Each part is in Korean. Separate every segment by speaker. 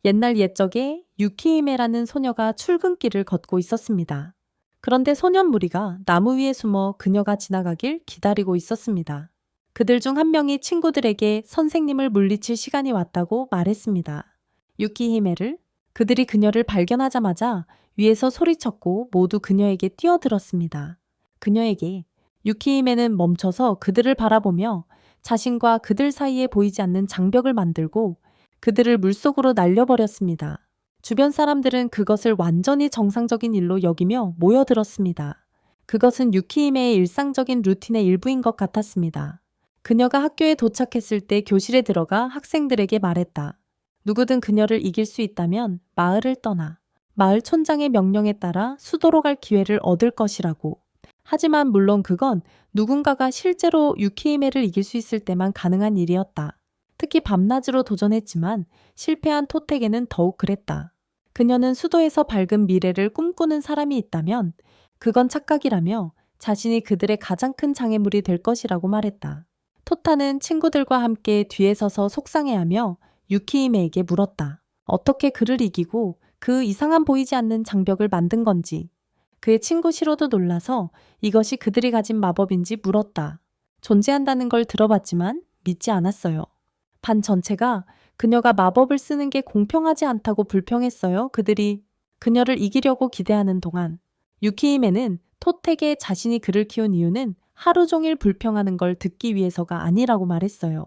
Speaker 1: 옛날 옛적에 유키히메라는 소녀가 출근길을 걷고 있었습니다. 그런데 소년 무리가 나무 위에 숨어 그녀가 지나가길 기다리고 있었습니다. 그들 중 한 명이 친구들에게 선생님을 물리칠 시간이 왔다고 말했습니다. 유키히메를 그들이 그녀를 발견하자마자 위에서 소리쳤고 모두 그녀에게 뛰어들었습니다. 그녀에게 유키히메는 멈춰서 그들을 바라보며 자신과 그들 사이에 보이지 않는 장벽을 만들고 그들을 물속으로 날려버렸습니다. 주변 사람들은 그것을 완전히 정상적인 일로 여기며 모여들었습니다. 그것은 유키히메의 일상적인 루틴의 일부인 것 같았습니다. 그녀가 학교에 도착했을 때 교실에 들어가 학생들에게 말했다. 누구든 그녀를 이길 수 있다면 마을을 떠나 마을 촌장의 명령에 따라 수도로 갈 기회를 얻을 것이라고. 하지만 물론 그건 누군가가 실제로 유키히메를 이길 수 있을 때만 가능한 일이었다. 특히 밤낮으로 도전했지만 실패한 토텍에는 더욱 그랬다. 그녀는 수도에서 밝은 미래를 꿈꾸는 사람이 있다면 그건 착각이라며 자신이 그들의 가장 큰 장애물이 될 것이라고 말했다. 토타는 친구들과 함께 뒤에 서서 속상해하며 유키히메에게 물었다. 어떻게 그를 이기고 그 이상한 보이지 않는 장벽을 만든 건지. 그의 친구 시로도 놀라서 이것이 그들이 가진 마법인지 물었다. 존재한다는 걸 들어봤지만 믿지 않았어요. 반 전체가 그녀가 마법을 쓰는 게 공평하지 않다고 불평했어요. 그들이 그녀를 이기려고 기대하는 동안 유키히메는 토텍에 자신이 그를 키운 이유는 하루 종일 불평하는 걸 듣기 위해서가 아니라고 말했어요.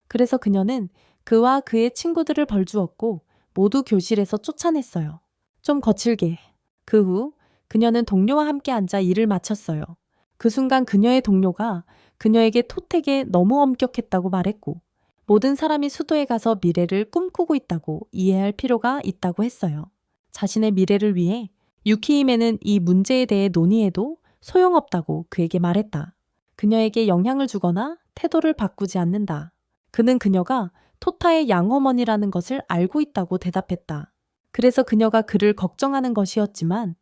Speaker 1: 그래서 그녀는 그와 그의 친구들을 벌주었고 모두 교실에서 쫓아냈어요. 좀 거칠게. 그 후 그녀는 동료와 함께 앉아 일을 마쳤어요. 그 순간 그녀의 동료가 그녀에게 토텍에 너무 엄격했다고 말했고 모든 사람이 수도에 가서 미래를 꿈꾸고 있다고 이해할 필요가 있다고 했어요. 자신의 미래를 위해 유키히메는 이 문제에 대해 논의해도 소용없다고 그에게 말했다. 그녀에게 영향을 주거나 태도를 바꾸지 않는다. 그는 그녀가 토타의 양어머니라는 것을 알고 있다고 대답했다. 그래서 그녀가 그를 걱정하는 것이었지만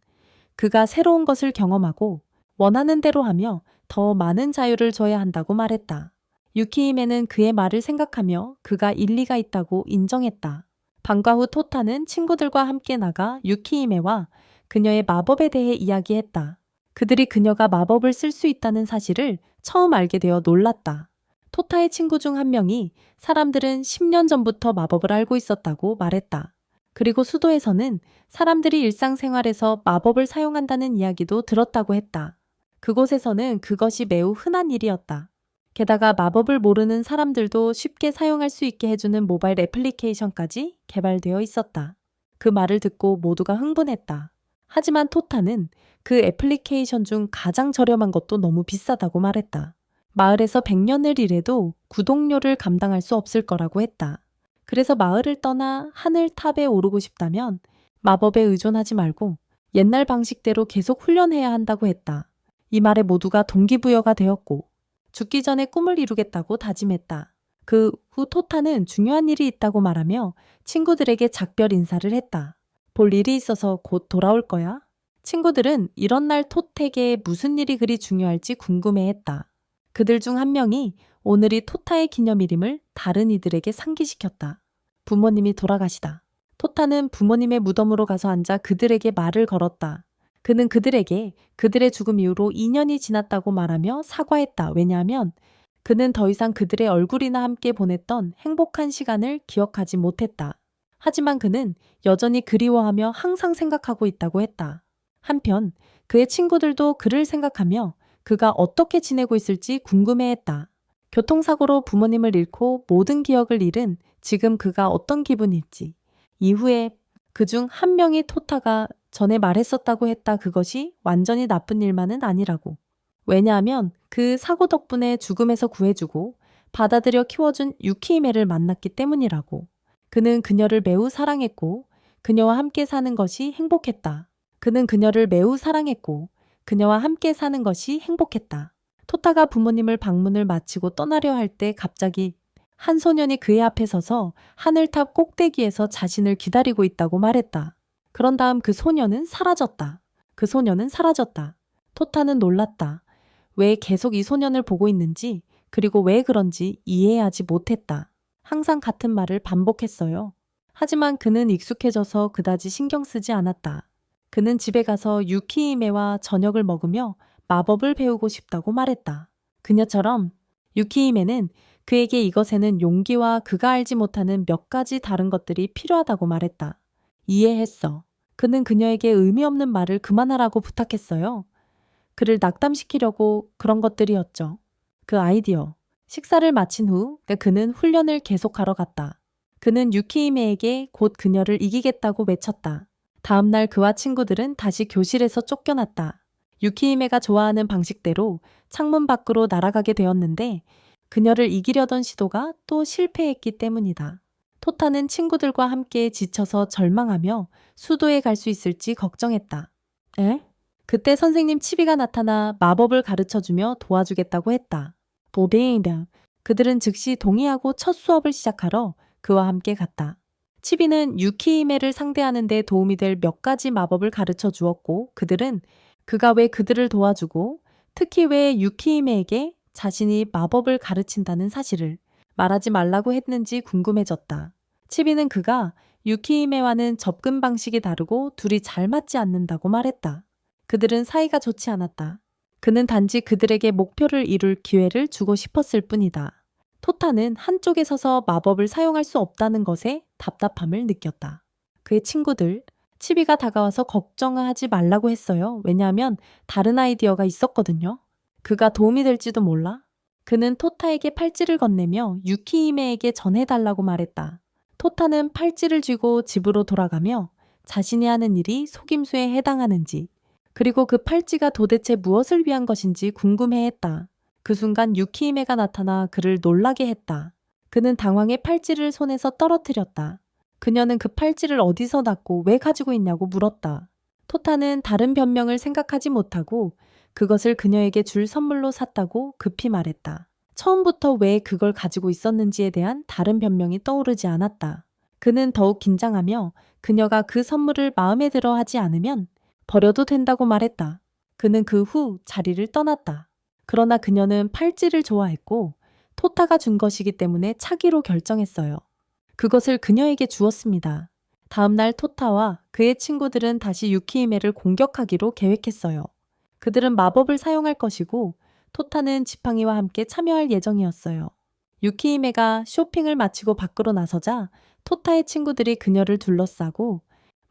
Speaker 1: 그가 새로운 것을 경험하고 원하는 대로 하며 더 많은 자유를 줘야 한다고 말했다. 유키히메는 그의 말을 생각하며 그가 일리가 있다고 인정했다. 방과 후 토타는 친구들과 함께 나가 유키히메와 그녀의 마법에 대해 이야기했다. 그들이 그녀가 마법을 쓸 수 있다는 사실을 처음 알게 되어 놀랐다. 토타의 친구 중 한 명이 사람들은 10년 전부터 마법을 알고 있었다고 말했다. 그리고 수도에서는 사람들이 일상생활에서 마법을 사용한다는 이야기도 들었다고 했다. 그곳에서는 그것이 매우 흔한 일이었다. 게다가 마법을 모르는 사람들도 쉽게 사용할 수 있게 해주는 모바일 애플리케이션까지 개발되어 있었다. 그 말을 듣고 모두가 흥분했다. 하지만 토타는 그 애플리케이션 중 가장 저렴한 것도 너무 비싸다고 말했다. 마을에서 100년을 일해도 구독료를 감당할 수 없을 거라고 했다. 그래서 마을을 떠나 하늘탑에 오르고 싶다면 마법에 의존하지 말고 옛날 방식대로 계속 훈련해야 한다고 했다. 이 말에 모두가 동기부여가 되었고 죽기 전에 꿈을 이루겠다고 다짐했다. 그 후 토타는 중요한 일이 있다고 말하며 친구들에게 작별 인사를 했다. 볼 일이 있어서 곧 돌아올 거야? 친구들은 이런 날 토텍에 무슨 일이 그리 중요할지 궁금해했다. 그들 중 한 명이 오늘이 토타의 기념일임을 다른 이들에게 상기시켰다. 부모님이 돌아가시다. 토타는 부모님의 무덤으로 가서 앉아 그들에게 말을 걸었다. 그는 그들에게 그들의 죽음 이후로 2년이 지났다고 말하며 사과했다. 왜냐하면 그는 더 이상 그들의 얼굴이나 함께 보냈던 행복한 시간을 기억하지 못했다. 하지만 그는 여전히 그리워하며 항상 생각하고 있다고 했다. 한편 그의 친구들도 그를 생각하며 그가 어떻게 지내고 있을지 궁금해했다. 교통사고로 부모님을 잃고 모든 기억을 잃은 지금 그가 어떤 기분일지. 이후에 그중 한 명이 토타가 전에 말했었다고 했다. 그것이 완전히 나쁜 일만은 아니라고. 왜냐하면 그 사고 덕분에 죽음에서 구해주고 받아들여 키워준 유키히메를 만났기 때문이라고. 그는 그녀를 매우 사랑했고 그녀와 함께 사는 것이 행복했다. 그는 그녀를 매우 사랑했고 그녀와 함께 사는 것이 행복했다. 토타가 부모님을 방문을 마치고 떠나려 할 때 갑자기 한 소년이 그의 앞에 서서 하늘탑 꼭대기에서 자신을 기다리고 있다고 말했다. 그런 다음 그 소년은 사라졌다. 그 소년은 사라졌다. 토타는 놀랐다. 왜 계속 이 소년을 보고 있는지 그리고 왜 그런지 이해하지 못했다. 항상 같은 말을 반복했어요. 하지만 그는 익숙해져서 그다지 신경 쓰지 않았다. 그는 집에 가서 유키히메와 저녁을 먹으며 마법을 배우고 싶다고 말했다. 그녀처럼 유키히메는 그에게 이것에는 용기와 그가 알지 못하는 몇 가지 다른 것들이 필요하다고 말했다. 이해했어. 그는 그녀에게 의미 없는 말을 그만하라고 부탁했어요. 그를 낙담시키려고 그런 것들이었죠. 그 아이디어. 식사를 마친 후 그는 훈련을 계속하러 갔다. 그는 유키히메에게 곧 그녀를 이기겠다고 외쳤다. 다음날 그와 친구들은 다시 교실에서 쫓겨났다. 유키히메가 좋아하는 방식대로 창문 밖으로 날아가게 되었는데 그녀를 이기려던 시도가 또 실패했기 때문이다. 토타는 친구들과 함께 지쳐서 절망하며 수도에 갈 수 있을지 걱정했다. 에? 그때 선생님 치비가 나타나 마법을 가르쳐주며 도와주겠다고 했다. 보빙이다. 그들은 즉시 동의하고 첫 수업을 시작하러 그와 함께 갔다. 치비는 유키히메를 상대하는 데 도움이 될 몇 가지 마법을 가르쳐 주었고 그들은 그가 왜 그들을 도와주고 특히 왜 유키히메에게 자신이 마법을 가르친다는 사실을 말하지 말라고 했는지 궁금해졌다. 치비는 그가 유키히메와는 접근 방식이 다르고 둘이 잘 맞지 않는다고 말했다. 그들은 사이가 좋지 않았다. 그는 단지 그들에게 목표를 이룰 기회를 주고 싶었을 뿐이다. 토타는 한쪽에 서서 마법을 사용할 수 없다는 것에 답답함을 느꼈다. 그의 친구들, 치비가 다가와서 걱정하지 말라고 했어요. 왜냐하면 다른 아이디어가 있었거든요. 그가 도움이 될지도 몰라. 그는 토타에게 팔찌를 건네며 유키히메에게 전해달라고 말했다. 토타는 팔찌를 쥐고 집으로 돌아가며 자신이 하는 일이 속임수에 해당하는지 그리고 그 팔찌가 도대체 무엇을 위한 것인지 궁금해했다. 그 순간 유키히메가 나타나 그를 놀라게 했다. 그는 당황해 팔찌를 손에서 떨어뜨렸다. 그녀는 그 팔찌를 어디서 났고 왜 가지고 있냐고 물었다. 토타는 다른 변명을 생각하지 못하고 그것을 그녀에게 줄 선물로 샀다고 급히 말했다. 처음부터 왜 그걸 가지고 있었는지에 대한 다른 변명이 떠오르지 않았다. 그는 더욱 긴장하며 그녀가 그 선물을 마음에 들어 하지 않으면 버려도 된다고 말했다. 그는 그 후 자리를 떠났다. 그러나 그녀는 팔찌를 좋아했고 토타가 준 것이기 때문에 차기로 결정했어요. 그것을 그녀에게 주었습니다. 다음 날 토타와 그의 친구들은 다시 유키히메를 공격하기로 계획했어요. 그들은 마법을 사용할 것이고 토타는 지팡이와 함께 참여할 예정이었어요. 유키히메가 쇼핑을 마치고 밖으로 나서자 토타의 친구들이 그녀를 둘러싸고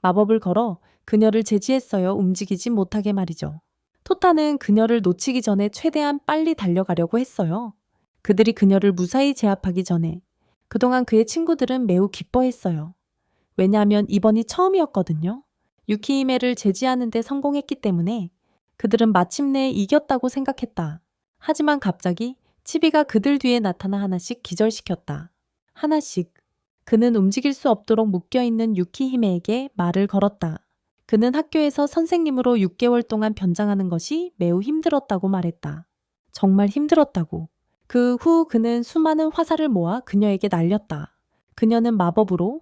Speaker 1: 마법을 걸어 그녀를 제지했어요. 움직이지 못하게 말이죠. 토타는 그녀를 놓치기 전에 최대한 빨리 달려가려고 했어요. 그들이 그녀를 무사히 제압하기 전에 그동안 그의 친구들은 매우 기뻐했어요. 왜냐하면 이번이 처음이었거든요. 유키히메를 제지하는 데 성공했기 때문에 그들은 마침내 이겼다고 생각했다. 하지만 갑자기 치비가 그들 뒤에 나타나 하나씩 기절시켰다. 하나씩. 그는 움직일 수 없도록 묶여있는 유키히메에게 말을 걸었다. 그는 학교에서 선생님으로 6개월 동안 변장하는 것이 매우 힘들었다고 말했다. 정말 힘들었다고. 그 후 그는 수많은 화살을 모아 그녀에게 날렸다. 그녀는 마법으로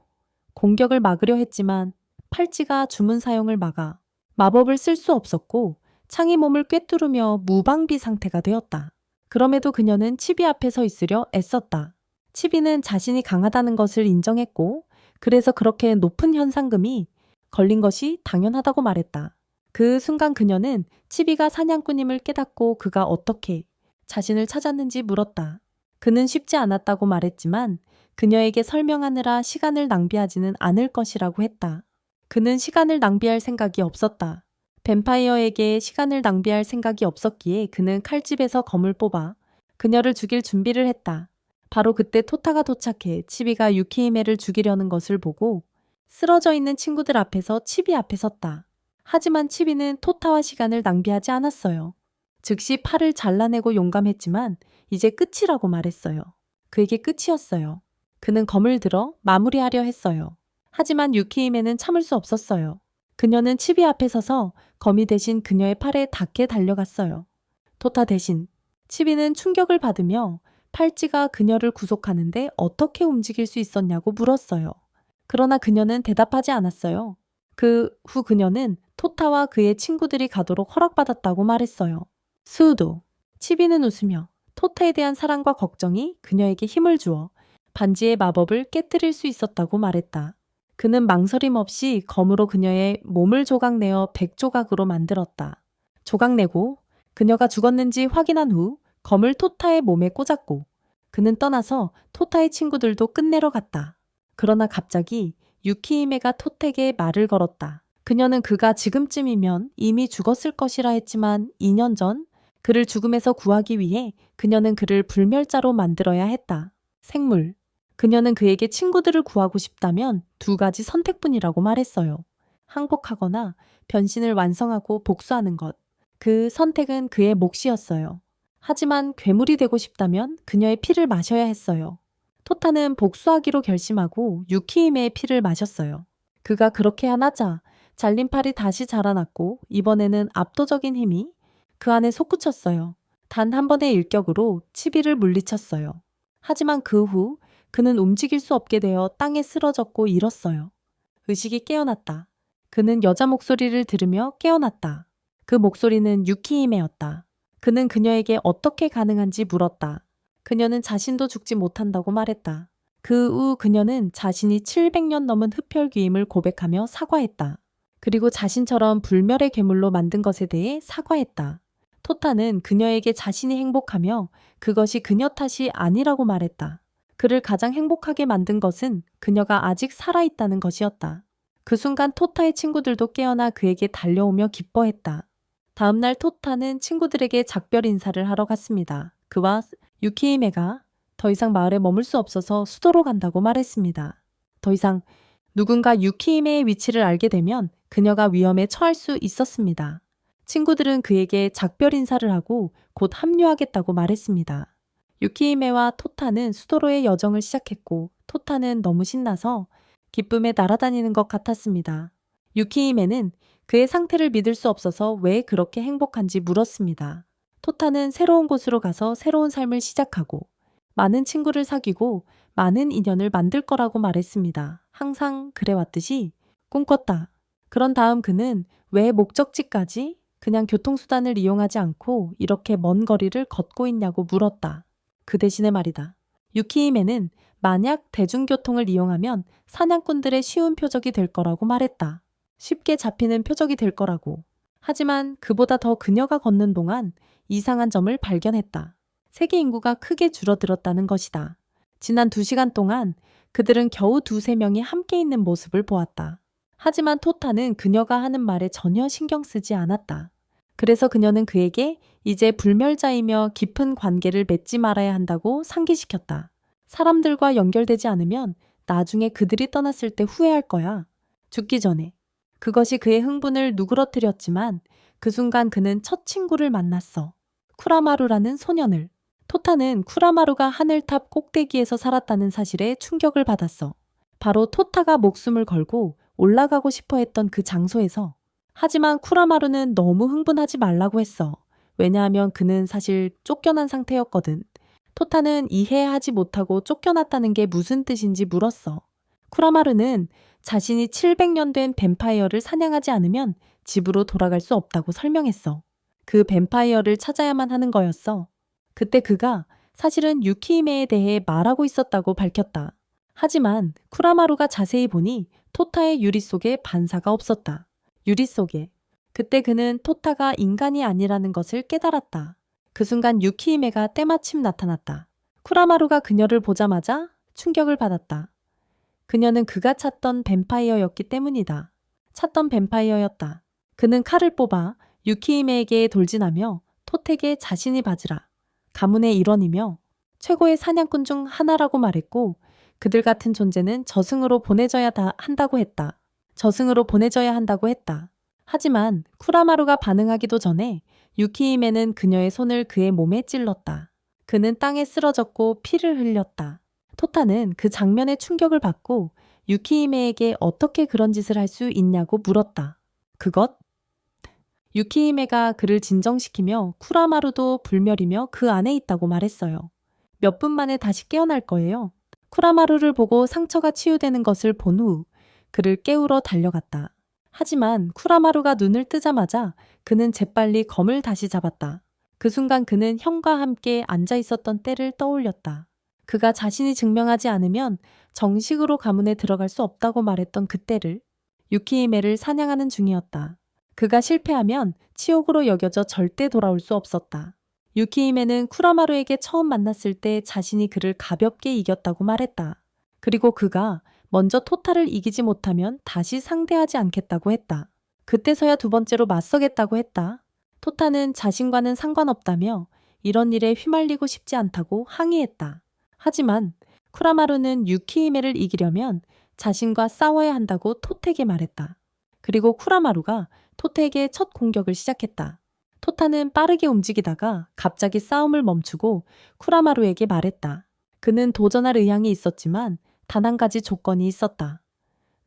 Speaker 1: 공격을 막으려 했지만 팔찌가 주문 사용을 막아 마법을 쓸 수 없었고 창이 몸을 꿰뚫으며 무방비 상태가 되었다. 그럼에도 그녀는 치비 앞에 서 있으려 애썼다. 치비는 자신이 강하다는 것을 인정했고 그래서 그렇게 높은 현상금이 걸린 것이 당연하다고 말했다. 그 순간 그녀는 치비가 사냥꾼임을 깨닫고 그가 어떻게 자신을 찾았는지 물었다. 그는 쉽지 않았다고 말했지만 그녀에게 설명하느라 시간을 낭비하지는 않을 것이라고 했다. 그는 시간을 낭비할 생각이 없었다. 뱀파이어에게 시간을 낭비할 생각이 없었기에 그는 칼집에서 검을 뽑아 그녀를 죽일 준비를 했다. 바로 그때 토타가 도착해 치비가 유키히메를 죽이려는 것을 보고 쓰러져 있는 친구들 앞에서 치비 앞에 섰다. 하지만 치비는 토타와 시간을 낭비하지 않았어요. 즉시 팔을 잘라내고 용감했지만 이제 끝이라고 말했어요. 그에게 끝이었어요. 그는 검을 들어 마무리하려 했어요. 하지만 유키히메는 참을 수 없었어요. 그녀는 치비 앞에 서서 검이 대신 그녀의 팔에 닿게 달려갔어요. 토타 대신 치비는 충격을 받으며 팔찌가 그녀를 구속하는데 어떻게 움직일 수 있었냐고 물었어요. 그러나 그녀는 대답하지 않았어요. 그 후 그녀는 토타와 그의 친구들이 가도록 허락받았다고 말했어요. 수도. 치비는 웃으며 토타에 대한 사랑과 걱정이 그녀에게 힘을 주어 반지의 마법을 깨뜨릴 수 있었다고 말했다. 그는 망설임 없이 검으로 그녀의 몸을 조각내어 100조각으로 만들었다. 조각내고 그녀가 죽었는지 확인한 후 검을 토타의 몸에 꽂았고 그는 떠나서 토타의 친구들도 끝내러 갔다. 그러나 갑자기 유키히메가 토택에 말을 걸었다. 그녀는 그가 지금쯤이면 이미 죽었을 것이라 했지만 2년 전 그를 죽음에서 구하기 위해 그녀는 그를 불멸자로 만들어야 했다. 생물. 그녀는 그에게 친구들을 구하고 싶다면 2가지 선택뿐이라고 말했어요. 항복하거나 변신을 완성하고 복수하는 것. 그 선택은 그의 몫이었어요. 하지만 괴물이 되고 싶다면 그녀의 피를 마셔야 했어요. 토타는 복수하기로 결심하고 유키히메의 피를 마셨어요. 그가 그렇게 하자 잘린 팔이 다시 자라났고 이번에는 압도적인 힘이 그 안에 솟구쳤어요. 단 한 번의 일격으로 치비를 물리쳤어요. 하지만 그 후 그는 움직일 수 없게 되어 땅에 쓰러졌고 일었어요. 의식이 깨어났다. 그는 여자 목소리를 들으며 깨어났다. 그 목소리는 유키히메였다. 그는 그녀에게 어떻게 가능한지 물었다. 그녀는 자신도 죽지 못한다고 말했다. 그 후 그녀는 자신이 700년 넘은 흡혈귀임을 고백하며 사과했다. 그리고 자신처럼 불멸의 괴물로 만든 것에 대해 사과했다. 토타는 그녀에게 자신이 행복하며 그것이 그녀 탓이 아니라고 말했다. 그를 가장 행복하게 만든 것은 그녀가 아직 살아있다는 것이었다. 그 순간 토타의 친구들도 깨어나 그에게 달려오며 기뻐했다. 다음날 토타는 친구들에게 작별 인사를 하러 갔습니다. 그와 유키히메가 더 이상 마을에 머물 수 없어서 수도로 간다고 말했습니다. 더 이상 누군가 유키히메의 위치를 알게 되면 그녀가 위험에 처할 수 있었습니다. 친구들은 그에게 작별 인사를 하고 곧 합류하겠다고 말했습니다. 유키히메와 토타는 수도로의 여정을 시작했고 토타는 너무 신나서 기쁨에 날아다니는 것 같았습니다. 유키히메는 그의 상태를 믿을 수 없어서 왜 그렇게 행복한지 물었습니다. 토타는 새로운 곳으로 가서 새로운 삶을 시작하고 많은 친구를 사귀고 많은 인연을 만들 거라고 말했습니다. 항상 그래왔듯이 꿈꿨다. 그런 다음 그는 왜 목적지까지 그냥 교통수단을 이용하지 않고 이렇게 먼 거리를 걷고 있냐고 물었다. 그 대신에 말이다. 유키히메는 만약 대중교통을 이용하면 사냥꾼들의 쉬운 표적이 될 거라고 말했다. 쉽게 잡히는 표적이 될 거라고. 하지만 그보다 더 그녀가 걷는 동안 이상한 점을 발견했다. 세계 인구가 크게 줄어들었다는 것이다. 지난 2시간 동안 그들은 겨우 2~3명이 함께 있는 모습을 보았다. 하지만 토타는 그녀가 하는 말에 전혀 신경 쓰지 않았다. 그래서 그녀는 그에게 이제 불멸자이며 깊은 관계를 맺지 말아야 한다고 상기시켰다. 사람들과 연결되지 않으면 나중에 그들이 떠났을 때 후회할 거야. 죽기 전에. 그것이 그의 흥분을 누그러뜨렸지만 그 순간 그는 첫 친구를 만났어. 쿠라마루라는 소년을. 토타는 쿠라마루가 하늘탑 꼭대기에서 살았다는 사실에 충격을 받았어. 바로 토타가 목숨을 걸고 올라가고 싶어 했던 그 장소에서. 하지만 쿠라마루는 너무 흥분하지 말라고 했어. 왜냐하면 그는 사실 쫓겨난 상태였거든. 토타는 이해하지 못하고 쫓겨났다는 게 무슨 뜻인지 물었어. 쿠라마루는 자신이 700년 된 뱀파이어를 사냥하지 않으면 집으로 돌아갈 수 없다고 설명했어. 그 뱀파이어를 찾아야만 하는 거였어. 그때 그가 사실은 유키히메에 대해 말하고 있었다고 밝혔다. 하지만 쿠라마루가 자세히 보니 토타의 유리 속에 반사가 없었다. 유리 속에. 그때 그는 토타가 인간이 아니라는 것을 깨달았다. 그 순간 유키히메가 때마침 나타났다. 쿠라마루가 그녀를 보자마자 충격을 받았다. 그녀는 그가 찾던 뱀파이어였기 때문이다. 찾던 뱀파이어였다. 그는 칼을 뽑아 유키히메에게 돌진하며 토택에 자신이 받으라. 가문의 일원이며 최고의 사냥꾼 중 하나라고 말했고 그들 같은 존재는 저승으로 보내져야 한다고 했다. 저승으로 보내져야 한다고 했다. 하지만 쿠라마루가 반응하기도 전에 유키히메는 그녀의 손을 그의 몸에 찔렀다. 그는 땅에 쓰러졌고 피를 흘렸다. 토타는 그 장면에 충격을 받고 유키히메에게 어떻게 그런 짓을 할 수 있냐고 물었다. 그것? 유키히메가 그를 진정시키며 쿠라마루도 불멸이며 그 안에 있다고 말했어요. 몇 분 만에 다시 깨어날 거예요. 쿠라마루를 보고 상처가 치유되는 것을 본 후 그를 깨우러 달려갔다. 하지만 쿠라마루가 눈을 뜨자마자 그는 재빨리 검을 다시 잡았다. 그 순간 그는 형과 함께 앉아 있었던 때를 떠올렸다. 그가 자신이 증명하지 않으면 정식으로 가문에 들어갈 수 없다고 말했던 그때를 유키히메를 사냥하는 중이었다. 그가 실패하면 치욕으로 여겨져 절대 돌아올 수 없었다. 유키히메는 쿠라마루에게 처음 만났을 때 자신이 그를 가볍게 이겼다고 말했다. 그리고 그가 먼저 토타를 이기지 못하면 다시 상대하지 않겠다고 했다. 그때서야 두 번째로 맞서겠다고 했다. 토타는 자신과는 상관없다며 이런 일에 휘말리고 싶지 않다고 항의했다. 하지만 쿠라마루는 유키히메를 이기려면 자신과 싸워야 한다고 토테에게 말했다. 그리고 쿠라마루가 토테에게 첫 공격을 시작했다. 토타는 빠르게 움직이다가 갑자기 싸움을 멈추고 쿠라마루에게 말했다. 그는 도전할 의향이 있었지만 단 한 가지 조건이 있었다.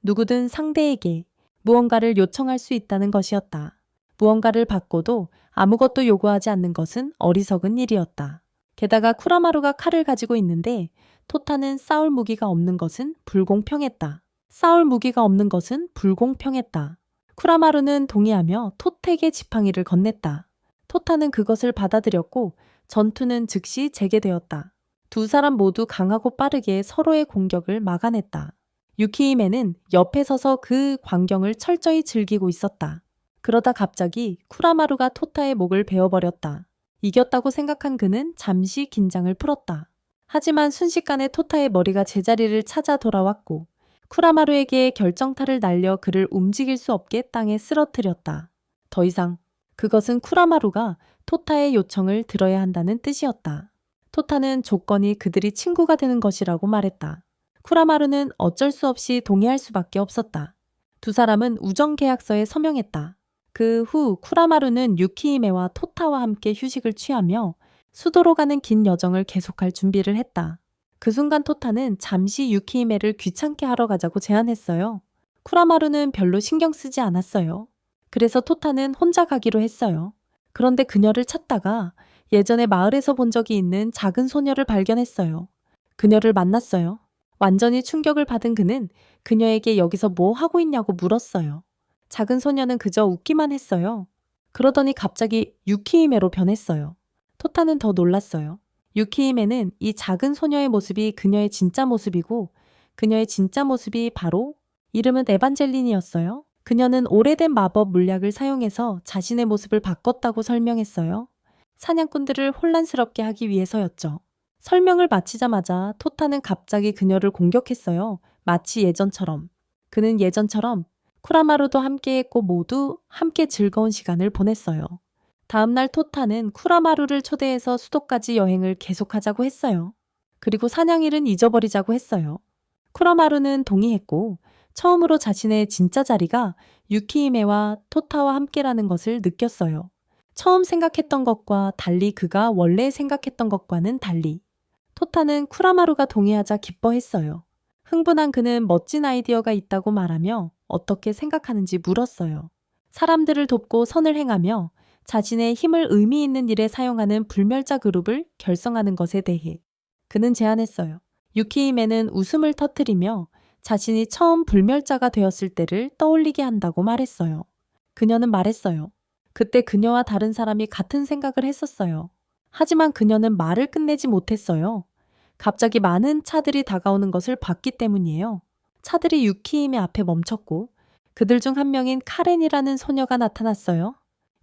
Speaker 1: 누구든 상대에게 무언가를 요청할 수 있다는 것이었다. 무언가를 받고도 아무것도 요구하지 않는 것은 어리석은 일이었다. 게다가 쿠라마루가 칼을 가지고 있는데 토타는 싸울 무기가 없는 것은 불공평했다. 싸울 무기가 없는 것은 불공평했다. 쿠라마루는 동의하며 토테에게 지팡이를 건넸다. 토타는 그것을 받아들였고 전투는 즉시 재개되었다. 두 사람 모두 강하고 빠르게 서로의 공격을 막아냈다. 유키히메는 옆에 서서 그 광경을 철저히 즐기고 있었다. 그러다 갑자기 쿠라마루가 토타의 목을 베어버렸다. 이겼다고 생각한 그는 잠시 긴장을 풀었다. 하지만 순식간에 토타의 머리가 제자리를 찾아 돌아왔고 쿠라마루에게 결정타를 날려 그를 움직일 수 없게 땅에 쓰러뜨렸다. 더 이상 그것은 쿠라마루가 토타의 요청을 들어야 한다는 뜻이었다. 토타는 조건이 그들이 친구가 되는 것이라고 말했다. 쿠라마루는 어쩔 수 없이 동의할 수밖에 없었다. 두 사람은 우정계약서에 서명했다. 그 후 쿠라마루는 유키히메와 토타와 함께 휴식을 취하며 수도로 가는 긴 여정을 계속할 준비를 했다. 그 순간 토타는 잠시 유키히메를 귀찮게 하러 가자고 제안했어요. 쿠라마루는 별로 신경 쓰지 않았어요. 그래서 토타는 혼자 가기로 했어요. 그런데 그녀를 찾다가 예전에 마을에서 본 적이 있는 작은 소녀를 발견했어요. 그녀를 만났어요. 완전히 충격을 받은 그는 그녀에게 여기서 뭐 하고 있냐고 물었어요. 작은 소녀는 그저 웃기만 했어요. 그러더니 갑자기 유키히메로 변했어요. 토타는 더 놀랐어요. 유키히메는 이 작은 소녀의 모습이 그녀의 진짜 모습이고 그녀의 진짜 모습이 바로 이름은 에반젤린이었어요. 그녀는 오래된 마법 물약을 사용해서 자신의 모습을 바꿨다고 설명했어요. 사냥꾼들을 혼란스럽게 하기 위해서였죠. 설명을 마치자마자 토타는 갑자기 그녀를 공격했어요. 마치 예전처럼. 그는 예전처럼 쿠라마루도 함께했고 모두 함께 즐거운 시간을 보냈어요. 다음날 토타는 쿠라마루를 초대해서 수도까지 여행을 계속하자고 했어요. 그리고 사냥일은 잊어버리자고 했어요. 쿠라마루는 동의했고 처음으로 자신의 진짜 자리가 유키히메와 토타와 함께라는 것을 느꼈어요. 처음 생각했던 것과 달리 그가 원래 생각했던 것과는 달리 토타는 쿠라마루가 동의하자 기뻐했어요. 흥분한 그는 멋진 아이디어가 있다고 말하며 어떻게 생각하는지 물었어요. 사람들을 돕고 선을 행하며 자신의 힘을 의미 있는 일에 사용하는 불멸자 그룹을 결성하는 것에 대해 그는 제안했어요. 유키히메는 웃음을 터뜨리며 자신이 처음 불멸자가 되었을 때를 떠올리게 한다고 말했어요. 그녀는 말했어요. 그때 그녀와 다른 사람이 같은 생각을 했었어요. 하지만 그녀는 말을 끝내지 못했어요. 갑자기 많은 차들이 다가오는 것을 봤기 때문이에요. 차들이 유키히메 앞에 멈췄고 그들 중 한 명인 카렌이라는 소녀가 나타났어요.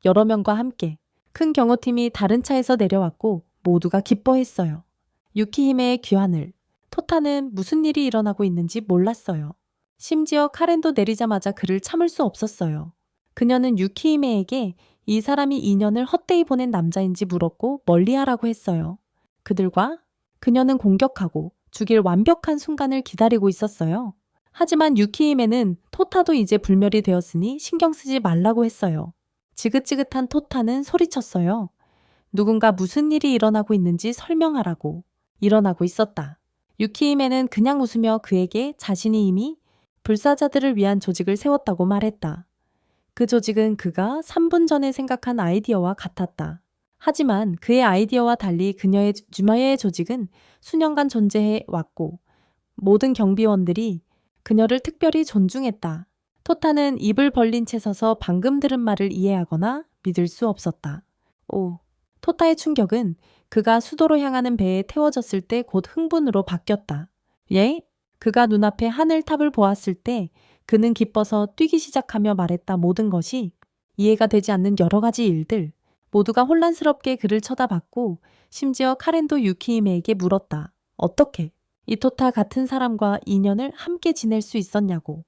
Speaker 1: 여러 명과 함께 큰 경호팀이 다른 차에서 내려왔고 모두가 기뻐했어요. 유키히메의 귀환을 토타는 무슨 일이 일어나고 있는지 몰랐어요. 심지어 카렌도 내리자마자 그를 참을 수 없었어요. 그녀는 유키히메에게 이 사람이 2년을 헛되이 보낸 남자인지 물었고 멀리하라고 했어요. 그녀는 공격하고 죽일 완벽한 순간을 기다리고 있었어요. 하지만 유키히메는 토타도 이제 불멸이 되었으니 신경 쓰지 말라고 했어요. 지긋지긋한 토타는 소리쳤어요. 누군가 무슨 일이 일어나고 있는지 설명하라고. 일어나고 있었다. 유키히메는 그냥 웃으며 그에게 자신이 이미 불사자들을 위한 조직을 세웠다고 말했다. 그 조직은 그가 3분 전에 생각한 아이디어와 같았다. 하지만 그의 아이디어와 달리 그녀의 주마의 조직은 수년간 존재해 왔고 모든 경비원들이 그녀를 특별히 존중했다. 토타는 입을 벌린 채 서서 방금 들은 말을 이해하거나 믿을 수 없었다. 오, 토타의 충격은 그가 수도로 향하는 배에 태워졌을 때 곧 흥분으로 바뀌었다. 예? 그가 눈앞에 하늘탑을 보았을 때 그는 기뻐서 뛰기 시작하며 말했다. 모든 것이 이해가 되지 않는 여러 가지 일들. 모두가 혼란스럽게 그를 쳐다봤고 심지어 카렌도 유키히메에게 물었다. 어떻게 이 토타 같은 사람과 인연을 함께 지낼 수 있었냐고.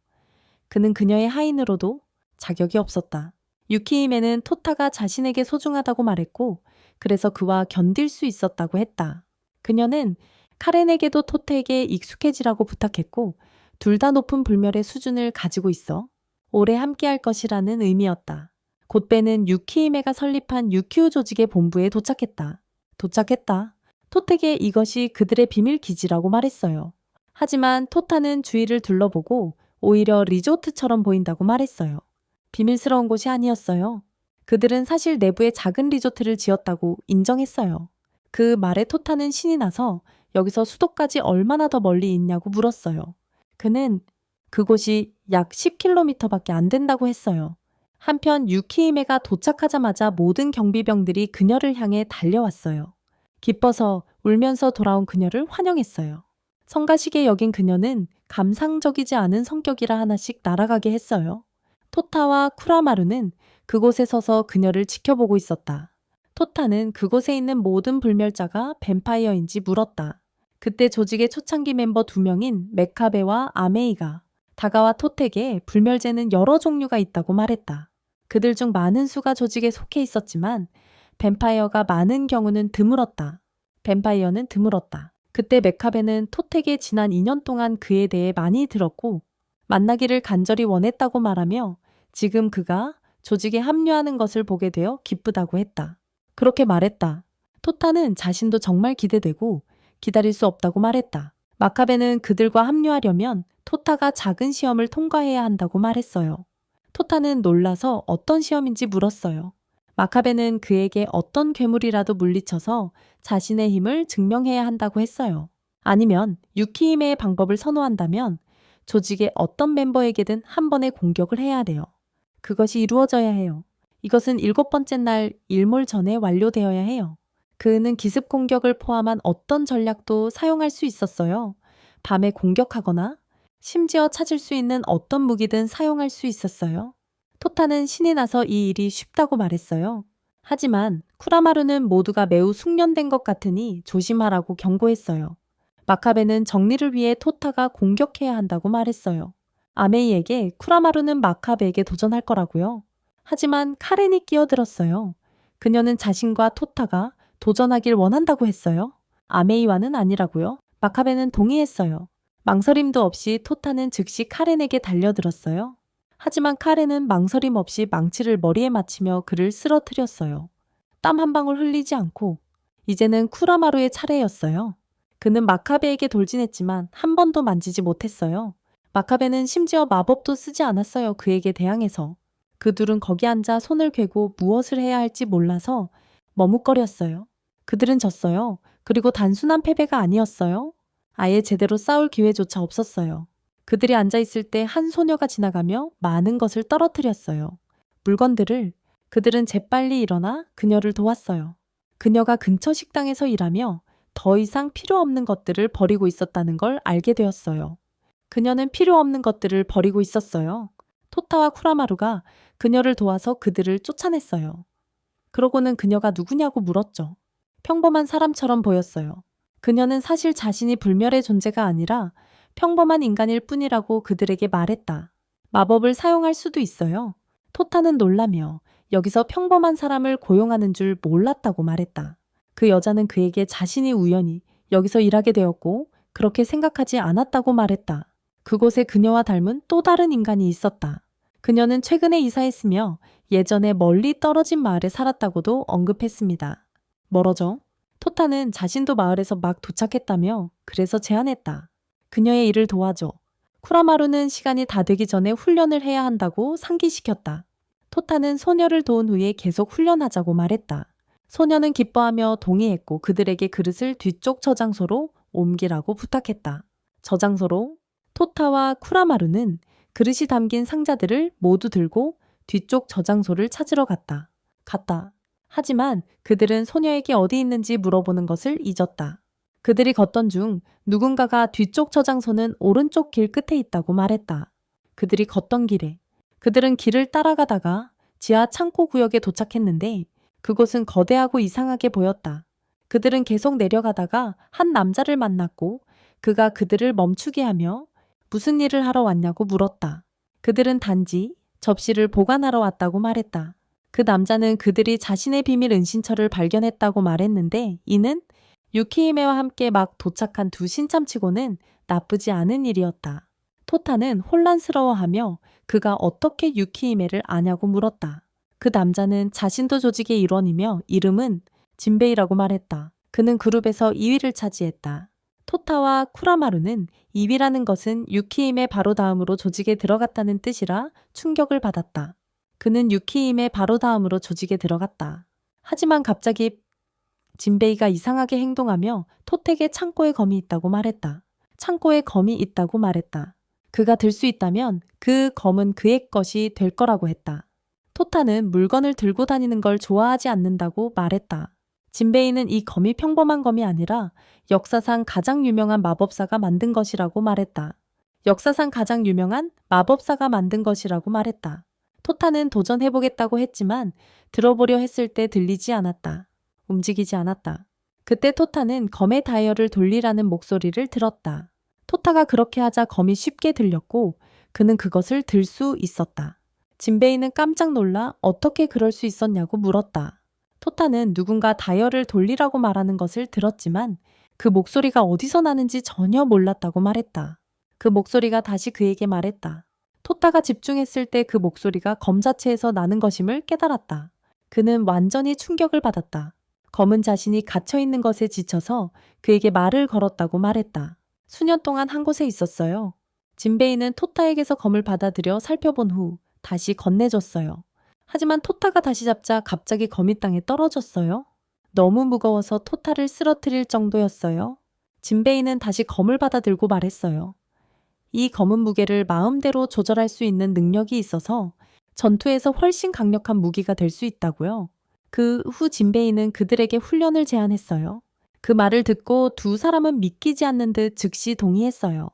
Speaker 1: 그는 그녀의 하인으로도 자격이 없었다. 유키히메는 토타가 자신에게 소중하다고 말했고 그래서 그와 견딜 수 있었다고 했다. 그녀는 카렌에게도 토테에게 익숙해지라고 부탁했고 둘 다 높은 불멸의 수준을 가지고 있어 오래 함께할 것이라는 의미였다. 곧 배는 유키히메가 설립한 유키우 조직의 본부에 도착했다. 토테에게 이것이 그들의 비밀 기지라고 말했어요. 하지만 토타는 주위를 둘러보고 오히려 리조트처럼 보인다고 말했어요. 비밀스러운 곳이 아니었어요. 그들은 사실 내부에 작은 리조트를 지었다고 인정했어요. 그 말에 토타는 신이 나서 여기서 수도까지 얼마나 더 멀리 있냐고 물었어요. 그는 그곳이 약 10km밖에 안 된다고 했어요. 한편 유키히메가 도착하자마자 모든 경비병들이 그녀를 향해 달려왔어요. 기뻐서 울면서 돌아온 그녀를 환영했어요. 성가시게 여긴 그녀는 감상적이지 않은 성격이라 하나씩 날아가게 했어요. 토타와 쿠라마루는 그곳에 서서 그녀를 지켜보고 있었다. 토타는 그곳에 있는 모든 불멸자가 뱀파이어인지 물었다. 그때 조직의 초창기 멤버 2명인 메카베와 아메이가 다가와 토테에게 불멸제는 여러 종류가 있다고 말했다. 그들 중 많은 수가 조직에 속해 있었지만 뱀파이어가 많은 경우는 드물었다. 그때 메카베는 토테에게 지난 2년 동안 그에 대해 많이 들었고 만나기를 간절히 원했다고 말하며 지금 그가 조직에 합류하는 것을 보게 되어 기쁘다고 했다. 그렇게 말했다. 토타는 자신도 정말 기대되고 기다릴 수 없다고 말했다. 마카베는 그들과 합류하려면 토타가 작은 시험을 통과해야 한다고 말했어요. 토타는 놀라서 어떤 시험인지 물었어요. 마카베는 그에게 어떤 괴물이라도 물리쳐서 자신의 힘을 증명해야 한다고 했어요. 아니면 유키히메의 방법을 선호한다면 조직의 어떤 멤버에게든 한 번의 공격을 해야 돼요. 그것이 이루어져야 해요. 이것은 7번째 날 일몰 전에 완료되어야 해요. 그는 기습 공격을 포함한 어떤 전략도 사용할 수 있었어요. 밤에 공격하거나 심지어 찾을 수 있는 어떤 무기든 사용할 수 있었어요. 토타는 신이 나서 이 일이 쉽다고 말했어요. 하지만 쿠라마루는 모두가 매우 숙련된 것 같으니 조심하라고 경고했어요. 마카베는 정리를 위해 토타가 공격해야 한다고 말했어요. 아메이에게 쿠라마루는 마카베에게 도전할 거라고요. 하지만 카렌이 끼어들었어요. 그녀는 자신과 토타가 도전하길 원한다고 했어요. 아메이와는 아니라고요. 마카베는 동의했어요. 망설임도 없이 토타는 즉시 카렌에게 달려들었어요. 하지만 카렌은 망설임 없이 망치를 머리에 맞추며 그를 쓰러뜨렸어요. 땀 한 방울 흘리지 않고 이제는 쿠라마루의 차례였어요. 그는 마카베에게 돌진했지만 한 번도 만지지 못했어요. 마카베는 심지어 마법도 쓰지 않았어요. 그에게 대항해서. 그 둘은 거기 앉아 손을 괴고 무엇을 해야 할지 몰라서 머뭇거렸어요. 그들은 졌어요. 그리고 단순한 패배가 아니었어요. 아예 제대로 싸울 기회조차 없었어요. 그들이 앉아있을 때 한 소녀가 지나가며 많은 것을 떨어뜨렸어요. 물건들을. 그들은 재빨리 일어나 그녀를 도왔어요. 그녀가 근처 식당에서 일하며 더 이상 필요 없는 것들을 버리고 있었다는 걸 알게 되었어요. 그녀는 필요 없는 것들을 버리고 있었어요. 토타와 쿠라마루가 그녀를 도와서 그들을 쫓아냈어요. 그러고는 그녀가 누구냐고 물었죠. 평범한 사람처럼 보였어요. 그녀는 사실 자신이 불멸의 존재가 아니라 평범한 인간일 뿐이라고 그들에게 말했다. 마법을 사용할 수도 있어요. 토타는 놀라며 여기서 평범한 사람을 고용하는 줄 몰랐다고 말했다. 그 여자는 그에게 자신이 우연히 여기서 일하게 되었고 그렇게 생각하지 않았다고 말했다. 그곳에 그녀와 닮은 또 다른 인간이 있었다. 그녀는 최근에 이사했으며 예전에 멀리 떨어진 마을에 살았다고도 언급했습니다. 멀어져? 토타는 자신도 마을에서 막 도착했다며 그래서 제안했다. 그녀의 일을 도와줘. 쿠라마루는 시간이 다 되기 전에 훈련을 해야 한다고 상기시켰다. 토타는 소녀를 도운 후에 계속 훈련하자고 말했다. 소녀는 기뻐하며 동의했고 그들에게 그릇을 뒤쪽 저장소로 옮기라고 부탁했다. 저장소로? 토타와 쿠라마루는 그릇이 담긴 상자들을 모두 들고 뒤쪽 저장소를 찾으러 갔다. 하지만 그들은 소녀에게 어디 있는지 물어보는 것을 잊었다. 그들이 걷던 중 누군가가 뒤쪽 저장소는 오른쪽 길 끝에 있다고 말했다. 그들이 걷던 길에 그들은 길을 따라가다가 지하 창고 구역에 도착했는데 그곳은 거대하고 이상하게 보였다. 그들은 계속 내려가다가 한 남자를 만났고 그가 그들을 멈추게 하며 무슨 일을 하러 왔냐고 물었다. 그들은 단지 접시를 보관하러 왔다고 말했다. 그 남자는 그들이 자신의 비밀 은신처를 발견했다고 말했는데 이는 유키히메와 함께 막 도착한 두 신참치고는 나쁘지 않은 일이었다. 토타는 혼란스러워하며 그가 어떻게 유키히메를 아냐고 물었다. 그 남자는 자신도 조직의 일원이며 이름은 진베이라고 말했다. 그는 그룹에서 2위를 차지했다. 토타와 쿠라마루는 2위라는 것은 유키히메 바로 다음으로 조직에 들어갔다는 뜻이라 충격을 받았다. 그는 유키히메 바로 다음으로 조직에 들어갔다. 하지만 갑자기 진베이가 이상하게 행동하며 토택에 창고에 검이 있다고 말했다. 창고에 검이 있다고 말했다. 그가 들 수 있다면 그 검은 그의 것이 될 거라고 했다. 토타는 물건을 들고 다니는 걸 좋아하지 않는다고 말했다. 진베이는 이 검이 평범한 검이 아니라 역사상 가장 유명한 마법사가 만든 것이라고 말했다. 역사상 가장 유명한 마법사가 만든 것이라고 말했다. 토타는 도전해보겠다고 했지만 들어보려 했을 때 들리지 않았다. 움직이지 않았다. 그때 토타는 검의 다이얼을 돌리라는 목소리를 들었다. 토타가 그렇게 하자 검이 쉽게 들렸고 그는 그것을 들 수 있었다. 진베이는 깜짝 놀라 어떻게 그럴 수 있었냐고 물었다. 토타는 누군가 다이얼을 돌리라고 말하는 것을 들었지만 그 목소리가 어디서 나는지 전혀 몰랐다고 말했다. 그 목소리가 다시 그에게 말했다. 토타가 집중했을 때 그 목소리가 검 자체에서 나는 것임을 깨달았다. 그는 완전히 충격을 받았다. 검은 자신이 갇혀있는 것에 지쳐서 그에게 말을 걸었다고 말했다. 수년 동안 한 곳에 있었어요. 진베이는 토타에게서 검을 받아들여 살펴본 후 다시 건네줬어요. 하지만 토타가 다시 잡자 갑자기 검이 땅에 떨어졌어요. 너무 무거워서 토타를 쓰러뜨릴 정도였어요. 진베이는 다시 검을 받아들고 말했어요. 이 검은 무게를 마음대로 조절할 수 있는 능력이 있어서 전투에서 훨씬 강력한 무기가 될 수 있다고요. 그 후 진베이는 그들에게 훈련을 제안했어요. 그 말을 듣고 두 사람은 믿기지 않는 듯 즉시 동의했어요.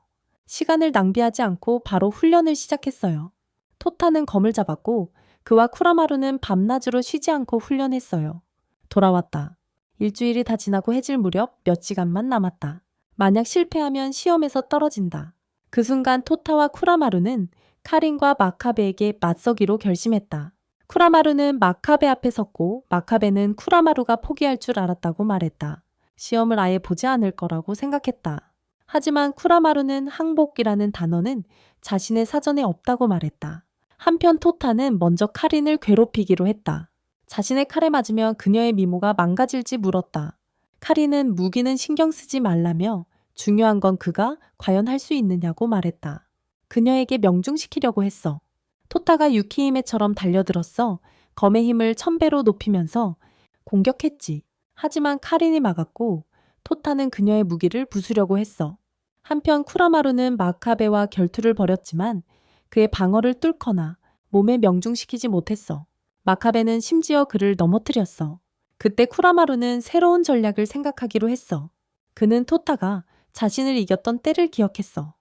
Speaker 1: 시간을 낭비하지 않고 바로 훈련을 시작했어요. 토타는 검을 잡았고 그와 쿠라마루는 밤낮으로 쉬지 않고 훈련했어요. 돌아왔다. 일주일이 다 지나고 해질 무렵 몇 시간만 남았다. 만약 실패하면 시험에서 떨어진다. 그 순간 토타와 쿠라마루는 카린과 마카베에게 맞서기로 결심했다. 쿠라마루는 마카베 앞에 섰고 마카베는 쿠라마루가 포기할 줄 알았다고 말했다. 시험을 아예 보지 않을 거라고 생각했다. 하지만 쿠라마루는 항복이라는 단어는 자신의 사전에 없다고 말했다. 한편 토타는 먼저 카린을 괴롭히기로 했다. 자신의 칼에 맞으면 그녀의 미모가 망가질지 물었다. 카린은 무기는 신경 쓰지 말라며 중요한 건 그가 과연 할 수 있느냐고 말했다. 그녀에게 명중시키려고 했어. 토타가 유키히메처럼 달려들었어 검의 힘을 1000배로 높이면서 공격했지. 하지만 카린이 막았고 토타는 그녀의 무기를 부수려고 했어. 한편 쿠라마루는 마카베와 결투를 벌였지만 그의 방어를 뚫거나 몸에 명중시키지 못했어. 마카베는 심지어 그를 넘어뜨렸어. 그때 쿠라마루는 새로운 전략을 생각하기로 했어. 그는 토타가 자신을 이겼던 때를 기억했어.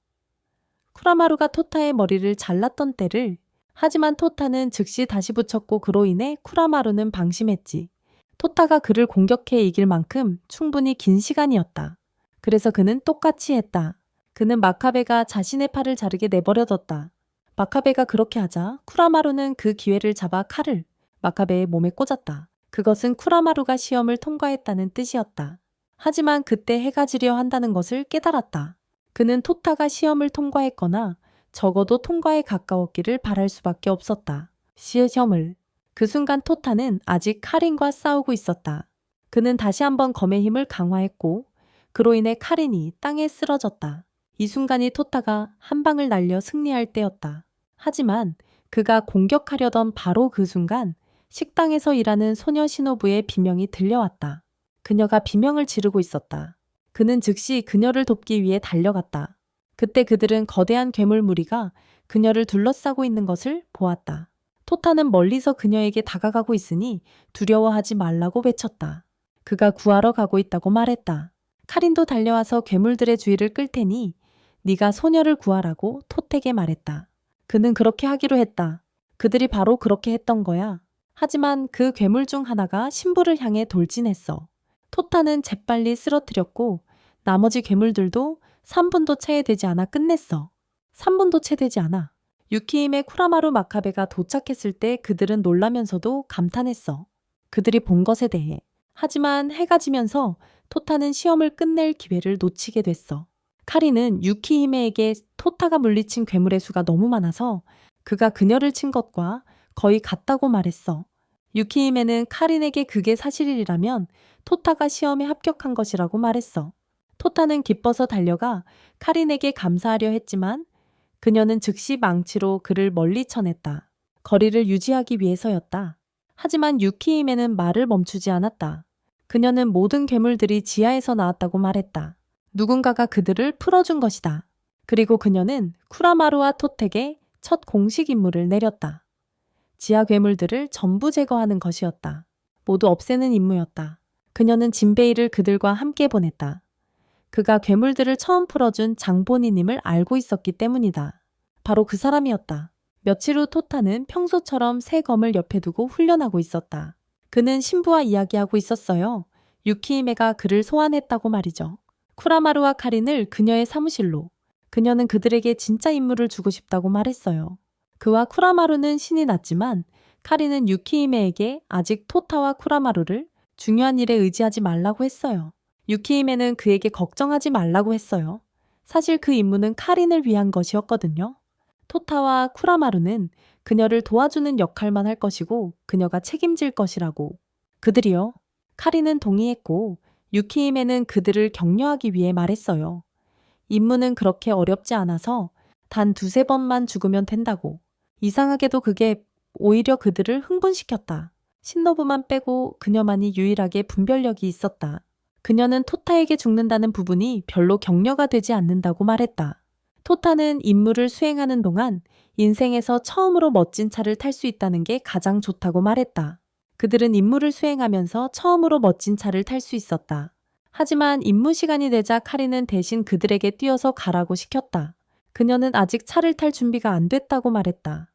Speaker 1: 쿠라마루가 토타의 머리를 잘랐던 때를. 하지만 토타는 즉시 다시 붙였고 그로 인해 쿠라마루는 방심했지. 토타가 그를 공격해 이길 만큼 충분히 긴 시간이었다. 그래서 그는 똑같이 했다. 그는 마카베가 자신의 팔을 자르게 내버려뒀다. 마카베가 그렇게 하자 쿠라마루는 그 기회를 잡아 칼을 마카베의 몸에 꽂았다. 그것은 쿠라마루가 시험을 통과했다는 뜻이었다. 하지만 그때 해가 지려 한다는 것을 깨달았다. 그는 토타가 시험을 통과했거나 적어도 통과에 가까웠기를 바랄 수밖에 없었다. 시험을. 그 순간 토타는 아직 카린과 싸우고 있었다. 그는 다시 한번 검의 힘을 강화했고 그로 인해 카린이 땅에 쓰러졌다. 이 순간이 토타가 한 방을 날려 승리할 때였다. 하지만 그가 공격하려던 바로 그 순간 식당에서 일하는 소녀 시노부의 비명이 들려왔다. 그녀가 비명을 지르고 있었다. 그는 즉시 그녀를 돕기 위해 달려갔다. 그때 그들은 거대한 괴물 무리가 그녀를 둘러싸고 있는 것을 보았다. 토타는 멀리서 그녀에게 다가가고 있으니 두려워하지 말라고 외쳤다. 그가 구하러 가고 있다고 말했다. 카린도 달려와서 괴물들의 주의를 끌 테니 네가 소녀를 구하라고 톳에게 말했다. 그는 그렇게 하기로 했다. 그들이 바로 그렇게 했던 거야. 하지만 그 괴물 중 하나가 신부를 향해 돌진했어. 토타는 재빨리 쓰러뜨렸고 나머지 괴물들도 3분도 채 되지 않아 끝냈어. 3분도 채 되지 않아. 유키임의 쿠라마루 마카베가 도착했을 때 그들은 놀라면서도 감탄했어. 그들이 본 것에 대해. 하지만 해가 지면서 토타는 시험을 끝낼 기회를 놓치게 됐어. 카리는 유키히메에게 토타가 물리친 괴물의 수가 너무 많아서 그가 그녀를 친 것과 거의 같다고 말했어. 유키히메는 카린에게 그게 사실이라면 토타가 시험에 합격한 것이라고 말했어. 토타는 기뻐서 달려가 카린에게 감사하려 했지만 그녀는 즉시 망치로 그를 멀리 쳐냈다. 거리를 유지하기 위해서였다. 하지만 유키히메는 말을 멈추지 않았다. 그녀는 모든 괴물들이 지하에서 나왔다고 말했다. 누군가가 그들을 풀어준 것이다. 그리고 그녀는 쿠라마루와 톳에게 첫 공식 임무를 내렸다. 지하 괴물들을 전부 제거하는 것이었다. 모두 없애는 임무였다. 그녀는 진베이를 그들과 함께 보냈다. 그가 괴물들을 처음 풀어준 장본인임을 알고 있었기 때문이다. 바로 그 사람이었다. 며칠 후 토타는 평소처럼 새 검을 옆에 두고 훈련하고 있었다. 그는 신부와 이야기하고 있었어요. 유키히메가 그를 소환했다고 말이죠. 쿠라마루와 카린을 그녀의 사무실로. 그녀는 그들에게 진짜 임무를 주고 싶다고 말했어요. 그와 쿠라마루는 신이 났지만 카린은 유키히메에게 아직 토타와 쿠라마루를 중요한 일에 의지하지 말라고 했어요. 유키히메는 그에게 걱정하지 말라고 했어요. 사실 그 임무는 카린을 위한 것이었거든요. 토타와 쿠라마루는 그녀를 도와주는 역할만 할 것이고 그녀가 책임질 것이라고. 그들이요. 카린은 동의했고 유키히메는 그들을 격려하기 위해 말했어요. 임무는 그렇게 어렵지 않아서 단 2~3번만 죽으면 된다고. 이상하게도 그게 오히려 그들을 흥분시켰다. 신노부만 빼고 그녀만이 유일하게 분별력이 있었다. 그녀는 토타에게 죽는다는 부분이 별로 격려가 되지 않는다고 말했다. 토타는 임무를 수행하는 동안 인생에서 처음으로 멋진 차를 탈 수 있다는 게 가장 좋다고 말했다. 그들은 임무를 수행하면서 처음으로 멋진 차를 탈 수 있었다. 하지만 임무 시간이 되자 카린은 대신 그들에게 뛰어서 가라고 시켰다. 그녀는 아직 차를 탈 준비가 안 됐다고 말했다.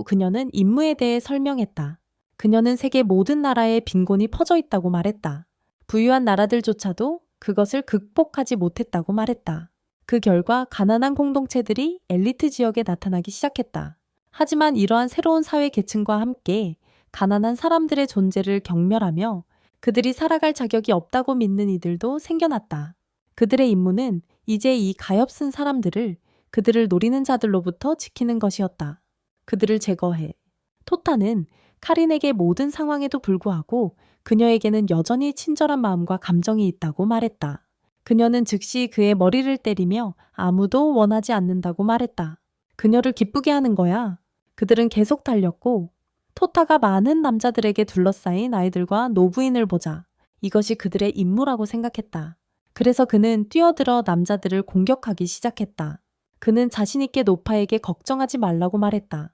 Speaker 1: 그녀는 임무에 대해 설명했다. 그녀는 세계 모든 나라에 빈곤이 퍼져 있다고 말했다. 부유한 나라들조차도 그것을 극복하지 못했다고 말했다. 그 결과 가난한 공동체들이 엘리트 지역에 나타나기 시작했다. 하지만 이러한 새로운 사회 계층과 함께 가난한 사람들의 존재를 경멸하며 그들이 살아갈 자격이 없다고 믿는 이들도 생겨났다. 그들의 임무는 이제 이 가엾은 사람들을 그들을 노리는 자들로부터 지키는 것이었다. 그들을 제거해. 토타는 카린에게 모든 상황에도 불구하고 그녀에게는 여전히 친절한 마음과 감정이 있다고 말했다. 그녀는 즉시 그의 머리를 때리며 아무도 원하지 않는다고 말했다. 그녀를 기쁘게 하는 거야. 그들은 계속 달렸고 토타가 많은 남자들에게 둘러싸인 아이들과 노부인을 보자. 이것이 그들의 임무라고 생각했다. 그래서 그는 뛰어들어 남자들을 공격하기 시작했다. 그는 자신있게 노파에게 걱정하지 말라고 말했다.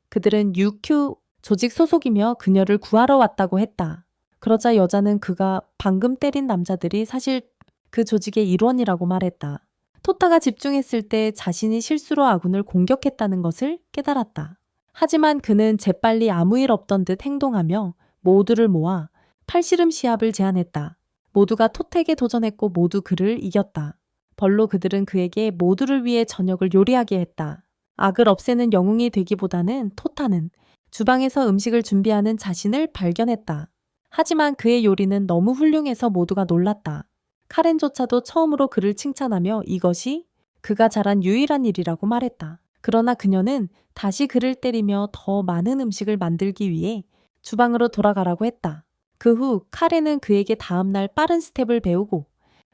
Speaker 1: 그들은 UQ 조직 소속이며 그녀를 구하러 왔다고 했다. 그러자 여자는 그가 방금 때린 남자들이 사실 그 조직의 일원이라고 말했다. 토타가 집중했을 때 자신이 실수로 아군을 공격했다는 것을 깨달았다. 하지만 그는 재빨리 아무 일 없던 듯 행동하며 모두를 모아 팔씨름 시합을 제안했다. 모두가 토택에 도전했고 모두 그를 이겼다. 벌로 그들은 그에게 모두를 위해 저녁을 요리하게 했다. 악을 없애는 영웅이 되기보다는 토타는 주방에서 음식을 준비하는 자신을 발견했다. 하지만 그의 요리는 너무 훌륭해서 모두가 놀랐다. 카렌조차도 처음으로 그를 칭찬하며 이것이 그가 잘한 유일한 일이라고 말했다. 그러나 그녀는 다시 그를 때리며 더 많은 음식을 만들기 위해 주방으로 돌아가라고 했다. 그 후 카렌은 그에게 다음날 빠른 스텝을 배우고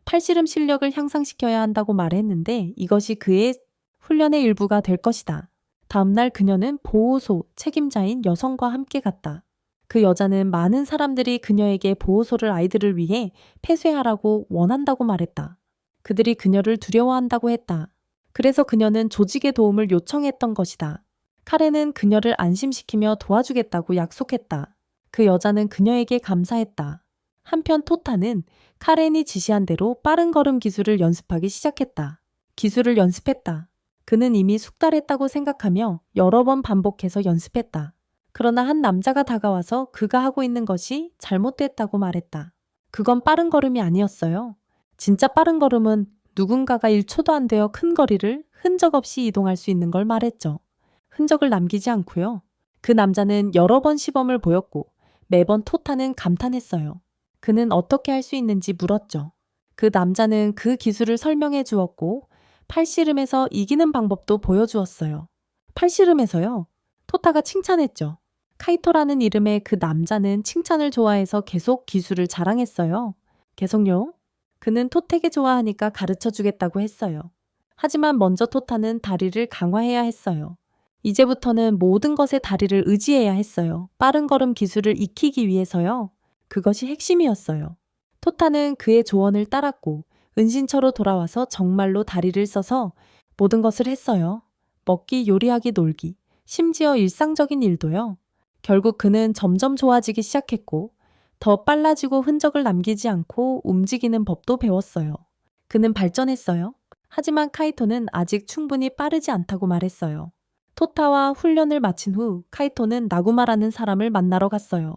Speaker 1: 팔씨름 실력을 향상시켜야 한다고 말했는데 이것이 그의 훈련의 일부가 될 것이다. 다음날 그녀는 보호소 책임자인 여성과 함께 갔다. 그 여자는 많은 사람들이 그녀에게 보호소를 아이들을 위해 폐쇄하라고 원한다고 말했다. 그들이 그녀를 두려워한다고 했다. 그래서 그녀는 조직의 도움을 요청했던 것이다. 카렌은 그녀를 안심시키며 도와주겠다고 약속했다. 그 여자는 그녀에게 감사했다. 한편 토타는 카렌이 지시한 대로 빠른 걸음 기술을 연습하기 시작했다. 기술을 연습했다. 그는 이미 숙달했다고 생각하며 여러 번 반복해서 연습했다. 그러나 한 남자가 다가와서 그가 하고 있는 것이 잘못됐다고 말했다. 그건 빠른 걸음이 아니었어요. 진짜 빠른 걸음은 누군가가 1초도 안 되어 큰 거리를 흔적 없이 이동할 수 있는 걸 말했죠. 흔적을 남기지 않고요. 그 남자는 여러 번 시범을 보였고 매번 토타는 감탄했어요. 그는 어떻게 할 수 있는지 물었죠. 그 남자는 그 기술을 설명해 주었고 팔씨름에서 이기는 방법도 보여주었어요. 팔씨름에서요? 토타가 칭찬했죠. 카이토라는 이름의 그 남자는 칭찬을 좋아해서 계속 기술을 자랑했어요. 계속요? 그는 토택에 좋아하니까 가르쳐 주겠다고 했어요. 하지만 먼저 토타는 다리를 강화해야 했어요. 이제부터는 모든 것에 다리를 의지해야 했어요. 빠른 걸음 기술을 익히기 위해서요. 그것이 핵심이었어요. 토타는 그의 조언을 따랐고 은신처로 돌아와서 정말로 다리를 써서 모든 것을 했어요. 먹기, 요리하기, 놀기, 심지어 일상적인 일도요. 결국 그는 점점 좋아지기 시작했고 더 빨라지고 흔적을 남기지 않고 움직이는 법도 배웠어요. 그는 발전했어요. 하지만 카이토는 아직 충분히 빠르지 않다고 말했어요. 토타와 훈련을 마친 후 카이토는 나구마라는 사람을 만나러 갔어요.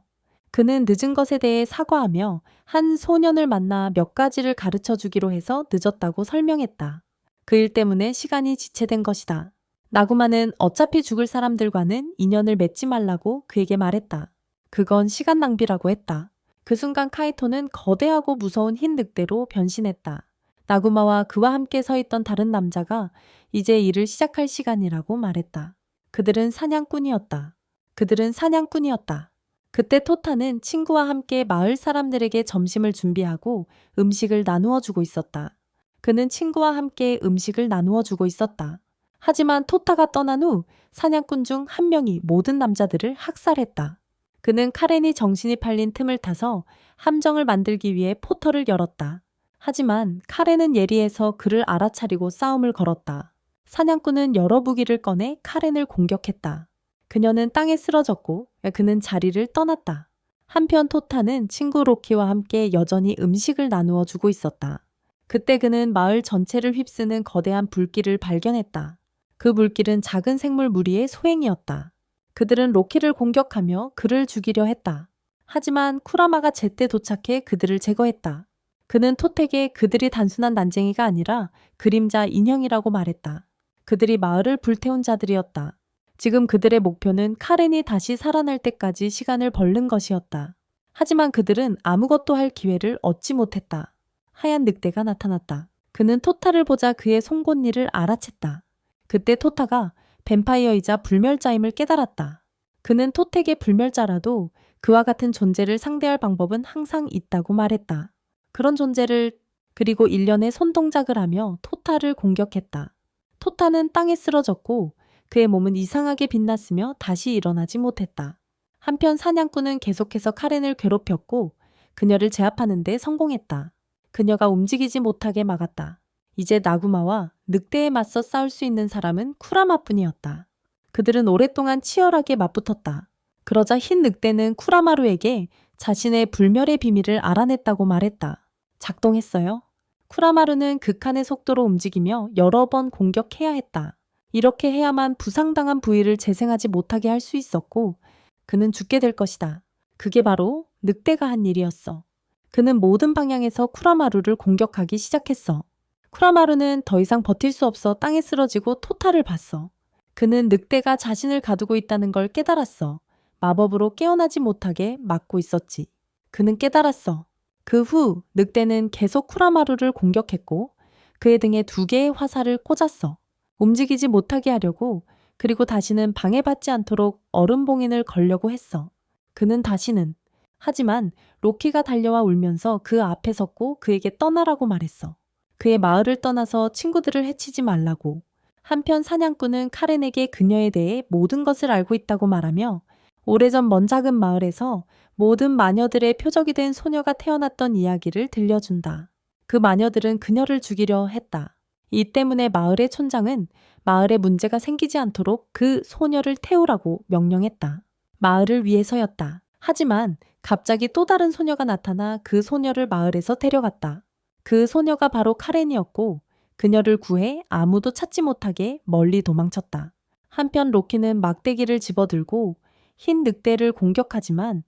Speaker 1: 그는 늦은 것에 대해 사과하며 한 소년을 만나 몇 가지를 가르쳐 주기로 해서 늦었다고 설명했다. 그 일 때문에 시간이 지체된 것이다. 나구마는 어차피 죽을 사람들과는 인연을 맺지 말라고 그에게 말했다. 그건 시간 낭비라고 했다. 그 순간 카이토는 거대하고 무서운 흰 늑대로 변신했다. 나구마와 그와 함께 서 있던 다른 남자가 이제 일을 시작할 시간이라고 말했다. 그들은 사냥꾼이었다. 그들은 사냥꾼이었다. 그때 토타는 친구와 함께 마을 사람들에게 점심을 준비하고 음식을 나누어 주고 있었다. 그는 친구와 함께 음식을 나누어 주고 있었다. 하지만 토타가 떠난 후 사냥꾼 중 한 명이 모든 남자들을 학살했다. 그는 카렌이 정신이 팔린 틈을 타서 함정을 만들기 위해 포털을 열었다. 하지만 카렌은 예리해서 그를 알아차리고 싸움을 걸었다. 사냥꾼은 여러 무기를 꺼내 카렌을 공격했다. 그녀는 땅에 쓰러졌고 그는 자리를 떠났다. 한편 토타는 친구 로키와 함께 여전히 음식을 나누어 주고 있었다. 그때 그는 마을 전체를 휩쓰는 거대한 불길을 발견했다. 그 물길은 작은 생물 무리의 소행이었다. 그들은 로키를 공격하며 그를 죽이려 했다. 하지만 쿠라마가 제때 도착해 그들을 제거했다. 그는 토택에 그들이 단순한 난쟁이가 아니라 그림자 인형이라고 말했다. 그들이 마을을 불태운 자들이었다. 지금 그들의 목표는 카렌이 다시 살아날 때까지 시간을 벌는 것이었다. 하지만 그들은 아무것도 할 기회를 얻지 못했다. 하얀 늑대가 나타났다. 그는 토타를 보자 그의 송곳니를 알아챘다. 그때 토타가 뱀파이어이자 불멸자임을 깨달았다. 그는 토택의 불멸자라도 그와 같은 존재를 상대할 방법은 항상 있다고 말했다. 그런 존재를 그리고 일련의 손동작을 하며 토타를 공격했다. 토타는 땅에 쓰러졌고 그의 몸은 이상하게 빛났으며 다시 일어나지 못했다. 한편 사냥꾼은 계속해서 카렌을 괴롭혔고 그녀를 제압하는 데 성공했다. 그녀가 움직이지 못하게 막았다. 이제 나구마와 늑대에 맞서 싸울 수 있는 사람은 쿠라마뿐이었다. 그들은 오랫동안 치열하게 맞붙었다. 그러자 흰 늑대는 쿠라마루에게 자신의 불멸의 비밀을 알아냈다고 말했다. 작동했어요. 쿠라마루는 극한의 속도로 움직이며 여러 번 공격해야 했다. 이렇게 해야만 부상당한 부위를 재생하지 못하게 할 수 있었고 그는 죽게 될 것이다. 그게 바로 늑대가 한 일이었어. 그는 모든 방향에서 쿠라마루를 공격하기 시작했어. 쿠라마루는 더 이상 버틸 수 없어 땅에 쓰러지고 토타를 봤어. 그는 늑대가 자신을 가두고 있다는 걸 깨달았어. 마법으로 깨어나지 못하게 막고 있었지. 그는 깨달았어. 그 후 늑대는 계속 쿠라마루를 공격했고 그의 등에 2개의 화살을 꽂았어. 움직이지 못하게 하려고 그리고 다시는 방해받지 않도록 얼음 봉인을 걸려고 했어. 그는 다시는 하지만 로키가 달려와 울면서 그 앞에 섰고 그에게 떠나라고 말했어. 그의 마을을 떠나서 친구들을 해치지 말라고. 한편 사냥꾼은 카렌에게 그녀에 대해 모든 것을 알고 있다고 말하며 오래전 먼 작은 마을에서 모든 마녀들의 표적이 된 소녀가 태어났던 이야기를 들려준다. 그 마녀들은 그녀를 죽이려 했다. 이 때문에 마을의 촌장은 마을에 문제가 생기지 않도록 그 소녀를 태우라고 명령했다. 마을을 위해서였다. 하지만 갑자기 또 다른 소녀가 나타나 그 소녀를 마을에서 데려갔다. 그 소녀가 바로 카렌이었고 그녀를 구해 아무도 찾지 못하게 멀리 도망쳤다. 한편 로키는 막대기를 집어들고 흰 늑대를 공격하지만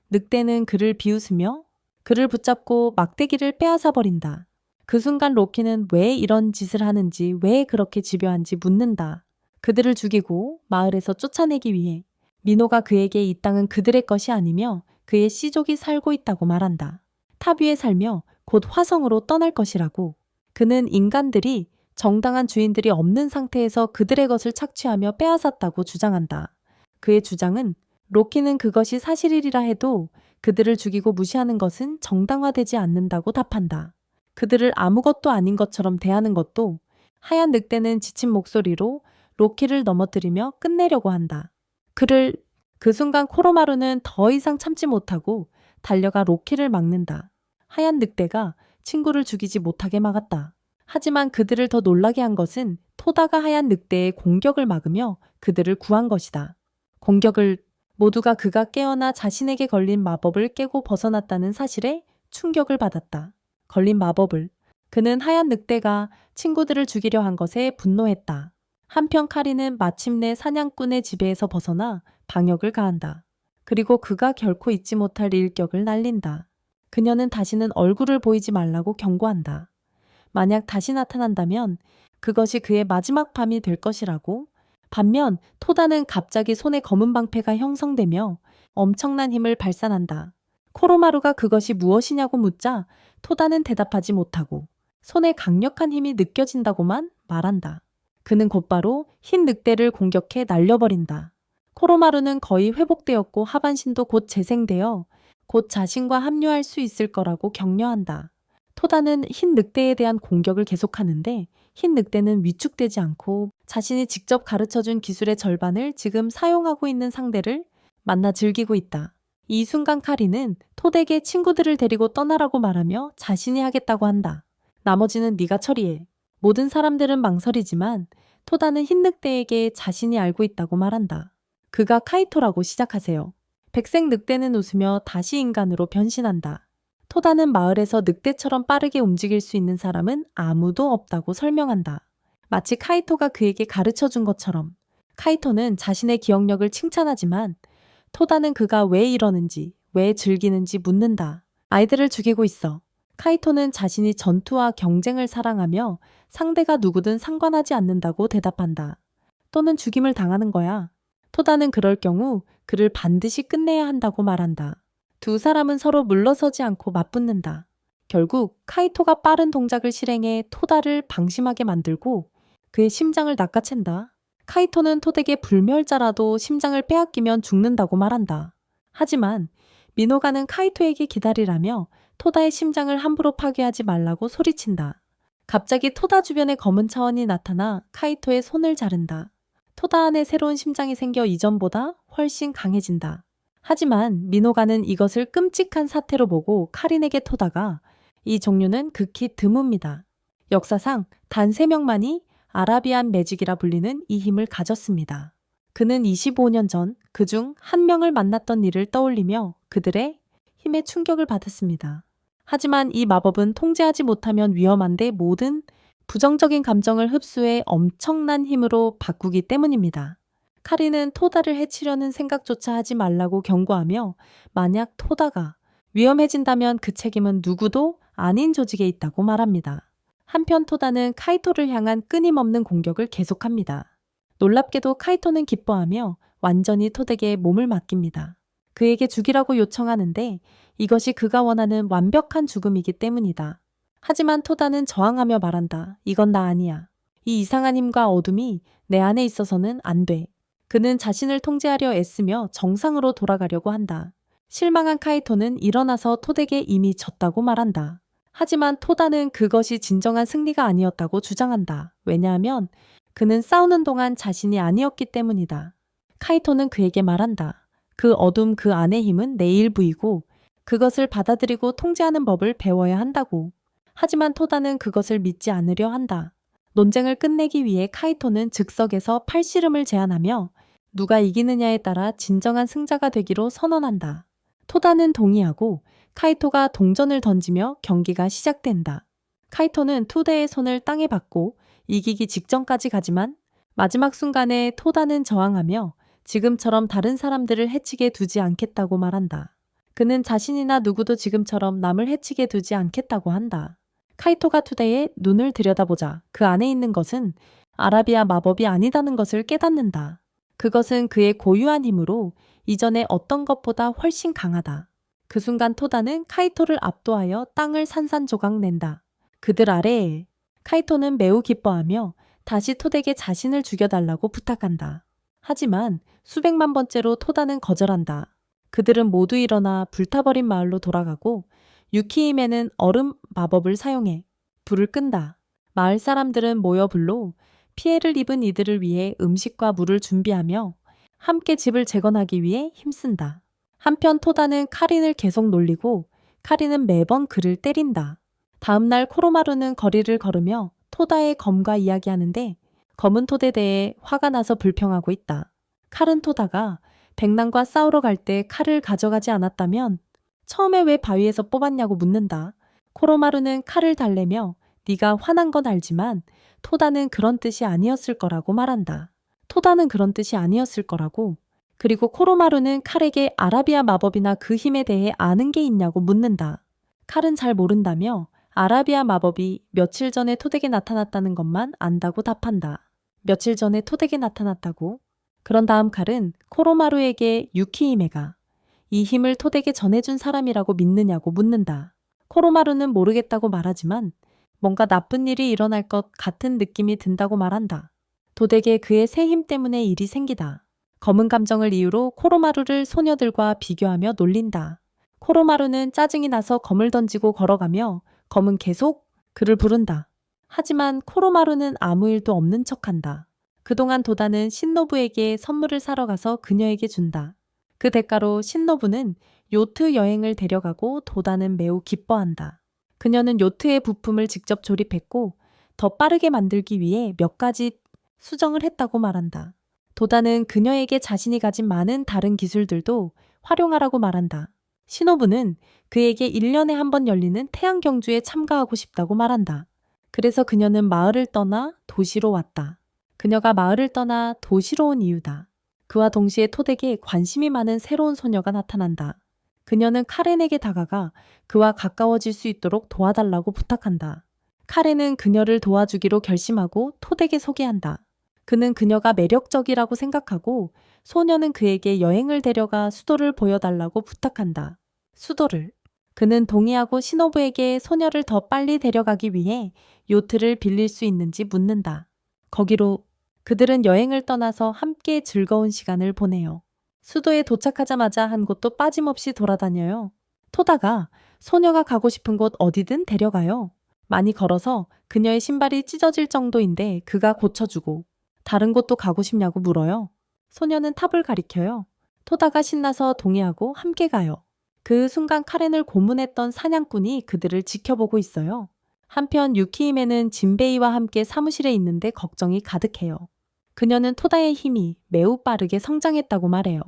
Speaker 1: 늑대는 그를 비웃으며 그를 붙잡고 막대기를 빼앗아 버린다. 그 순간 로키는 왜 이런 짓을 하는지, 왜 그렇게 집요한지 묻는다. 그들을 죽이고 마을에서 쫓아내기 위해 미노가 그에게 이 땅은 그들의 것이 아니며 그의 씨족이 살고 있다고 말한다. 탑 위에 살며 곧 화성으로 떠날 것이라고. 그는 인간들이 정당한 주인들이 없는 상태에서 그들의 것을 착취하며 빼앗았다고 주장한다. 그의 주장은 로키는 그것이 사실이라 해도 그들을 죽이고 무시하는 것은 정당화되지 않는다고 답한다. 그들을 아무것도 아닌 것처럼 대하는 것도. 하얀 늑대는 지친 목소리로 로키를 넘어뜨리며 끝내려고 한다. 그 순간 코로마루는 더 이상 참지 못하고 달려가 로키를 막는다. 하얀 늑대가 친구를 죽이지 못하게 막았다. 하지만 그들을 더 놀라게 한 것은 토다가 하얀 늑대의 공격을 막으며 그들을 구한 것이다. 모두가 그가 깨어나 자신에게 걸린 마법을 깨고 벗어났다는 사실에 충격을 받았다. 걸린 마법을. 그는 하얀 늑대가 친구들을 죽이려 한 것에 분노했다. 한편 카리는 마침내 사냥꾼의 지배에서 벗어나 방역을 가한다. 그리고 그가 결코 잊지 못할 일격을 날린다. 그녀는 다시는 얼굴을 보이지 말라고 경고한다. 만약 다시 나타난다면 그것이 그의 마지막 밤이 될 것이라고. 반면 토다는 갑자기 손에 검은 방패가 형성되며 엄청난 힘을 발산한다. 코로마루가 그것이 무엇이냐고 묻자 토다는 대답하지 못하고 손에 강력한 힘이 느껴진다고만 말한다. 그는 곧바로 흰 늑대를 공격해 날려버린다. 코로마루는 거의 회복되었고 하반신도 곧 재생되어 곧 자신과 합류할 수 있을 거라고 격려한다. 토다는 흰 늑대에 대한 공격을 계속하는데 흰 늑대는 위축되지 않고 자신이 직접 가르쳐준 기술의 절반을 지금 사용하고 있는 상대를 만나 즐기고 있다. 이 순간 카리는 토덱의 친구들을 데리고 떠나라고 말하며 자신이 하겠다고 한다. 나머지는 네가 처리해. 모든 사람들은 망설이지만 토다는 흰 늑대에게 자신이 알고 있다고 말한다. 그가 카이토라고 시작하세요. 백색 늑대는 웃으며 다시 인간으로 변신한다. 토다는 마을에서 늑대처럼 빠르게 움직일 수 있는 사람은 아무도 없다고 설명한다. 마치 카이토가 그에게 가르쳐준 것처럼. 카이토는 자신의 기억력을 칭찬하지만 토다는 그가 왜 이러는지, 왜 즐기는지 묻는다. 아이들을 죽이고 있어. 카이토는 자신이 전투와 경쟁을 사랑하며 상대가 누구든 상관하지 않는다고 대답한다. 또는 죽임을 당하는 거야. 토다는 그럴 경우 그를 반드시 끝내야 한다고 말한다. 두 사람은 서로 물러서지 않고 맞붙는다. 결국 카이토가 빠른 동작을 실행해 토다를 방심하게 만들고 그의 심장을 낚아챈다. 카이토는 토덱의 불멸자라도 심장을 빼앗기면 죽는다고 말한다. 하지만 미노가는 카이토에게 기다리라며 토다의 심장을 함부로 파괴하지 말라고 소리친다. 갑자기 토다 주변에 검은 차원이 나타나 카이토의 손을 자른다. 토다 안에 새로운 심장이 생겨 이전보다 훨씬 강해진다. 하지만 미노가는 이것을 끔찍한 사태로 보고 카린에게 토다가 이 종류는 극히 드뭅니다. 역사상 단 3명만이 아라비안 매직이라 불리는 이 힘을 가졌습니다. 그는 25년 전 그중 한 명을 만났던 일을 떠올리며 그들의 힘에 충격을 받았습니다. 하지만 이 마법은 통제하지 못하면 위험한데 모든 부정적인 감정을 흡수해 엄청난 힘으로 바꾸기 때문입니다. 카리는 토다를 해치려는 생각조차 하지 말라고 경고하며 만약 토다가 위험해진다면 그 책임은 누구도 아닌 조직에 있다고 말합니다. 한편 토다는 카이토를 향한 끊임없는 공격을 계속합니다. 놀랍게도 카이토는 기뻐하며 완전히 토덱에 몸을 맡깁니다. 그에게 죽이라고 요청하는데 이것이 그가 원하는 완벽한 죽음이기 때문이다. 하지만 토다는 저항하며 말한다. 이건 나 아니야. 이 이상한 힘과 어둠이 내 안에 있어서는 안 돼. 그는 자신을 통제하려 애쓰며 정상으로 돌아가려고 한다. 실망한 카이토는 일어나서 토덱에 이미 졌다고 말한다. 하지만 토다는 그것이 진정한 승리가 아니었다고 주장한다. 왜냐하면 그는 싸우는 동안 자신이 아니었기 때문이다. 카이토는 그에게 말한다. 그 어둠 그 안의 힘은 내 일부이고 그것을 받아들이고 통제하는 법을 배워야 한다고. 하지만 토다는 그것을 믿지 않으려 한다. 논쟁을 끝내기 위해 카이토는 즉석에서 팔씨름을 제안하며 누가 이기느냐에 따라 진정한 승자가 되기로 선언한다. 토다는 동의하고 카이토가 동전을 던지며 경기가 시작된다. 카이토는 토다의 손을 땅에 박고 이기기 직전까지 가지만 마지막 순간에 토다는 저항하며 지금처럼 다른 사람들을 해치게 두지 않겠다고 말한다. 그는 자신이나 누구도 지금처럼 남을 해치게 두지 않겠다고 한다. 카이토가 토다의 눈을 들여다보자 그 안에 있는 것은 아라비아 마법이 아니다는 것을 깨닫는다. 그것은 그의 고유한 힘으로 이전의 어떤 것보다 훨씬 강하다. 그 순간 토다는 카이토를 압도하여 땅을 산산조각 낸다. 그들 아래에 카이토는 매우 기뻐하며 다시 토닥에 자신을 죽여달라고 부탁한다. 하지만 수백만 번째로 토다는 거절한다. 그들은 모두 일어나 불타버린 마을로 돌아가고 유키히메는 얼음 마법을 사용해 불을 끈다. 마을 사람들은 모여 불로 피해를 입은 이들을 위해 음식과 물을 준비하며 함께 집을 재건하기 위해 힘쓴다. 한편 토다는 카린을 계속 놀리고 카린은 매번 그를 때린다. 다음날 코로마루는 거리를 걸으며 토다의 검과 이야기하는데 검은 톳에 대해 화가 나서 불평하고 있다. 칼은 토다가 백남과 싸우러 갈 때 칼을 가져가지 않았다면 처음에 왜 바위에서 뽑았냐고 묻는다. 코로마루는 칼을 달래며 네가 화난 건 알지만 토다는 그런 뜻이 아니었을 거라고 말한다. 토다는 그런 뜻이 아니었을 거라고. 그리고 코로마루는 칼에게 아라비아 마법이나 그 힘에 대해 아는 게 있냐고 묻는다. 칼은 잘 모른다며 아라비아 마법이 며칠 전에 토닥에 나타났다는 것만 안다고 답한다. 며칠 전에 토닥에 나타났다고? 그런 다음 칼은 코로마루에게 유키히메가 이 힘을 토닥에 전해준 사람이라고 믿느냐고 묻는다. 코로마루는 모르겠다고 말하지만 뭔가 나쁜 일이 일어날 것 같은 느낌이 든다고 말한다. 도닥에 그의 새 힘 때문에 일이 생기다. 검은 감정을 이유로 코로마루를 소녀들과 비교하며 놀린다. 코로마루는 짜증이 나서 검을 던지고 걸어가며 검은 계속 그를 부른다. 하지만 코로마루는 아무 일도 없는 척한다. 그동안 도다는 신노부에게 선물을 사러 가서 그녀에게 준다. 그 대가로 신노부는 요트 여행을 데려가고 도다는 매우 기뻐한다. 그녀는 요트의 부품을 직접 조립했고 더 빠르게 만들기 위해 몇 가지 수정을 했다고 말한다. 도다는 그녀에게 자신이 가진 많은 다른 기술들도 활용하라고 말한다. 신호부는 그에게 1년에 한 번 열리는 태양경주에 참가하고 싶다고 말한다. 그래서 그녀는 마을을 떠나 도시로 왔다. 그녀가 마을을 떠나 도시로 온 이유다. 그와 동시에 토닥에 관심이 많은 새로운 소녀가 나타난다. 그녀는 카렌에게 다가가 그와 가까워질 수 있도록 도와달라고 부탁한다. 카렌은 그녀를 도와주기로 결심하고 토닥에 소개한다. 그는 그녀가 매력적이라고 생각하고 소녀는 그에게 여행을 데려가 수도를 보여달라고 부탁한다. 수도를. 그는 동의하고 신호부에게 소녀를 더 빨리 데려가기 위해 요트를 빌릴 수 있는지 묻는다. 거기로 그들은 여행을 떠나서 함께 즐거운 시간을 보내요. 수도에 도착하자마자 한 곳도 빠짐없이 돌아다녀요. 토다가 소녀가 가고 싶은 곳 어디든 데려가요. 많이 걸어서 그녀의 신발이 찢어질 정도인데 그가 고쳐주고 다른 곳도 가고 싶냐고 물어요. 소녀는 탑을 가리켜요. 토다가 신나서 동의하고 함께 가요. 그 순간 카렌을 고문했던 사냥꾼이 그들을 지켜보고 있어요. 한편 유키히메는 진베이와 함께 사무실에 있는데 걱정이 가득해요. 그녀는 토다의 힘이 매우 빠르게 성장했다고 말해요.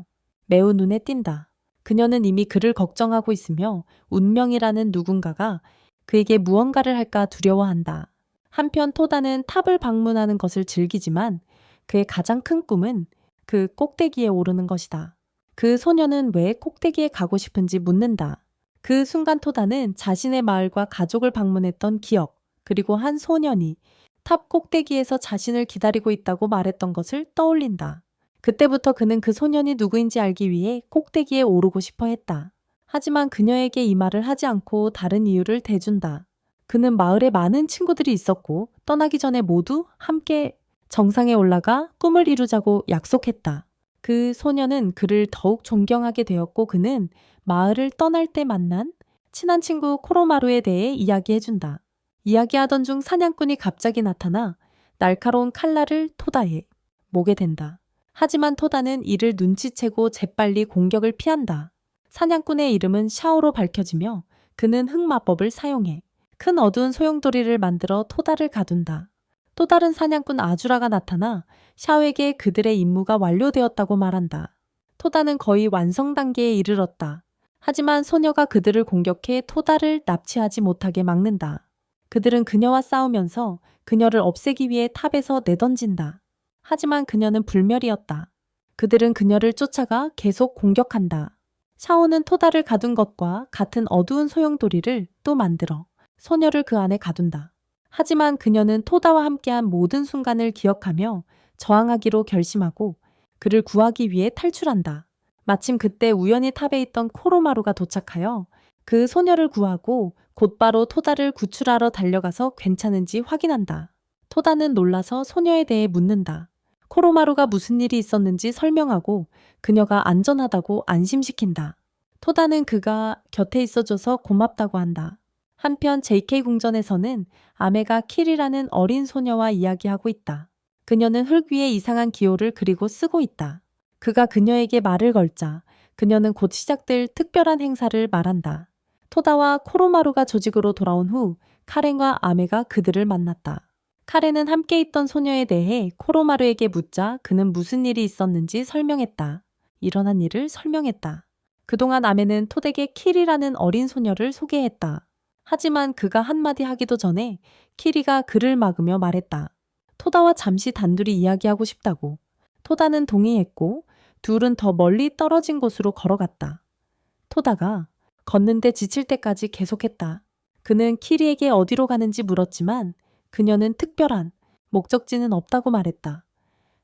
Speaker 1: 매우 눈에 띈다. 그녀는 이미 그를 걱정하고 있으며 운명이라는 누군가가 그에게 무언가를 할까 두려워한다. 한편 토다는 탑을 방문하는 것을 즐기지만 그의 가장 큰 꿈은 그 꼭대기에 오르는 것이다. 그 소녀는 왜 꼭대기에 가고 싶은지 묻는다. 그 순간 토다는 자신의 마을과 가족을 방문했던 기억, 그리고 한 소년이 탑 꼭대기에서 자신을 기다리고 있다고 말했던 것을 떠올린다. 그때부터 그는 그 소년이 누구인지 알기 위해 꼭대기에 오르고 싶어 했다. 하지만 그녀에게 이 말을 하지 않고 다른 이유를 대준다. 그는 마을에 많은 친구들이 있었고 떠나기 전에 모두 함께 정상에 올라가 꿈을 이루자고 약속했다. 그 소녀는 그를 더욱 존경하게 되었고 그는 마을을 떠날 때 만난 친한 친구 코로마루에 대해 이야기해준다. 이야기하던 중 사냥꾼이 갑자기 나타나 날카로운 칼날을 토다에 모게 된다. 하지만 토다는 이를 눈치채고 재빨리 공격을 피한다. 사냥꾼의 이름은 샤오로 밝혀지며 그는 흑마법을 사용해 큰 어두운 소용돌이를 만들어 토다를 가둔다. 또 다른 사냥꾼 아주라가 나타나 샤오에게 그들의 임무가 완료되었다고 말한다. 토다는 거의 완성 단계에 이르렀다. 하지만 소녀가 그들을 공격해 토다를 납치하지 못하게 막는다. 그들은 그녀와 싸우면서 그녀를 없애기 위해 탑에서 내던진다. 하지만 그녀는 불멸이었다. 그들은 그녀를 쫓아가 계속 공격한다. 샤오는 토다를 가둔 것과 같은 어두운 소용돌이를 또 만들어 소녀를 그 안에 가둔다. 하지만 그녀는 토다와 함께한 모든 순간을 기억하며 저항하기로 결심하고 그를 구하기 위해 탈출한다. 마침 그때 우연히 탑에 있던 코로마루가 도착하여 그 소녀를 구하고 곧바로 토다를 구출하러 달려가서 괜찮은지 확인한다. 토다는 놀라서 소녀에 대해 묻는다. 코로마루가 무슨 일이 있었는지 설명하고 그녀가 안전하다고 안심시킨다. 토다는 그가 곁에 있어줘서 고맙다고 한다. 한편 JK 궁전에서는 아메가 킬이라는 어린 소녀와 이야기하고 있다. 그녀는 흙 위에 이상한 기호를 그리고 쓰고 있다. 그가 그녀에게 말을 걸자 그녀는 곧 시작될 특별한 행사를 말한다. 토다와 코로마루가 조직으로 돌아온 후 카렌과 아메가 그들을 만났다. 카렌은 함께 있던 소녀에 대해 코로마루에게 묻자 그는 무슨 일이 있었는지 설명했다. 일어난 일을 설명했다. 그동안 아메는 토덱에 킬이라는 어린 소녀를 소개했다. 하지만 그가 한마디 하기도 전에 키리가 그를 막으며 말했다. 토다와 잠시 단둘이 이야기하고 싶다고. 토다는 동의했고 둘은 더 멀리 떨어진 곳으로 걸어갔다. 토다가 걷는데 지칠 때까지 계속했다. 그는 키리에게 어디로 가는지 물었지만 그녀는 특별한 목적지는 없다고 말했다.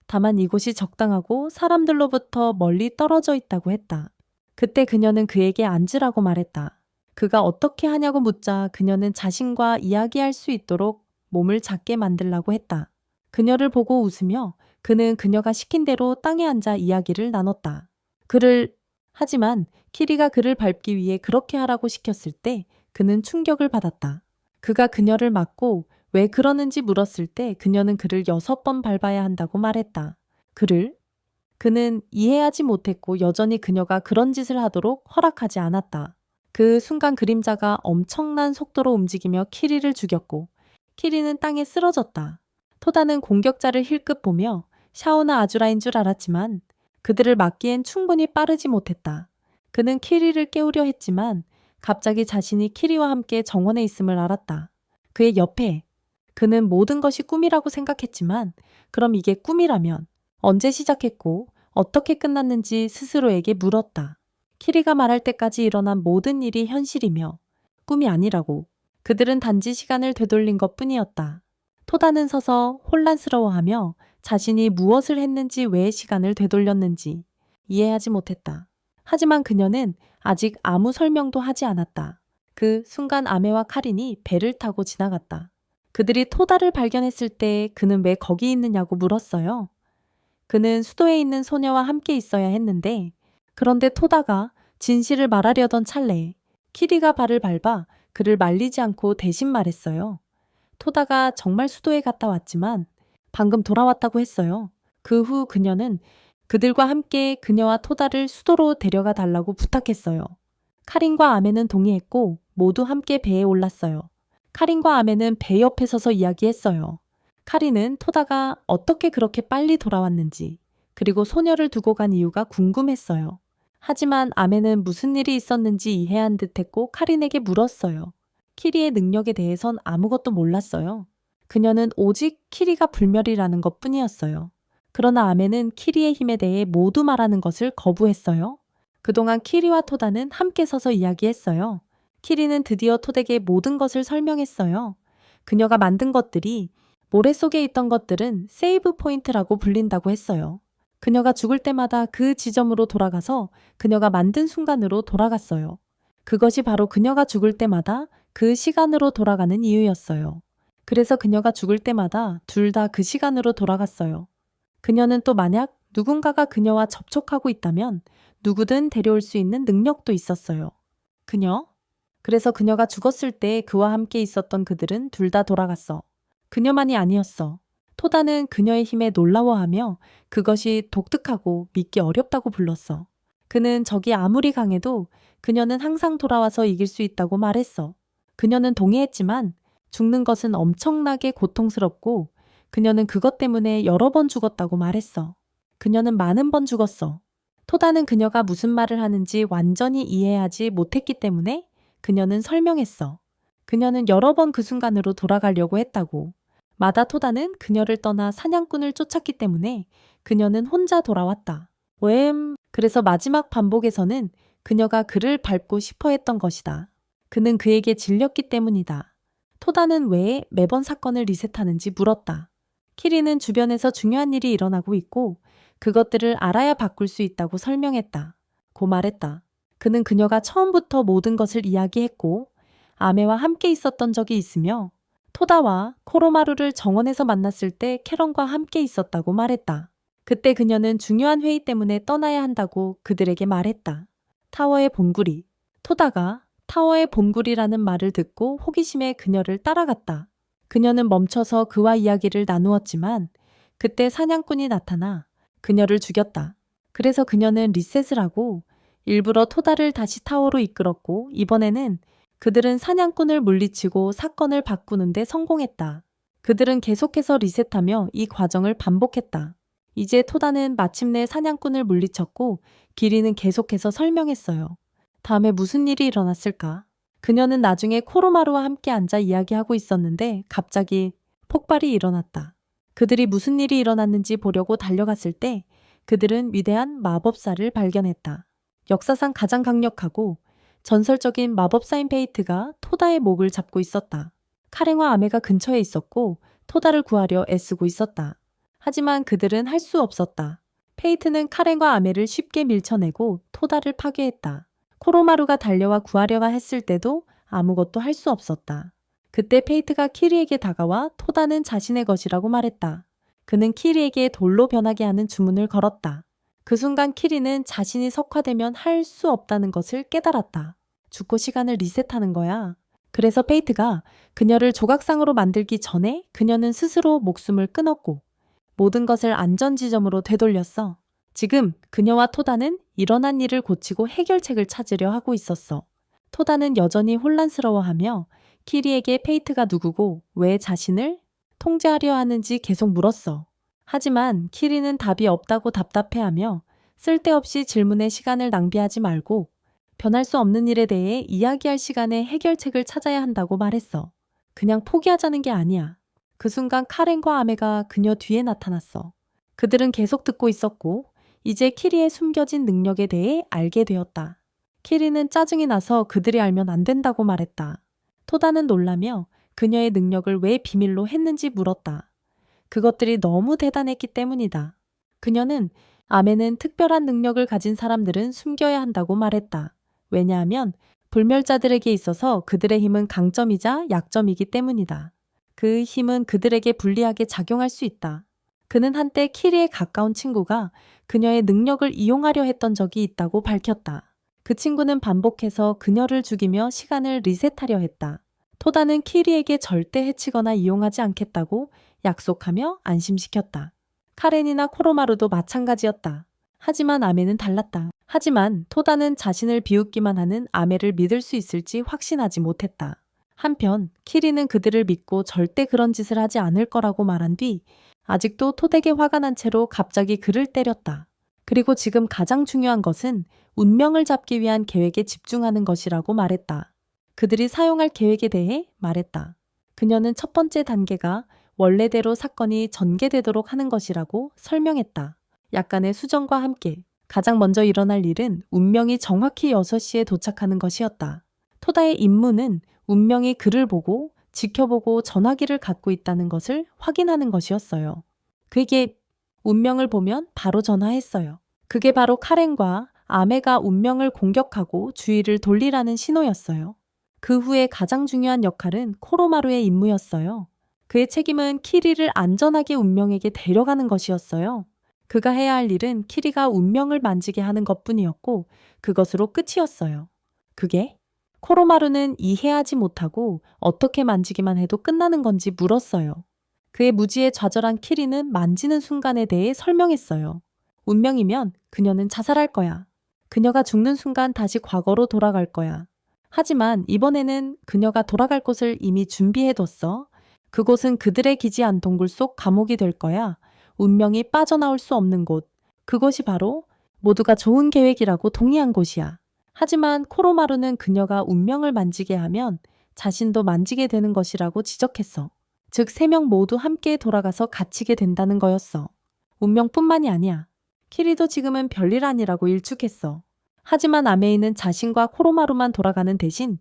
Speaker 1: 다만 이곳이 적당하고 사람들로부터 멀리 떨어져 있다고 했다. 그때 그녀는 그에게 앉으라고 말했다. 그가 어떻게 하냐고 묻자 그녀는 자신과 이야기할 수 있도록 몸을 작게 만들라고 했다. 그녀를 보고 웃으며 그는 그녀가 시킨 대로 땅에 앉아 이야기를 나눴다. 하지만 키리가 그를 밟기 위해 그렇게 하라고 시켰을 때 그는 충격을 받았다. 그가 그녀를 막고 왜 그러는지 물었을 때 그녀는 그를 6번 밟아야 한다고 말했다. 그는 이해하지 못했고 여전히 그녀가 그런 짓을 하도록 허락하지 않았다. 그 순간 그림자가 엄청난 속도로 움직이며 키리를 죽였고 키리는 땅에 쓰러졌다. 토다는 공격자를 힐끗 보며 샤오나 아주라인 줄 알았지만 그들을 막기엔 충분히 빠르지 못했다. 그는 키리를 깨우려 했지만 갑자기 자신이 키리와 함께 정원에 있음을 알았다. 그의 옆에 그는 모든 것이 꿈이라고 생각했지만 그럼 이게 꿈이라면 언제 시작했고 어떻게 끝났는지 스스로에게 물었다. 키리가 말할 때까지 일어난 모든 일이 현실이며 꿈이 아니라고 그들은 단지 시간을 되돌린 것뿐이었다. 토다는 서서 혼란스러워하며 자신이 무엇을 했는지 왜 시간을 되돌렸는지 이해하지 못했다. 하지만 그녀는 아직 아무 설명도 하지 않았다. 그 순간 아메와 카린이 배를 타고 지나갔다. 그들이 토다를 발견했을 때 그는 왜 거기 있느냐고 물었어요. 그는 수도에 있는 소녀와 함께 있어야 했는데 그런데 토다가 진실을 말하려던 찰나에 키리가 발을 밟아 그를 말리지 않고 대신 말했어요. 토다가 정말 수도에 갔다 왔지만 방금 돌아왔다고 했어요. 그 후 그녀는 그들과 함께 그녀와 토다를 수도로 데려가 달라고 부탁했어요. 카린과 아메는 동의했고 모두 함께 배에 올랐어요. 카린과 아메는 배 옆에 서서 이야기했어요. 카린은 토다가 어떻게 그렇게 빨리 돌아왔는지 그리고 소녀를 두고 간 이유가 궁금했어요. 하지만 아메는 무슨 일이 있었는지 이해한 듯했고 카린에게 물었어요. 키리의 능력에 대해선 아무것도 몰랐어요. 그녀는 오직 키리가 불멸이라는 것뿐이었어요. 그러나 아메는 키리의 힘에 대해 모두 말하는 것을 거부했어요. 그동안 키리와 토다는 함께 서서 이야기했어요. 키리는 드디어 토덱에 모든 것을 설명했어요. 그녀가 만든 것들이 모래 속에 있던 것들은 세이브 포인트라고 불린다고 했어요. 그녀가 죽을 때마다 그 지점으로 돌아가서 그녀가 만든 순간으로 돌아갔어요. 그것이 바로 그녀가 죽을 때마다 그 시간으로 돌아가는 이유였어요. 그래서 그녀가 죽을 때마다 둘 다 그 시간으로 돌아갔어요. 그녀는 또 만약 누군가가 그녀와 접촉하고 있다면 누구든 데려올 수 있는 능력도 있었어요. 그래서 그녀가 죽었을 때 그와 함께 있었던 그들은 둘 다 돌아갔어. 그녀만이 아니었어. 토다는 그녀의 힘에 놀라워하며 그것이 독특하고 믿기 어렵다고 불렀어. 그는 적이 아무리 강해도 그녀는 항상 돌아와서 이길 수 있다고 말했어. 그녀는 동의했지만 죽는 것은 엄청나게 고통스럽고 그녀는 그것 때문에 여러 번 죽었다고 말했어. 그녀는 많은 번 죽었어. 토다는 그녀가 무슨 말을 하는지 완전히 이해하지 못했기 때문에 그녀는 설명했어. 그녀는 여러 번 그 순간으로 돌아가려고 했다고. 마다 토다는 그녀를 떠나 사냥꾼을 쫓았기 때문에 그녀는 혼자 돌아왔다. 그래서 마지막 반복에서는 그녀가 그를 밟고 싶어 했던 것이다. 그는 그에게 질렸기 때문이다. 토다는 왜 매번 사건을 리셋하는지 물었다. 키리는 주변에서 중요한 일이 일어나고 있고 그것들을 알아야 바꿀 수 있다고 설명했다. 고 말했다. 그는 그녀가 처음부터 모든 것을 이야기했고 아메와 함께 있었던 적이 있으며 토다와 코로마루를 정원에서 만났을 때 캐런과 함께 있었다고 말했다. 그때 그녀는 중요한 회의 때문에 떠나야 한다고 그들에게 말했다. 타워의 봄구리. 토다가 타워의 봄구리라는 말을 듣고 호기심에 그녀를 따라갔다. 그녀는 멈춰서 그와 이야기를 나누었지만 그때 사냥꾼이 나타나 그녀를 죽였다. 그래서 그녀는 리셋을 하고 일부러 토다를 다시 타워로 이끌었고 이번에는 그들은 사냥꾼을 물리치고 사건을 바꾸는데 성공했다. 그들은 계속해서 리셋하며 이 과정을 반복했다. 이제 토다는 마침내 사냥꾼을 물리쳤고 기리는 계속해서 설명했어요. 다음에 무슨 일이 일어났을까? 그녀는 나중에 코로마루와 함께 앉아 이야기하고 있었는데 갑자기 폭발이 일어났다. 그들이 무슨 일이 일어났는지 보려고 달려갔을 때 그들은 위대한 마법사를 발견했다. 역사상 가장 강력하고 전설적인 마법사인 페이트가 토다의 목을 잡고 있었다. 카렌과 아메가 근처에 있었고 토다를 구하려 애쓰고 있었다. 하지만 그들은 할 수 없었다. 페이트는 카렌과 아메를 쉽게 밀쳐내고 토다를 파괴했다. 코로마루가 달려와 구하려가 했을 때도 아무것도 할 수 없었다. 그때 페이트가 키리에게 다가와 토다는 자신의 것이라고 말했다. 그는 키리에게 돌로 변하게 하는 주문을 걸었다. 그 순간 키리는 자신이 석화되면 할 수 없다는 것을 깨달았다. 죽고 시간을 리셋하는 거야. 그래서 페이트가 그녀를 조각상으로 만들기 전에 그녀는 스스로 목숨을 끊었고 모든 것을 안전지점으로 되돌렸어. 지금 그녀와 토다는 일어난 일을 고치고 해결책을 찾으려 하고 있었어. 토다는 여전히 혼란스러워하며 키리에게 페이트가 누구고 왜 자신을 통제하려 하는지 계속 물었어. 하지만 키리는 답이 없다고 답답해하며 쓸데없이 질문에 시간을 낭비하지 말고 변할 수 없는 일에 대해 이야기할 시간에 해결책을 찾아야 한다고 말했어. 그냥 포기하자는 게 아니야. 그 순간 카렌과 아메가 그녀 뒤에 나타났어. 그들은 계속 듣고 있었고 이제 키리의 숨겨진 능력에 대해 알게 되었다. 키리는 짜증이 나서 그들이 알면 안 된다고 말했다. 토다는 놀라며 그녀의 능력을 왜 비밀로 했는지 물었다. 그것들이 너무 대단했기 때문이다. 그녀는 아메는 특별한 능력을 가진 사람들은 숨겨야 한다고 말했다. 왜냐하면 불멸자들에게 있어서 그들의 힘은 강점이자 약점이기 때문이다. 그 힘은 그들에게 불리하게 작용할 수 있다. 그는 한때 키리에 가까운 친구가 그녀의 능력을 이용하려 했던 적이 있다고 밝혔다. 그 친구는 반복해서 그녀를 죽이며 시간을 리셋하려 했다. 토다는 키리에게 절대 해치거나 이용하지 않겠다고 약속하며 안심시켰다. 카렌이나 코로마루도 마찬가지였다. 하지만 아메는 달랐다. 하지만 토다는 자신을 비웃기만 하는 아메를 믿을 수 있을지 확신하지 못했다. 한편 키리는 그들을 믿고 절대 그런 짓을 하지 않을 거라고 말한 뒤 아직도 토덱에 화가 난 채로 갑자기 그를 때렸다. 그리고 지금 가장 중요한 것은 운명을 잡기 위한 계획에 집중하는 것이라고 말했다. 그들이 사용할 계획에 대해 말했다. 그녀는 첫 번째 단계가 원래대로 사건이 전개되도록 하는 것이라고 설명했다. 약간의 수정과 함께 가장 먼저 일어날 일은 운명이 정확히 6시에 도착하는 것이었다. 토다의 임무는 운명이 그를 보고 지켜보고 전화기를 갖고 있다는 것을 확인하는 것이었어요. 그에게 운명을 보면 바로 전화했어요. 그게 바로 카렌과 아메가 운명을 공격하고 주의를 돌리라는 신호였어요. 그 후에 가장 중요한 역할은 코로마루의 임무였어요. 그의 책임은 키리를 안전하게 운명에게 데려가는 것이었어요. 그가 해야 할 일은 키리가 운명을 만지게 하는 것뿐이었고 그것으로 끝이었어요. 그게 코로마루는 이해하지 못하고 어떻게 만지기만 해도 끝나는 건지 물었어요. 그의 무지에 좌절한 키리는 만지는 순간에 대해 설명했어요. 운명이면 그녀는 자살할 거야. 그녀가 죽는 순간 다시 과거로 돌아갈 거야. 하지만 이번에는 그녀가 돌아갈 곳을 이미 준비해뒀어. 그곳은 그들의 기지한 동굴 속 감옥이 될 거야. 운명이 빠져나올 수 없는 곳. 그곳이 바로 모두가 좋은 계획이라고 동의한 곳이야. 하지만 코로마루는 그녀가 운명을 만지게 하면 자신도 만지게 되는 것이라고 지적했어. 즉, 세 명 모두 함께 돌아가서 갇히게 된다는 거였어. 운명뿐만이 아니야. 키리도 지금은 별일 아니라고 일축했어. 하지만 아메이는 자신과 코로마루만 돌아가는 대신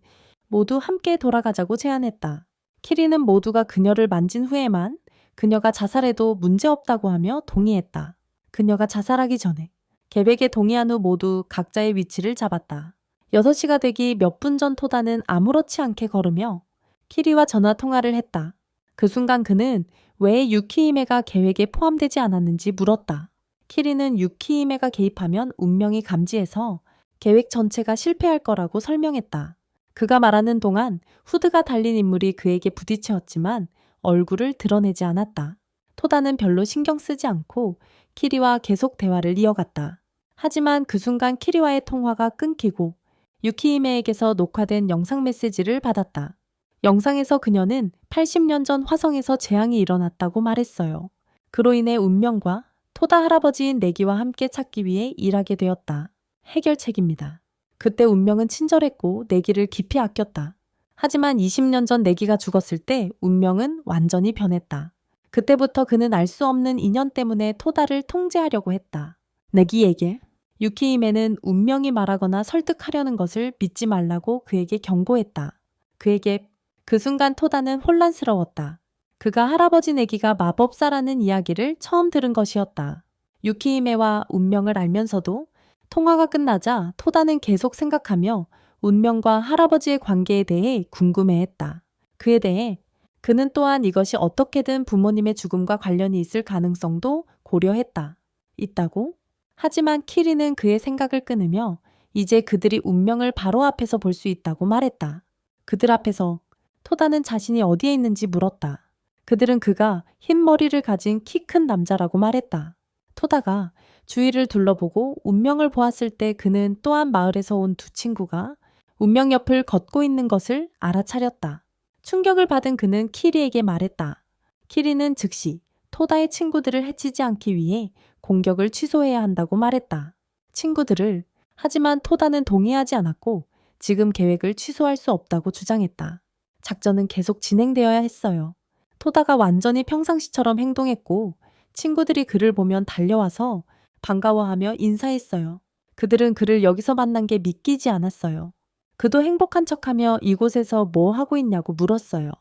Speaker 1: 모두 함께 돌아가자고 제안했다. 키리는 모두가 그녀를 만진 후에만 그녀가 자살해도 문제없다고 하며 동의했다. 그녀가 자살하기 전에 계획에 동의한 후 모두 각자의 위치를 잡았다. 6시가 되기 몇 분 전 토다는 아무렇지 않게 걸으며 키리와 전화 통화를 했다. 그 순간 그는 왜 유키히메가 계획에 포함되지 않았는지 물었다. 키리는 유키히메가 개입하면 운명이 감지해서 계획 전체가 실패할 거라고 설명했다. 그가 말하는 동안 후드가 달린 인물이 그에게 부딪혔지만 얼굴을 드러내지 않았다. 토다는 별로 신경 쓰지 않고 키리와 계속 대화를 이어갔다. 하지만 그 순간 키리와의 통화가 끊기고 유키히메에게서 녹화된 영상 메시지를 받았다. 영상에서 그녀는 80년 전 화성에서 재앙이 일어났다고 말했어요. 그로 인해 운명과 토다 할아버지인 내기와 함께 찾기 위해 일하게 되었다. 해결책입니다. 그때 운명은 친절했고 내기를 깊이 아꼈다. 하지만 20년 전 내기가 죽었을 때 운명은 완전히 변했다. 그때부터 그는 알 수 없는 인연 때문에 토다를 통제하려고 했다. 내기에게 유키히메는 운명이 말하거나 설득하려는 것을 믿지 말라고 그에게 경고했다. 그에게 그 순간 토다는 혼란스러웠다. 그가 할아버지 내기가 마법사라는 이야기를 처음 들은 것이었다. 유키히메와 운명을 알면서도 통화가 끝나자 토다는 계속 생각하며 운명과 할아버지의 관계에 대해 궁금해했다. 그에 대해 그는 또한 이것이 어떻게든 부모님의 죽음과 관련이 있을 가능성도 고려했다. 있다고? 하지만 키리는 그의 생각을 끊으며 이제 그들이 운명을 바로 앞에서 볼 수 있다고 말했다. 그들 앞에서 토다는 자신이 어디에 있는지 물었다. 그들은 그가 흰 머리를 가진 키 큰 남자라고 말했다. 토다가 주위를 둘러보고 운명을 보았을 때 그는 또한 마을에서 온 두 친구가 운명 옆을 걷고 있는 것을 알아차렸다. 충격을 받은 그는 키리에게 말했다. 키리는 즉시 토다의 친구들을 해치지 않기 위해 공격을 취소해야 한다고 말했다. 친구들을. 하지만 토다는 동의하지 않았고 지금 계획을 취소할 수 없다고 주장했다. 작전은 계속 진행되어야 했어요. 토다가 완전히 평상시처럼 행동했고 친구들이 그를 보면 달려와서 반가워하며 인사했어요. 그들은 그를 여기서 만난 게 믿기지 않았어요. 그도 행복한 척하며 이곳에서 뭐 하고 있냐고 물었어요.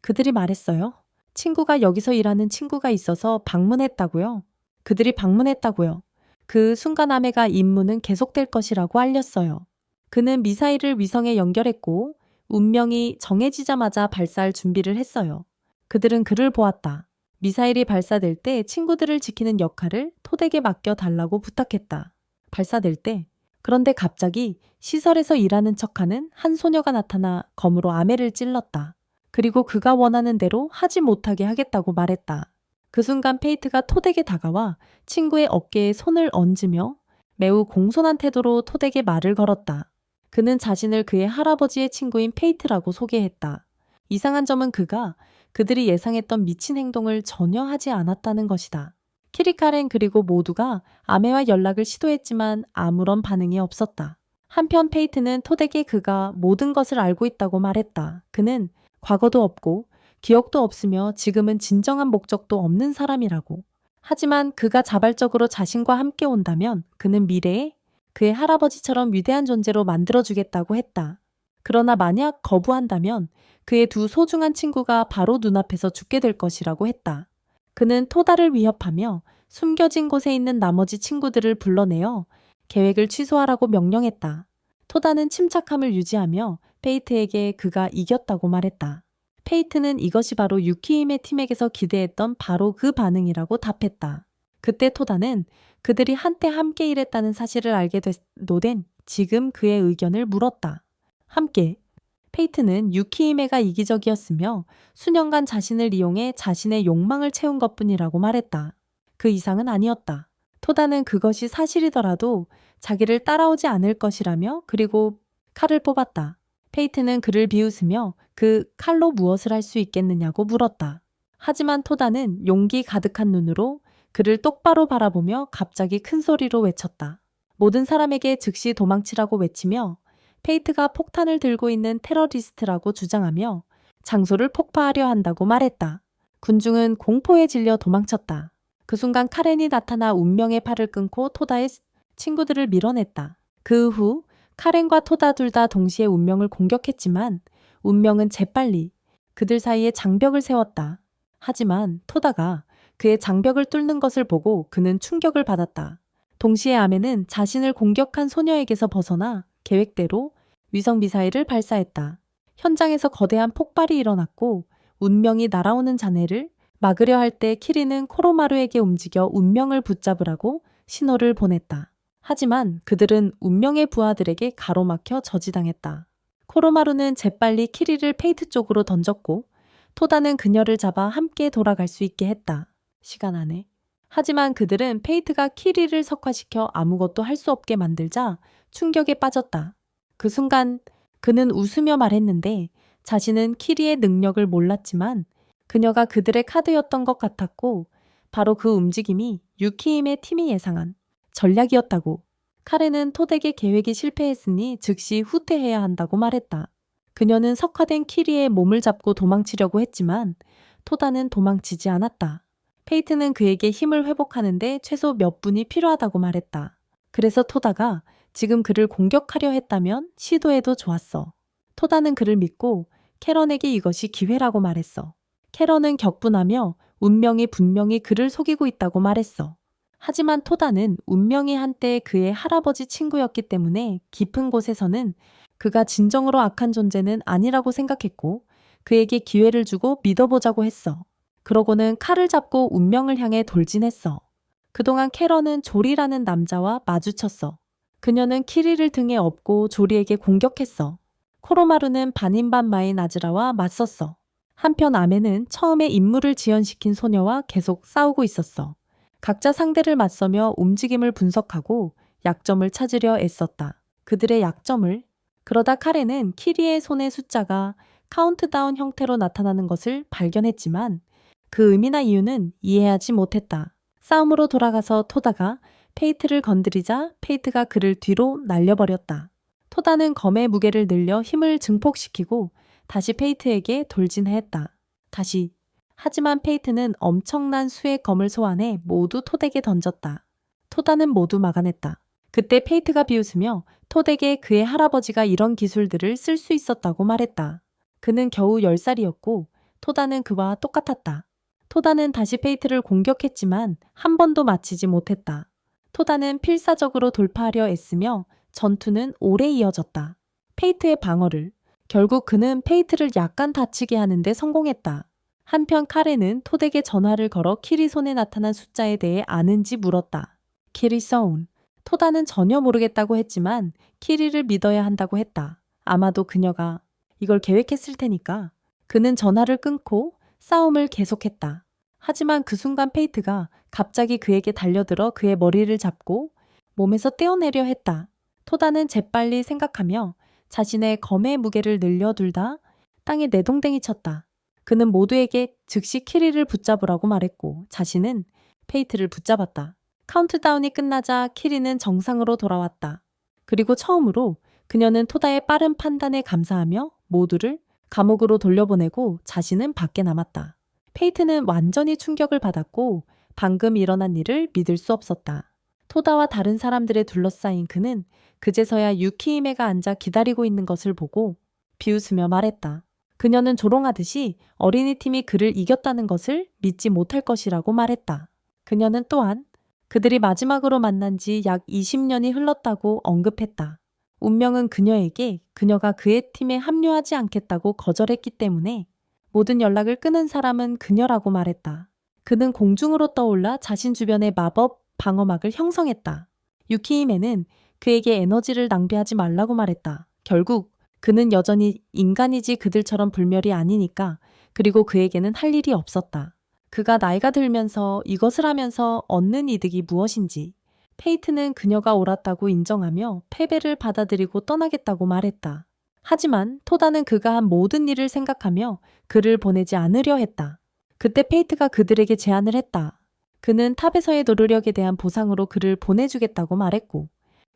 Speaker 1: 그들이 말했어요. 친구가 여기서 일하는 친구가 있어서 방문했다고요. 그들이 방문했다고요. 그 순간 아메가 임무는 계속될 것이라고 알렸어요. 그는 미사일을 위성에 연결했고 운명이 정해지자마자 발사할 준비를 했어요. 그들은 그를 보았다. 미사일이 발사될 때 친구들을 지키는 역할을 토덱에 맡겨달라고 부탁했다. 발사될 때. 그런데 갑자기 시설에서 일하는 척하는 한 소녀가 나타나 검으로 아메를 찔렀다. 그리고 그가 원하는 대로 하지 못하게 하겠다고 말했다. 그 순간 페이트가 토덱에 다가와 친구의 어깨에 손을 얹으며 매우 공손한 태도로 토덱에 말을 걸었다. 그는 자신을 그의 할아버지의 친구인 페이트라고 소개했다. 이상한 점은 그가 그들이 예상했던 미친 행동을 전혀 하지 않았다는 것이다. 키리카렌 그리고 모두가 아메와 연락을 시도했지만 아무런 반응이 없었다. 한편 페이트는 토덱에 그가 모든 것을 알고 있다고 말했다. 그는 과거도 없고 기억도 없으며 지금은 진정한 목적도 없는 사람이라고. 하지만 그가 자발적으로 자신과 함께 온다면 그는 미래에 그의 할아버지처럼 위대한 존재로 만들어주겠다고 했다. 그러나 만약 거부한다면 그의 두 소중한 친구가 바로 눈앞에서 죽게 될 것이라고 했다. 그는 토다를 위협하며 숨겨진 곳에 있는 나머지 친구들을 불러내어 계획을 취소하라고 명령했다. 토다는 침착함을 유지하며 페이트에게 그가 이겼다고 말했다. 페이트는 이것이 바로 유키히메 팀에게서 기대했던 바로 그 반응이라고 답했다. 그때 토다는 그들이 한때 함께 일했다는 사실을 알게 노된 지금 그의 의견을 물었다. 함께. 페이트는 유키히메가 이기적이었으며 수년간 자신을 이용해 자신의 욕망을 채운 것뿐이라고 말했다. 그 이상은 아니었다. 토다는 그것이 사실이더라도 자기를 따라오지 않을 것이라며 그리고 칼을 뽑았다. 페이트는 그를 비웃으며 그 칼로 무엇을 할 수 있겠느냐고 물었다. 하지만 토다는 용기 가득한 눈으로 그를 똑바로 바라보며 갑자기 큰 소리로 외쳤다. 모든 사람에게 즉시 도망치라고 외치며 페이트가 폭탄을 들고 있는 테러리스트라고 주장하며 장소를 폭파하려 한다고 말했다. 군중은 공포에 질려 도망쳤다. 그 순간 카렌이 나타나 운명의 팔을 끊고 토다의 친구들을 밀어냈다. 그 후 카렌과 토다 둘 다 동시에 운명을 공격했지만 운명은 재빨리 그들 사이에 장벽을 세웠다. 하지만 토다가 그의 장벽을 뚫는 것을 보고 그는 충격을 받았다. 동시에 아멘은 자신을 공격한 소녀에게서 벗어나 계획대로 위성미사일을 발사했다. 현장에서 거대한 폭발이 일어났고 운명이 날아오는 자네를 막으려 할 때 키리는 코로마루에게 움직여 운명을 붙잡으라고 신호를 보냈다. 하지만 그들은 운명의 부하들에게 가로막혀 저지당했다. 코로마루는 재빨리 키리를 페이트 쪽으로 던졌고 토다는 그녀를 잡아 함께 돌아갈 수 있게 했다. 시간 안에. 하지만 그들은 페이트가 키리를 석화시켜 아무것도 할 수 없게 만들자 충격에 빠졌다. 그 순간 그는 웃으며 말했는데 자신은 키리의 능력을 몰랐지만 그녀가 그들의 카드였던 것 같았고 바로 그 움직임이 유키임의 팀이 예상한 전략이었다고. 카렌은 토덱의 계획이 실패했으니 즉시 후퇴해야 한다고 말했다. 그녀는 석화된 키리의 몸을 잡고 도망치려고 했지만 토다는 도망치지 않았다. 페이트는 그에게 힘을 회복하는데 최소 몇 분이 필요하다고 말했다. 그래서 토다가 지금 그를 공격하려 했다면 시도해도 좋았어. 토다는 그를 믿고 캐런에게 이것이 기회라고 말했어. 캐런은 격분하며 운명이 분명히 그를 속이고 있다고 말했어. 하지만 토다는 운명이 한때 그의 할아버지 친구였기 때문에 깊은 곳에서는 그가 진정으로 악한 존재는 아니라고 생각했고 그에게 기회를 주고 믿어보자고 했어. 그러고는 칼을 잡고 운명을 향해 돌진했어. 그동안 캐런은 조리라는 남자와 마주쳤어. 그녀는 키리를 등에 업고 조리에게 공격했어. 코로마루는 반인반마인 아즈라와 맞섰어. 한편 아멘은 처음에 임무를 지연시킨 소녀와 계속 싸우고 있었어. 각자 상대를 맞서며 움직임을 분석하고 약점을 찾으려 애썼다. 그들의 약점을. 그러다 카렌은 키리의 손의 숫자가 카운트다운 형태로 나타나는 것을 발견했지만 그 의미나 이유는 이해하지 못했다. 싸움으로 돌아가서 토다가 페이트를 건드리자 페이트가 그를 뒤로 날려버렸다. 토다는 검의 무게를 늘려 힘을 증폭시키고 다시 페이트에게 돌진했다. 다시. 하지만 페이트는 엄청난 수의 검을 소환해 모두 토덱에 던졌다. 토다는 모두 막아냈다. 그때 페이트가 비웃으며 토덱에 그의 할아버지가 이런 기술들을 쓸 수 있었다고 말했다. 그는 겨우 10살이었고 토다는 그와 똑같았다. 토다는 다시 페이트를 공격했지만 한 번도 맞히지 못했다. 토다는 필사적으로 돌파하려 애쓰며 전투는 오래 이어졌다. 페이트의 방어를. 결국 그는 페이트를 약간 다치게 하는데 성공했다. 한편 카렌은 토덱에 전화를 걸어 키리 손에 나타난 숫자에 대해 아는지 물었다. 키리 서운. 토다는 전혀 모르겠다고 했지만 키리를 믿어야 한다고 했다. 아마도 그녀가 이걸 계획했을 테니까. 그는 전화를 끊고 싸움을 계속했다. 하지만 그 순간 페이트가 갑자기 그에게 달려들어 그의 머리를 잡고 몸에서 떼어내려 했다. 토다는 재빨리 생각하며 자신의 검의 무게를 늘려둘다 땅에 내동댕이 쳤다. 그는 모두에게 즉시 키리를 붙잡으라고 말했고 자신은 페이트를 붙잡았다. 카운트다운이 끝나자 키리는 정상으로 돌아왔다. 그리고 처음으로 그녀는 토다의 빠른 판단에 감사하며 모두를 감옥으로 돌려보내고 자신은 밖에 남았다. 페이트는 완전히 충격을 받았고 방금 일어난 일을 믿을 수 없었다. 토다와 다른 사람들에 둘러싸인 그는 그제서야 유키히메가 앉아 기다리고 있는 것을 보고 비웃으며 말했다. 그녀는 조롱하듯이 어린이팀이 그를 이겼다는 것을 믿지 못할 것이라고 말했다. 그녀는 또한 그들이 마지막으로 만난 지 약 20년이 흘렀다고 언급했다. 운명은 그녀에게 그녀가 그의 팀에 합류하지 않겠다고 거절했기 때문에 모든 연락을 끊은 사람은 그녀라고 말했다. 그는 공중으로 떠올라 자신 주변의 마법 방어막을 형성했다. 유키히메는 그에게 에너지를 낭비하지 말라고 말했다. 결국 그는 여전히 인간이지 그들처럼 불멸이 아니니까. 그리고 그에게는 할 일이 없었다. 그가 나이가 들면서 이것을 하면서 얻는 이득이 무엇인지. 페이트는 그녀가 옳았다고 인정하며 패배를 받아들이고 떠나겠다고 말했다. 하지만 토다는 그가 한 모든 일을 생각하며 그를 보내지 않으려 했다. 그때 페이트가 그들에게 제안을 했다. 그는 탑에서의 노력에 대한 보상으로 그를 보내주겠다고 말했고,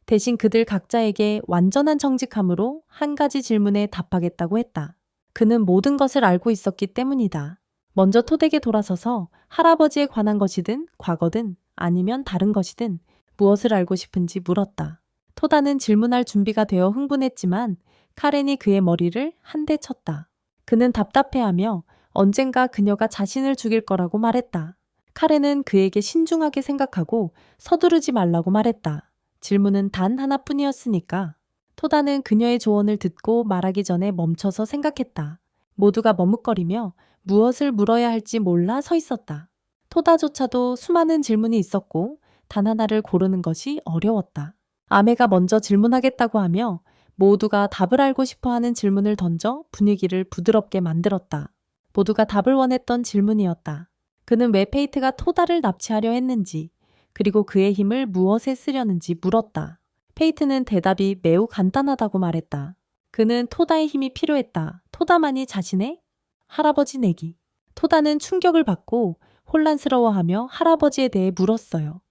Speaker 1: 대신 그들 각자에게 완전한 정직함으로 한 가지 질문에 답하겠다고 했다. 그는 모든 것을 알고 있었기 때문이다. 먼저 토닥에 돌아서서 할아버지에 관한 것이든 과거든 아니면 다른 것이든 무엇을 알고 싶은지 물었다. 토다는 질문할 준비가 되어 흥분했지만 카렌이 그의 머리를 한 대 쳤다. 그는 답답해하며 언젠가 그녀가 자신을 죽일 거라고 말했다. 카렌은 그에게 신중하게 생각하고 서두르지 말라고 말했다. 질문은 단 하나뿐이었으니까. 토다는 그녀의 조언을 듣고 말하기 전에 멈춰서 생각했다. 모두가 머뭇거리며 무엇을 물어야 할지 몰라 서 있었다. 토다조차도 수많은 질문이 있었고 단 하나를 고르는 것이 어려웠다. 아메가 먼저 질문하겠다고 하며 모두가 답을 알고 싶어하는 질문을 던져 분위기를 부드럽게 만들었다. 모두가 답을 원했던 질문이었다. 그는 왜 페이트가 토다를 납치하려 했는지, 그리고 그의 힘을 무엇에 쓰려는지 물었다. 페이트는 대답이 매우 간단하다고 말했다. 그는 토다의 힘이 필요했다. 토다만이 자신의 할아버지 내기. 토다는 충격을 받고 혼란스러워하며 할아버지에 대해 물었어요.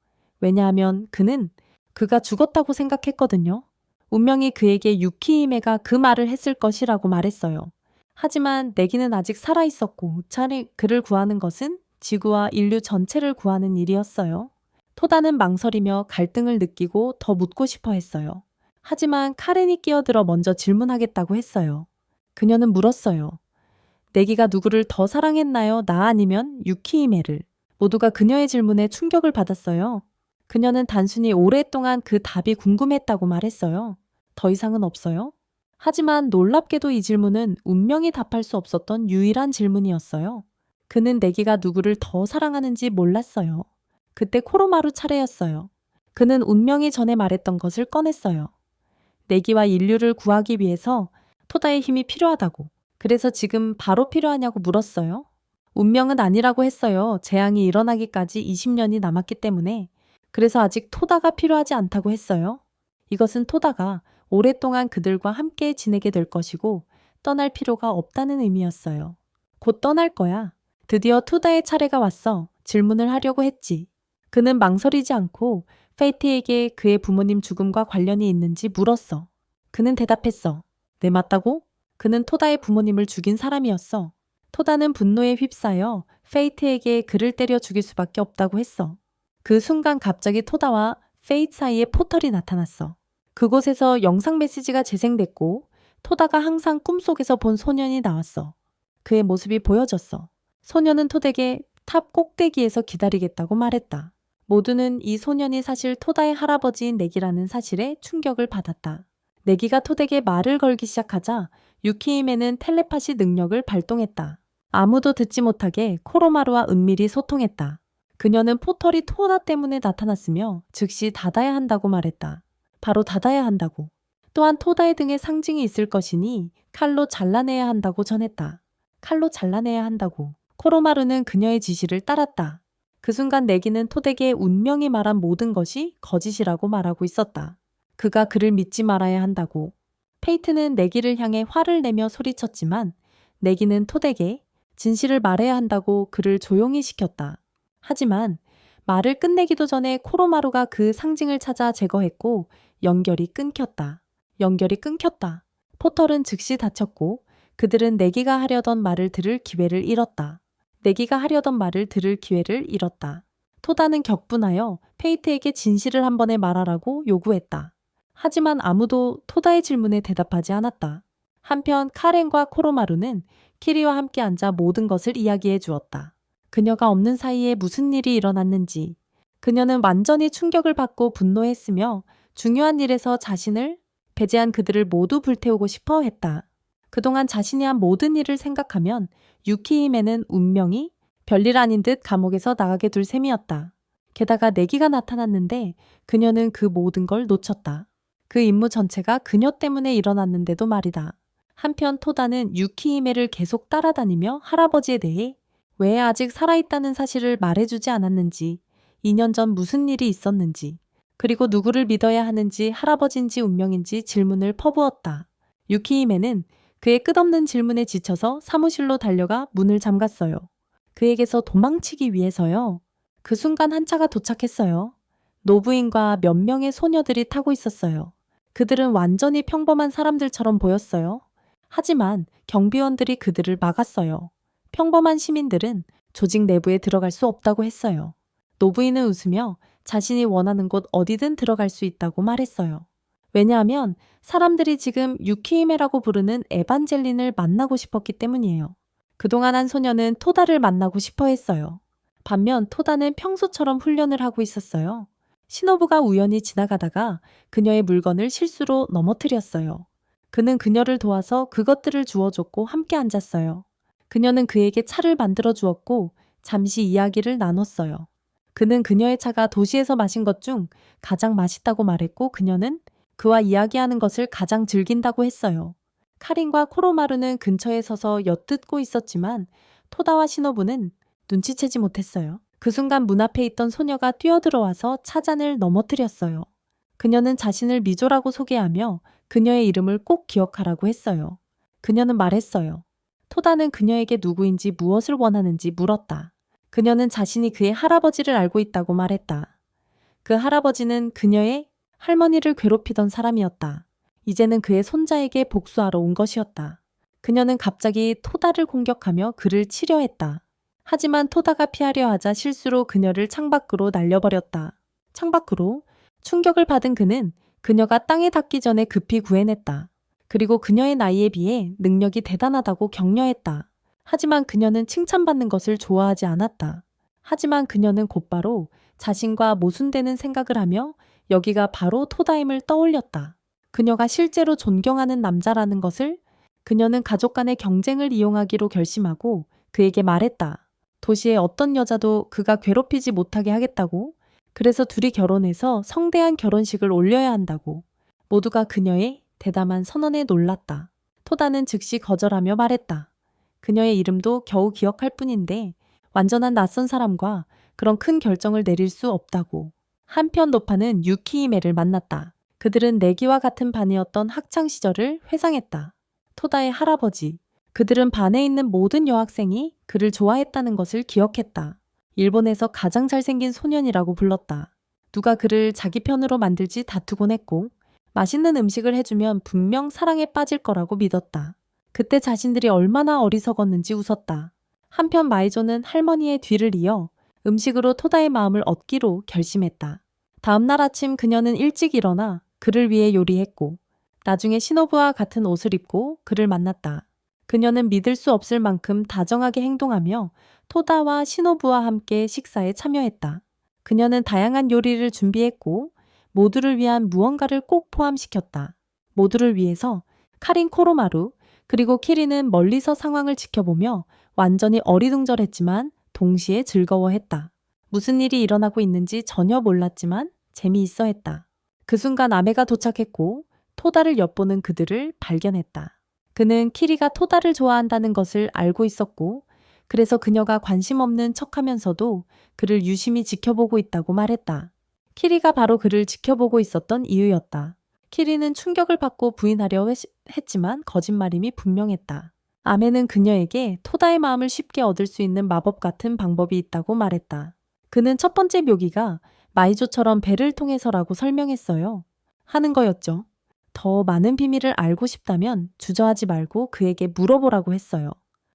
Speaker 1: 왜냐하면 그는 그가 죽었다고 생각했거든요. 운명이 그에게 유키히메가 그 말을 했을 것이라고 말했어요. 하지만 내기는 아직 살아있었고 차라리 그를 구하는 것은 지구와 인류 전체를 구하는 일이었어요. 토다는 망설이며 갈등을 느끼고 더 묻고 싶어 했어요. 하지만 카렌이 끼어들어 먼저 질문하겠다고 했어요. 그녀는 물었어요. 내기가 누구를 더 사랑했나요? 나 아니면 유키히메를? 모두가 그녀의 질문에 충격을 받았어요. 그녀는 단순히 오랫동안 그 답이 궁금했다고 말했어요. 더 이상은 없어요? 하지만 놀랍게도 이 질문은 운명이 답할 수 없었던 유일한 질문이었어요. 그는 내기가 누구를 더 사랑하는지 몰랐어요. 그때 코로마루 차례였어요. 그는 운명이 전에 말했던 것을 꺼냈어요. 내기와 인류를 구하기 위해서 토다의 힘이 필요하다고. 그래서 지금 바로 필요하냐고 물었어요. 운명은 아니라고 했어요. 재앙이 일어나기까지 20년이 남았기 때문에. 그래서 아직 토다가 필요하지 않다고 했어요. 이것은 토다가 오랫동안 그들과 함께 지내게 될 것이고 떠날 필요가 없다는 의미였어요. 곧 떠날 거야. 드디어 토다의 차례가 왔어. 질문을 하려고 했지. 그는 망설이지 않고 페이트에게 그의 부모님 죽음과 관련이 있는지 물었어. 그는 대답했어. 네, 맞다고? 그는 토다의 부모님을 죽인 사람이었어. 토다는 분노에 휩싸여 페이트에게 그를 때려 죽일 수밖에 없다고 했어. 그 순간 갑자기 토다와 페이트 사이에 포털이 나타났어. 그곳에서 영상 메시지가 재생됐고 토다가 항상 꿈속에서 본 소년이 나왔어. 그의 모습이 보여졌어. 소년은 토닥에 탑 꼭대기에서 기다리겠다고 말했다. 모두는 이 소년이 사실 토다의 할아버지인 내기라는 사실에 충격을 받았다. 내기가 토닥에 말을 걸기 시작하자 유키히메는 텔레파시 능력을 발동했다. 아무도 듣지 못하게 코로마루와 은밀히 소통했다. 그녀는 포털이 토다 때문에 나타났으며 즉시 닫아야 한다고 말했다. 바로 닫아야 한다고. 또한 토다의 등에 상징이 있을 것이니 칼로 잘라내야 한다고 전했다. 칼로 잘라내야 한다고. 코로마루는 그녀의 지시를 따랐다. 그 순간 내기는 토닥의 운명이 말한 모든 것이 거짓이라고 말하고 있었다. 그가 그를 믿지 말아야 한다고. 페이트는 내기를 향해 화를 내며 소리쳤지만 내기는 토닥에 진실을 말해야 한다고 그를 조용히 시켰다. 하지만 말을 끝내기도 전에 코로마루가 그 상징을 찾아 제거했고 연결이 끊겼다. 연결이 끊겼다. 포털은 즉시 닫혔고 그들은 내기가 하려던 말을 들을 기회를 잃었다. 내기가 하려던 말을 들을 기회를 잃었다. 토다는 격분하여 페이트에게 진실을 한 번에 말하라고 요구했다. 하지만 아무도 토다의 질문에 대답하지 않았다. 한편 카렌과 코로마루는 키리와 함께 앉아 모든 것을 이야기해 주었다. 그녀가 없는 사이에 무슨 일이 일어났는지. 그녀는 완전히 충격을 받고 분노했으며 중요한 일에서 자신을 배제한 그들을 모두 불태우고 싶어 했다. 그동안 자신이 한 모든 일을 생각하면 유키히메는 운명이 별일 아닌 듯 감옥에서 나가게 둘 셈이었다. 게다가 내기가 나타났는데 그녀는 그 모든 걸 놓쳤다. 그 임무 전체가 그녀 때문에 일어났는데도 말이다. 한편 토다는 유키히메를 계속 따라다니며 할아버지에 대해 왜 아직 살아있다는 사실을 말해주지 않았는지, 2년 전 무슨 일이 있었는지, 그리고 누구를 믿어야 하는지 할아버지인지 운명인지 질문을 퍼부었다. 유키히메는 그의 끝없는 질문에 지쳐서 사무실로 달려가 문을 잠갔어요. 그에게서 도망치기 위해서요. 그 순간 한 차가 도착했어요. 노부인과 몇 명의 소녀들이 타고 있었어요. 그들은 완전히 평범한 사람들처럼 보였어요. 하지만 경비원들이 그들을 막았어요. 평범한 시민들은 조직 내부에 들어갈 수 없다고 했어요. 노부인은 웃으며 자신이 원하는 곳 어디든 들어갈 수 있다고 말했어요. 왜냐하면 사람들이 지금 유키히메라고 부르는 에반젤린을 만나고 싶었기 때문이에요. 그동안 한 소녀는 토다를 만나고 싶어 했어요. 반면 토다는 평소처럼 훈련을 하고 있었어요. 시노부가 우연히 지나가다가 그녀의 물건을 실수로 넘어뜨렸어요. 그는 그녀를 도와서 그것들을 주워줬고 함께 앉았어요. 그녀는 그에게 차를 만들어 주었고 잠시 이야기를 나눴어요. 그는 그녀의 차가 도시에서 마신 것 중 가장 맛있다고 말했고 그녀는 그와 이야기하는 것을 가장 즐긴다고 했어요. 카린과 코로마루는 근처에 서서 엿듣고 있었지만 토다와 시노부는 눈치채지 못했어요. 그 순간 문 앞에 있던 소녀가 뛰어들어와서 차잔을 넘어뜨렸어요. 그녀는 자신을 미조라고 소개하며 그녀의 이름을 꼭 기억하라고 했어요. 그녀는 말했어요. 토다는 그녀에게 누구인지 무엇을 원하는지 물었다. 그녀는 자신이 그의 할아버지를 알고 있다고 말했다. 그 할아버지는 그녀의 할머니를 괴롭히던 사람이었다. 이제는 그의 손자에게 복수하러 온 것이었다. 그녀는 갑자기 토다를 공격하며 그를 치려 했다. 하지만 토다가 피하려 하자 실수로 그녀를 창밖으로 날려버렸다. 창밖으로 충격을 받은 그는 그녀가 땅에 닿기 전에 급히 구해냈다. 그리고 그녀의 나이에 비해 능력이 대단하다고 격려했다. 하지만 그녀는 칭찬받는 것을 좋아하지 않았다. 하지만 그녀는 곧바로 자신과 모순되는 생각을 하며 여기가 바로 토다임을 떠올렸다. 그녀가 실제로 존경하는 남자라는 것을 그녀는 가족 간의 경쟁을 이용하기로 결심하고 그에게 말했다. 도시의 어떤 여자도 그가 괴롭히지 못하게 하겠다고, 그래서 둘이 결혼해서 성대한 결혼식을 올려야 한다고. 모두가 그녀의 대담한 선언에 놀랐다. 토다는 즉시 거절하며 말했다. 그녀의 이름도 겨우 기억할 뿐인데 완전한 낯선 사람과 그런 큰 결정을 내릴 수 없다고. 한편 노파는 유키히메를 만났다. 그들은 내기와 같은 반이었던 학창 시절을 회상했다. 토다의 할아버지, 그들은 반에 있는 모든 여학생이 그를 좋아했다는 것을 기억했다. 일본에서 가장 잘생긴 소년이라고 불렀다. 누가 그를 자기 편으로 만들지 다투곤 했고 맛있는 음식을 해주면 분명 사랑에 빠질 거라고 믿었다. 그때 자신들이 얼마나 어리석었는지 웃었다. 한편 마이조는 할머니의 뒤를 이어 음식으로 토다의 마음을 얻기로 결심했다. 다음 날 아침 그녀는 일찍 일어나 그를 위해 요리했고 나중에 시노부와 같은 옷을 입고 그를 만났다. 그녀는 믿을 수 없을 만큼 다정하게 행동하며 토다와 시노부와 함께 식사에 참여했다. 그녀는 다양한 요리를 준비했고 모두를 위한 무언가를 꼭 포함시켰다. 모두를 위해서 카린 코로마루 그리고 키리는 멀리서 상황을 지켜보며 완전히 어리둥절했지만 동시에 즐거워했다. 무슨 일이 일어나고 있는지 전혀 몰랐지만 재미있어 했다. 그 순간 아메가 도착했고 토다를 엿보는 그들을 발견했다. 그는 키리가 토다를 좋아한다는 것을 알고 있었고 그래서 그녀가 관심 없는 척하면서도 그를 유심히 지켜보고 있다고 말했다. 키리가 바로 그를 지켜보고 있었던 이유였다. 키리는 충격을 받고 부인하려 했지만 거짓말임이 분명했다. 아메는 그녀에게 토다의 마음을 쉽게 얻을 수 있는 마법 같은 방법이 있다고 말했다. 그는 첫 번째 묘기가 마이조처럼 배를 통해서라고 설명했어요. 하는 거였죠. 더 많은 비밀을 알고 싶다면 주저하지 말고 그에게 물어보라고 했어요.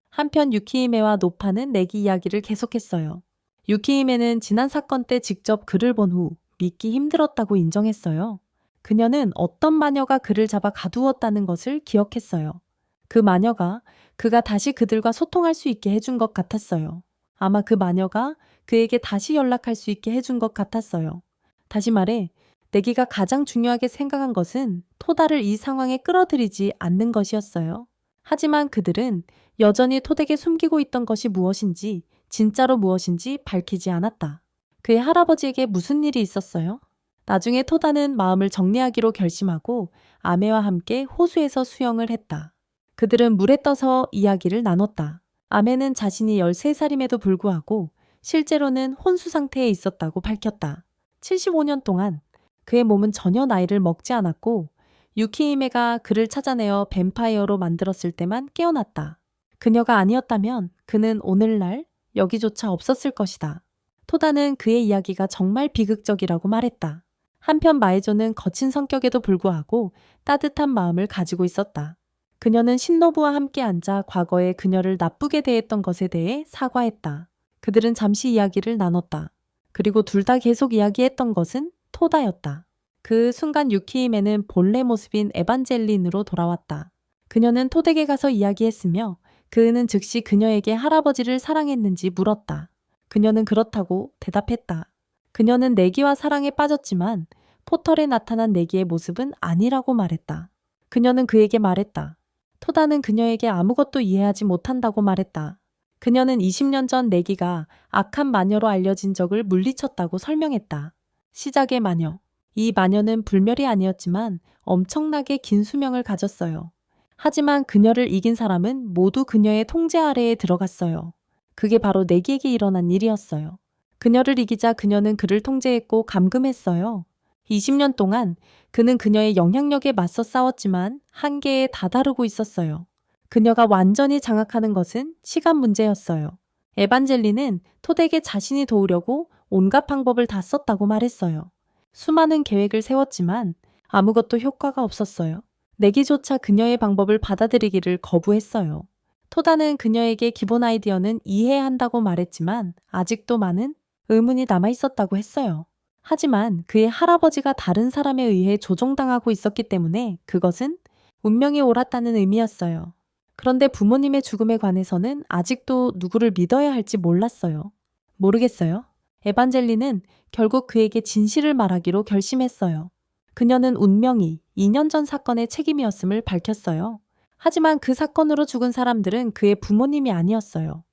Speaker 1: 한편 유키히메와 노파는 내기 이야기를 계속했어요. 유키히메는 지난 사건 때 직접 그를 본 후 믿기 힘들었다고 인정했어요. 그녀는 어떤 마녀가 그를 잡아 가두었다는 것을 기억했어요. 그 마녀가 그가 다시 그들과 소통할 수 있게 해준 것 같았어요. 아마 그 마녀가 그에게 다시 연락할 수 있게 해준 것 같았어요. 다시 말해 내기가 가장 중요하게 생각한 것은 토다를 이 상황에 끌어들이지 않는 것이었어요. 하지만 그들은 여전히 토닥에 숨기고 있던 것이 무엇인지, 진짜로 무엇인지 밝히지 않았다. 그의 할아버지에게 무슨 일이 있었어요? 나중에 토다는 마음을 정리하기로 결심하고 아메와 함께 호수에서 수영을 했다. 그들은 물에 떠서 이야기를 나눴다. 아메는 자신이 13살임에도 불구하고 실제로는 혼수 상태에 있었다고 밝혔다. 75년 동안 그의 몸은 전혀 나이를 먹지 않았고 유키히메가 그를 찾아내어 뱀파이어로 만들었을 때만 깨어났다. 그녀가 아니었다면 그는 오늘날 여기조차 없었을 것이다. 토다는 그의 이야기가 정말 비극적이라고 말했다. 한편 마에조는 거친 성격에도 불구하고 따뜻한 마음을 가지고 있었다. 그녀는 신노부와 함께 앉아 과거에 그녀를 나쁘게 대했던 것에 대해 사과했다. 그들은 잠시 이야기를 나눴다. 그리고 둘 다 계속 이야기했던 것은 토다였다. 그 순간 유키히메는 본래 모습인 에반젤린으로 돌아왔다. 그녀는 토댁에 가서 이야기했으며 그는 즉시 그녀에게 할아버지를 사랑했는지 물었다. 그녀는 그렇다고 대답했다. 그녀는 내기와 사랑에 빠졌지만 포털에 나타난 내기의 모습은 아니라고 말했다. 그녀는 그에게 말했다. 토다는 그녀에게 아무것도 이해하지 못한다고 말했다. 그녀는 20년 전 내기가 악한 마녀로 알려진 적을 물리쳤다고 설명했다. 시작의 마녀. 이 마녀는 불멸이 아니었지만 엄청나게 긴 수명을 가졌어요. 하지만 그녀를 이긴 사람은 모두 그녀의 통제 아래에 들어갔어요. 그게 바로 내기에게 일어난 일이었어요. 그녀를 이기자 그녀는 그를 통제했고 감금했어요. 20년 동안 그는 그녀의 영향력에 맞서 싸웠지만 한계에 다다르고 있었어요. 그녀가 완전히 장악하는 것은 시간 문제였어요. 에반젤리는 토덱에 자신이 도우려고 온갖 방법을 다 썼다고 말했어요. 수많은 계획을 세웠지만 아무것도 효과가 없었어요. 내기조차 그녀의 방법을 받아들이기를 거부했어요. 토다는 그녀에게 기본 아이디어는 이해해야 한다고 말했지만 아직도 많은 의문이 남아있었다고 했어요. 하지만 그의 할아버지가 다른 사람에 의해 조종당하고 있었기 때문에 그것은 운명이 옳았다는 의미였어요. 그런데 부모님의 죽음에 관해서는 아직도 누구를 믿어야 할지 몰랐어요. 모르겠어요. 에반젤리는 결국 그에게 진실을 말하기로 결심했어요. 그녀는 운명이 2년 전 사건의 책임이었음을 밝혔어요. 하지만 그 사건으로 죽은 사람들은 그의 부모님이 아니었어요.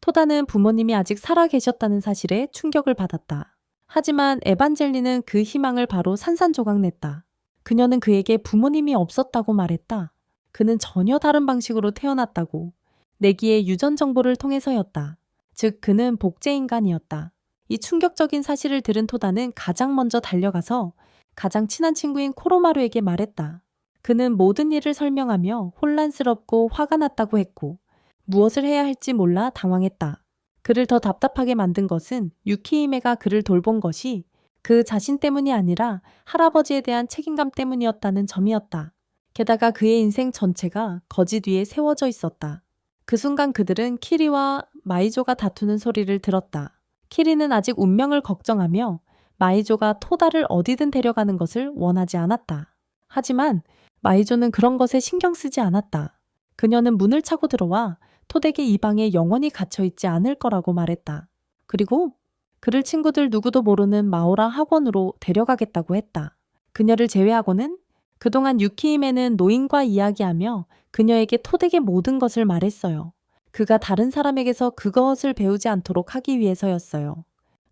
Speaker 1: 토다는 부모님이 아직 살아 계셨다는 사실에 충격을 받았다. 하지만 에반젤리는 그 희망을 바로 산산조각냈다. 그녀는 그에게 부모님이 없었다고 말했다. 그는 전혀 다른 방식으로 태어났다고. 내기의 유전 정보를 통해서였다. 즉 그는 복제인간이었다. 이 충격적인 사실을 들은 토다는 가장 먼저 달려가서 가장 친한 친구인 코로마루에게 말했다. 그는 모든 일을 설명하며 혼란스럽고 화가 났다고 했고 무엇을 해야 할지 몰라 당황했다. 그를 더 답답하게 만든 것은 유키히메가 그를 돌본 것이 그 자신 때문이 아니라 할아버지에 대한 책임감 때문이었다는 점이었다. 게다가 그의 인생 전체가 거짓 위에 세워져 있었다. 그 순간 그들은 키리와 마이조가 다투는 소리를 들었다. 키리는 아직 운명을 걱정하며 마이조가 토다를 어디든 데려가는 것을 원하지 않았다. 하지만 마이조는 그런 것에 신경 쓰지 않았다. 그녀는 문을 차고 들어와 토덱의 이 방에 영원히 갇혀있지 않을 거라고 말했다. 그리고 그를 친구들 누구도 모르는 마오라 학원으로 데려가겠다고 했다. 그녀를 제외하고는 그동안 유키히메는 노인과 이야기하며 그녀에게 토덱의 모든 것을 말했어요. 그가 다른 사람에게서 그것을 배우지 않도록 하기 위해서였어요.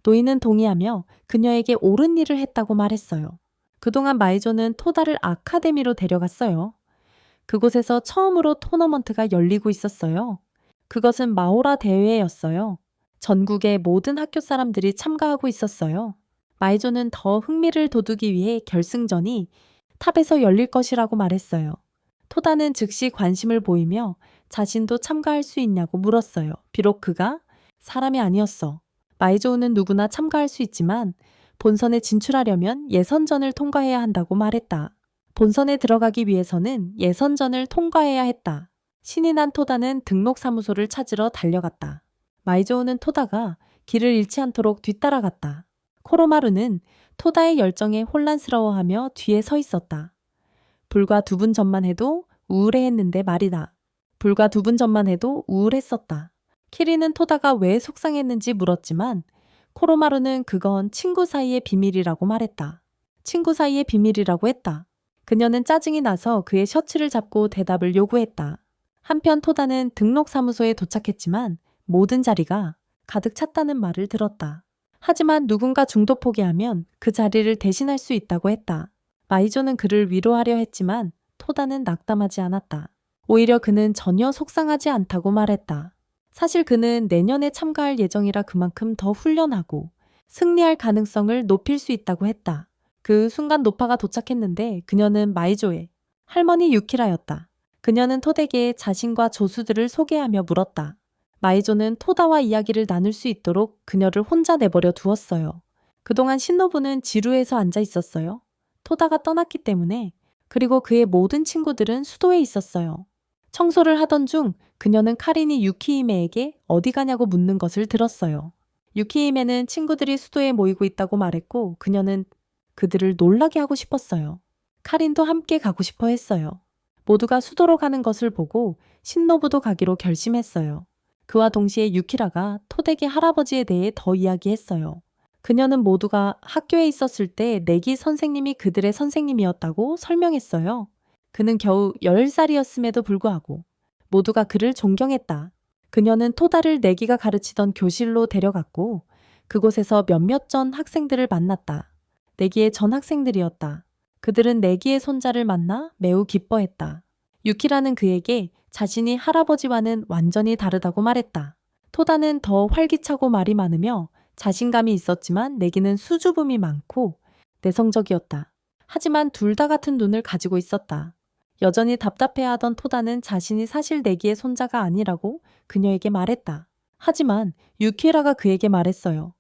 Speaker 1: 노인은 동의하며 그녀에게 옳은 일을 했다고 말했어요. 그동안 마이조는 토다를 아카데미로 데려갔어요. 그곳에서 처음으로 토너먼트가 열리고 있었어요. 그것은 마오라 대회였어요. 전국의 모든 학교 사람들이 참가하고 있었어요. 마이조는 더 흥미를 돋우기 위해 결승전이 탑에서 열릴 것이라고 말했어요. 토다는 즉시 관심을 보이며 자신도 참가할 수 있냐고 물었어요. 비록 그가 사람이 아니었어. 마이조우는 누구나 참가할 수 있지만 본선에 진출하려면 예선전을 통과해야 한다고 말했다. 본선에 들어가기 위해서는 예선전을 통과해야 했다. 신이 난 토다는 등록사무소를 찾으러 달려갔다. 마이조우는 토다가 길을 잃지 않도록 뒤따라갔다. 코로마루는 토다의 열정에 혼란스러워하며 뒤에 서 있었다. 불과 2분 전만 해도 우울해했는데 말이다. 불과 2분 전만 해도 우울했었다. 키리는 토다가 왜 속상했는지 물었지만 코로마루는 그건 친구 사이의 비밀이라고 말했다. 친구 사이의 비밀이라고 했다. 그녀는 짜증이 나서 그의 셔츠를 잡고 대답을 요구했다. 한편 토다는 등록사무소에 도착했지만 모든 자리가 가득 찼다는 말을 들었다. 하지만 누군가 중도 포기하면 그 자리를 대신할 수 있다고 했다. 마이조는 그를 위로하려 했지만 토다는 낙담하지 않았다. 오히려 그는 전혀 속상하지 않다고 말했다. 사실 그는 내년에 참가할 예정이라 그만큼 더 훈련하고 승리할 가능성을 높일 수 있다고 했다. 그 순간 노파가 도착했는데 그녀는 마이조에 할머니 유키라였다. 그녀는 토덱에 자신과 조수들을 소개하며 물었다. 마이조는 토다와 이야기를 나눌 수 있도록 그녀를 혼자 내버려 두었어요. 그동안 신노부는 지루해서 앉아 있었어요. 토다가 떠났기 때문에. 그리고 그의 모든 친구들은 수도에 있었어요. 청소를 하던 중 그녀는 카린이 유키히메에게 어디 가냐고 묻는 것을 들었어요. 유키히메는 친구들이 수도에 모이고 있다고 말했고 그녀는 그들을 놀라게 하고 싶었어요. 카린도 함께 가고 싶어 했어요. 모두가 수도로 가는 것을 보고 신노부도 가기로 결심했어요. 그와 동시에 유키라가 토데기 할아버지에 대해 더 이야기했어요. 그녀는 모두가 학교에 있었을 때 내기 선생님이 그들의 선생님이었다고 설명했어요. 그는 겨우 10살이었음에도 불구하고 모두가 그를 존경했다. 그녀는 토다를 내기가 가르치던 교실로 데려갔고 그곳에서 몇몇 전 학생들을 만났다. 내기의 전 학생들이었다. 그들은 내기의 손자를 만나 매우 기뻐했다. 유키라는 그에게 자신이 할아버지와는 완전히 다르다고 말했다. 토다는 더 활기차고 말이 많으며 자신감이 있었지만 내기는 수줍음이 많고 내성적이었다. 하지만 둘 다 같은 눈을 가지고 있었다. 여전히 답답해하던 토다는 자신이 사실 내기의 손자가 아니라고 그녀에게 말했다. 하지만 유키라가 그에게 말했어요.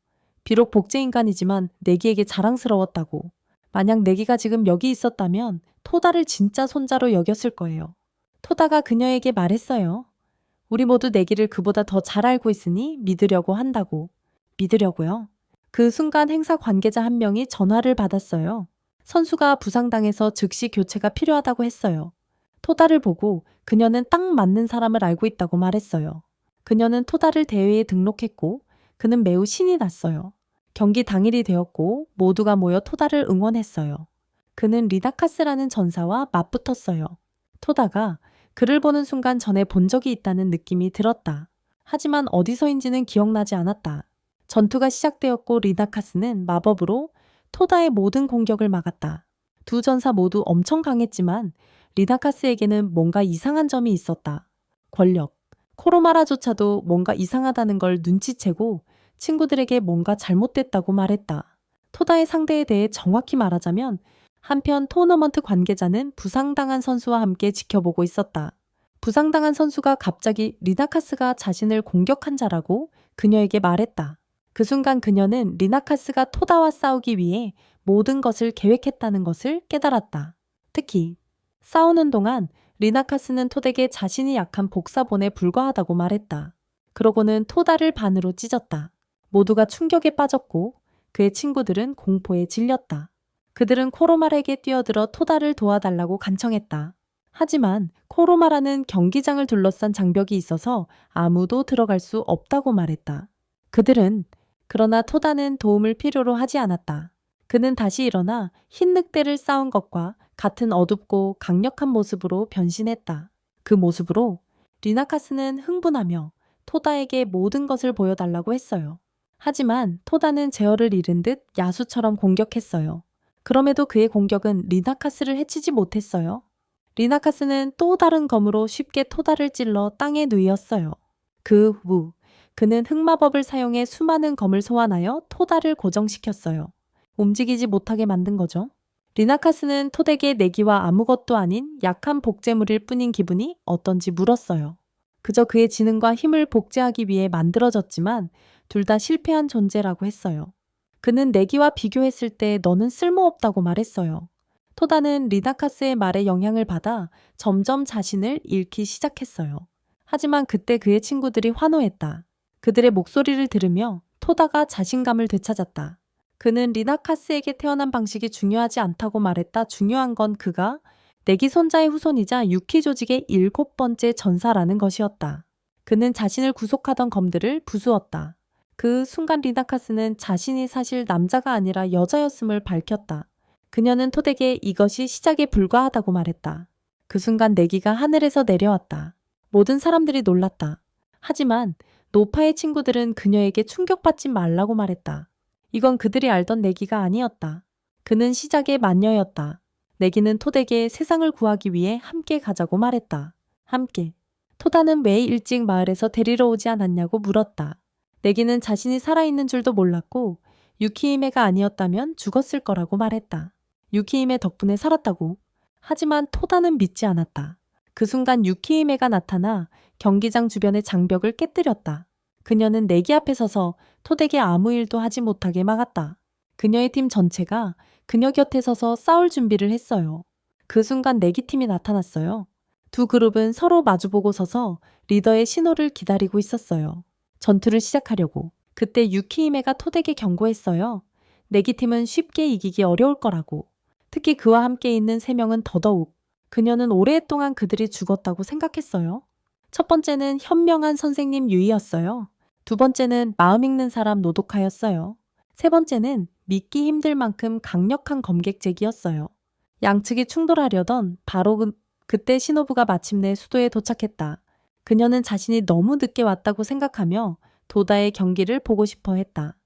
Speaker 1: 비록 복제인간이지만 내기에게 자랑스러웠다고. 만약 내기가 지금 여기 있었다면 토다를 진짜 손자로 여겼을 거예요. 토다가 그녀에게 말했어요. 우리 모두 내기를 그보다 더 잘 알고 있으니 믿으려고 한다고. 믿으려고요. 그 순간 행사 관계자 한 명이 전화를 받았어요. 선수가 부상당해서 즉시 교체가 필요하다고 했어요. 토다를 보고 그녀는 딱 맞는 사람을 알고 있다고 말했어요. 그녀는 토다를 대회에 등록했고 그는 매우 신이 났어요. 경기 당일이 되었고 모두가 모여 토다를 응원했어요. 그는 리다카스라는 전사와 맞붙었어요. 토다가 그를 보는 순간 전에 본 적이 있다는 느낌이 들었다. 하지만 어디서인지는 기억나지 않았다. 전투가 시작되었고 리다카스는 마법으로 토다의 모든 공격을 막았다. 두 전사 모두 엄청 강했지만 리다카스에게는 뭔가 이상한 점이 있었다. 권력. 코로마라조차도 뭔가 이상하다는 걸 눈치채고 친구들에게 뭔가 잘못됐다고 말했다. 토다의 상대에 대해 정확히 말하자면 한편 토너먼트 관계자는 부상당한 선수와 함께 지켜보고 있었다. 부상당한 선수가 갑자기 리다카스가 자신을 공격한 자라고 그녀에게 말했다. 그 순간 그녀는 리나카스가 토다와 싸우기 위해 모든 것을 계획했다는 것을 깨달았다. 특히 싸우는 동안 리나카스는 토덱에 자신이 약한 복사본에 불과하다고 말했다. 그러고는 토다를 반으로 찢었다. 모두가 충격에 빠졌고 그의 친구들은 공포에 질렸다. 그들은 코로말에게 뛰어들어 토다를 도와달라고 간청했다. 하지만 코로마라는 경기장을 둘러싼 장벽이 있어서 아무도 들어갈 수 없다고 말했다. 그러나 토다는 도움을 필요로 하지 않았다. 그는 다시 일어나 흰 늑대를 쌓은 것과 같은 어둡고 강력한 모습으로 변신했다. 그 모습으로 리나카스는 흥분하며 토다에게 모든 것을 보여달라고 했어요. 하지만 토다는 제어를 잃은 듯 야수처럼 공격했어요. 그럼에도 그의 공격은 리나카스를 해치지 못했어요. 리나카스는 또 다른 검으로 쉽게 토다를 찔러 땅에 누이었어요. 그 후 그는 흑마법을 사용해 수많은 검을 소환하여 토다를 고정시켰어요. 움직이지 못하게 만든 거죠. 리나카스는 토덱의 내기와 아무것도 아닌 약한 복제물일 뿐인 기분이 어떤지 물었어요. 그저 그의 지능과 힘을 복제하기 위해 만들어졌지만 둘 다 실패한 존재라고 했어요. 그는 내기와 비교했을 때 너는 쓸모없다고 말했어요. 토다는 리나카스의 말에 영향을 받아 점점 자신을 잃기 시작했어요. 하지만 그때 그의 친구들이 환호했다. 그들의 목소리를 들으며 토다가 자신감을 되찾았다. 그는 리나카스에게 태어난 방식이 중요하지 않다고 말했다. 중요한 건 그가 내기 손자의 후손이자 유키 조직의 7번째 전사라는 것이었다. 그는 자신을 구속하던 검들을 부수었다. 그 순간 리나카스는 자신이 사실 남자가 아니라 여자였음을 밝혔다. 그녀는 토덱에 이것이 시작에 불과하다고 말했다. 그 순간 내기가 하늘에서 내려왔다. 모든 사람들이 놀랐다. 하지만 노파의 친구들은 그녀에게 충격받지 말라고 말했다. 이건 그들이 알던 내기가 아니었다. 그는 시작의 마녀였다. 내기는 토덱에 세상을 구하기 위해 함께 가자고 말했다. 함께. 토다는 왜 일찍 마을에서 데리러 오지 않았냐고 물었다. 내기는 자신이 살아있는 줄도 몰랐고 유키히메가 아니었다면 죽었을 거라고 말했다. 유키히메 덕분에 살았다고. 하지만 토다는 믿지 않았다. 그 순간 유키히메가 나타나 경기장 주변의 장벽을 깨뜨렸다. 그녀는 내기 앞에 서서 토덱이 아무 일도 하지 못하게 막았다. 그녀의 팀 전체가 그녀 곁에 서서 싸울 준비를 했어요. 그 순간 내기 팀이 나타났어요. 두 그룹은 서로 마주보고 서서 리더의 신호를 기다리고 있었어요. 전투를 시작하려고. 그때 유키히메가 토덱에 경고했어요. 내기 팀은 쉽게 이기기 어려울 거라고. 특히 그와 함께 있는 세 명은 더더욱. 그녀는 오랫동안 그들이 죽었다고 생각했어요. 첫 번째는 현명한 선생님 유이였어요. 두 번째는 마음 읽는 사람 노도카였어요. 세 번째는 믿기 힘들 만큼 강력한 검객제기였어요. 양측이 충돌하려던 바로 그때 시노부가 마침내 수도에 도착했다. 그녀는 자신이 너무 늦게 왔다고 생각하며 도다의 경기를 보고 싶어 했다.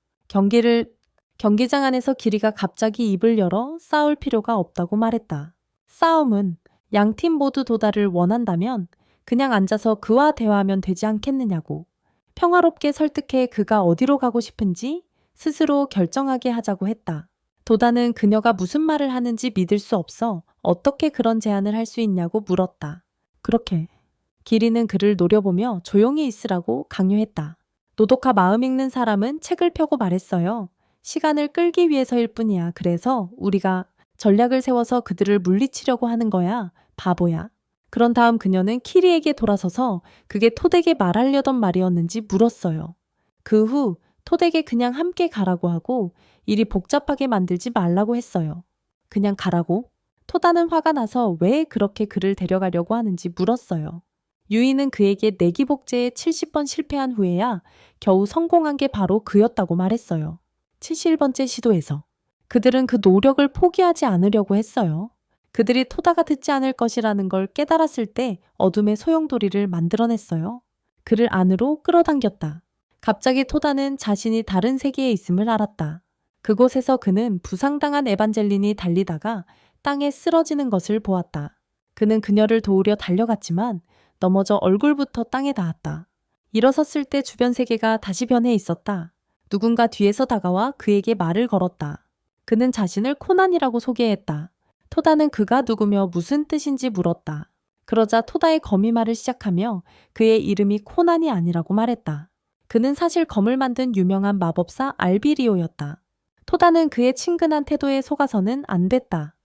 Speaker 1: 경기장 안에서 기리가 갑자기 입을 열어 싸울 필요가 없다고 말했다. 싸움은 양팀 모두 도다를 원한다면 그냥 앉아서 그와 대화하면 되지 않겠느냐고. 평화롭게 설득해 그가 어디로 가고 싶은지 스스로 결정하게 하자고 했다. 도다는 그녀가 무슨 말을 하는지 믿을 수 없어 어떻게 그런 제안을 할 수 있냐고 물었다. 그렇게 기리는 그를 노려보며 조용히 있으라고 강요했다. 노도카 마음 읽는 사람은 책을 펴고 말했어요. 시간을 끌기 위해서일 뿐이야. 그래서 우리가 전략을 세워서 그들을 물리치려고 하는 거야. 바보야. 그런 다음 그녀는 키리에게 돌아서서 그게 토덱에 말하려던 말이었는지 물었어요. 그 후 토덱에 그냥 함께 가라고 하고 일이 복잡하게 만들지 말라고 했어요. 그냥 가라고? 토다는 화가 나서 왜 그렇게 그를 데려가려고 하는지 물었어요. 유이는 그에게 내기 복제에 70번 실패한 후에야 겨우 성공한 게 바로 그였다고 말했어요. 71번째 시도에서. 그들은 그 노력을 포기하지 않으려고 했어요. 그들이 토다가 듣지 않을 것이라는 걸 깨달았을 때 어둠의 소용돌이를 만들어냈어요. 그를 안으로 끌어당겼다. 갑자기 토다는 자신이 다른 세계에 있음을 알았다. 그곳에서 그는 부상당한 에반젤린이 달리다가 땅에 쓰러지는 것을 보았다. 그는 그녀를 도우려 달려갔지만 넘어져 얼굴부터 땅에 닿았다. 일어섰을 때 주변 세계가 다시 변해 있었다. 누군가 뒤에서 다가와 그에게 말을 걸었다. 그는 자신을 코난이라고 소개했다. 토다는 그가 누구며 무슨 뜻인지 물었다. 그러자 토다의 검이 말을 시작하며 그의 이름이 코난이 아니라고 말했다. 그는 사실 검을 만든 유명한 마법사 알비리오였다. 토다는 그의 친근한 태도에 속아서는 안 됐다.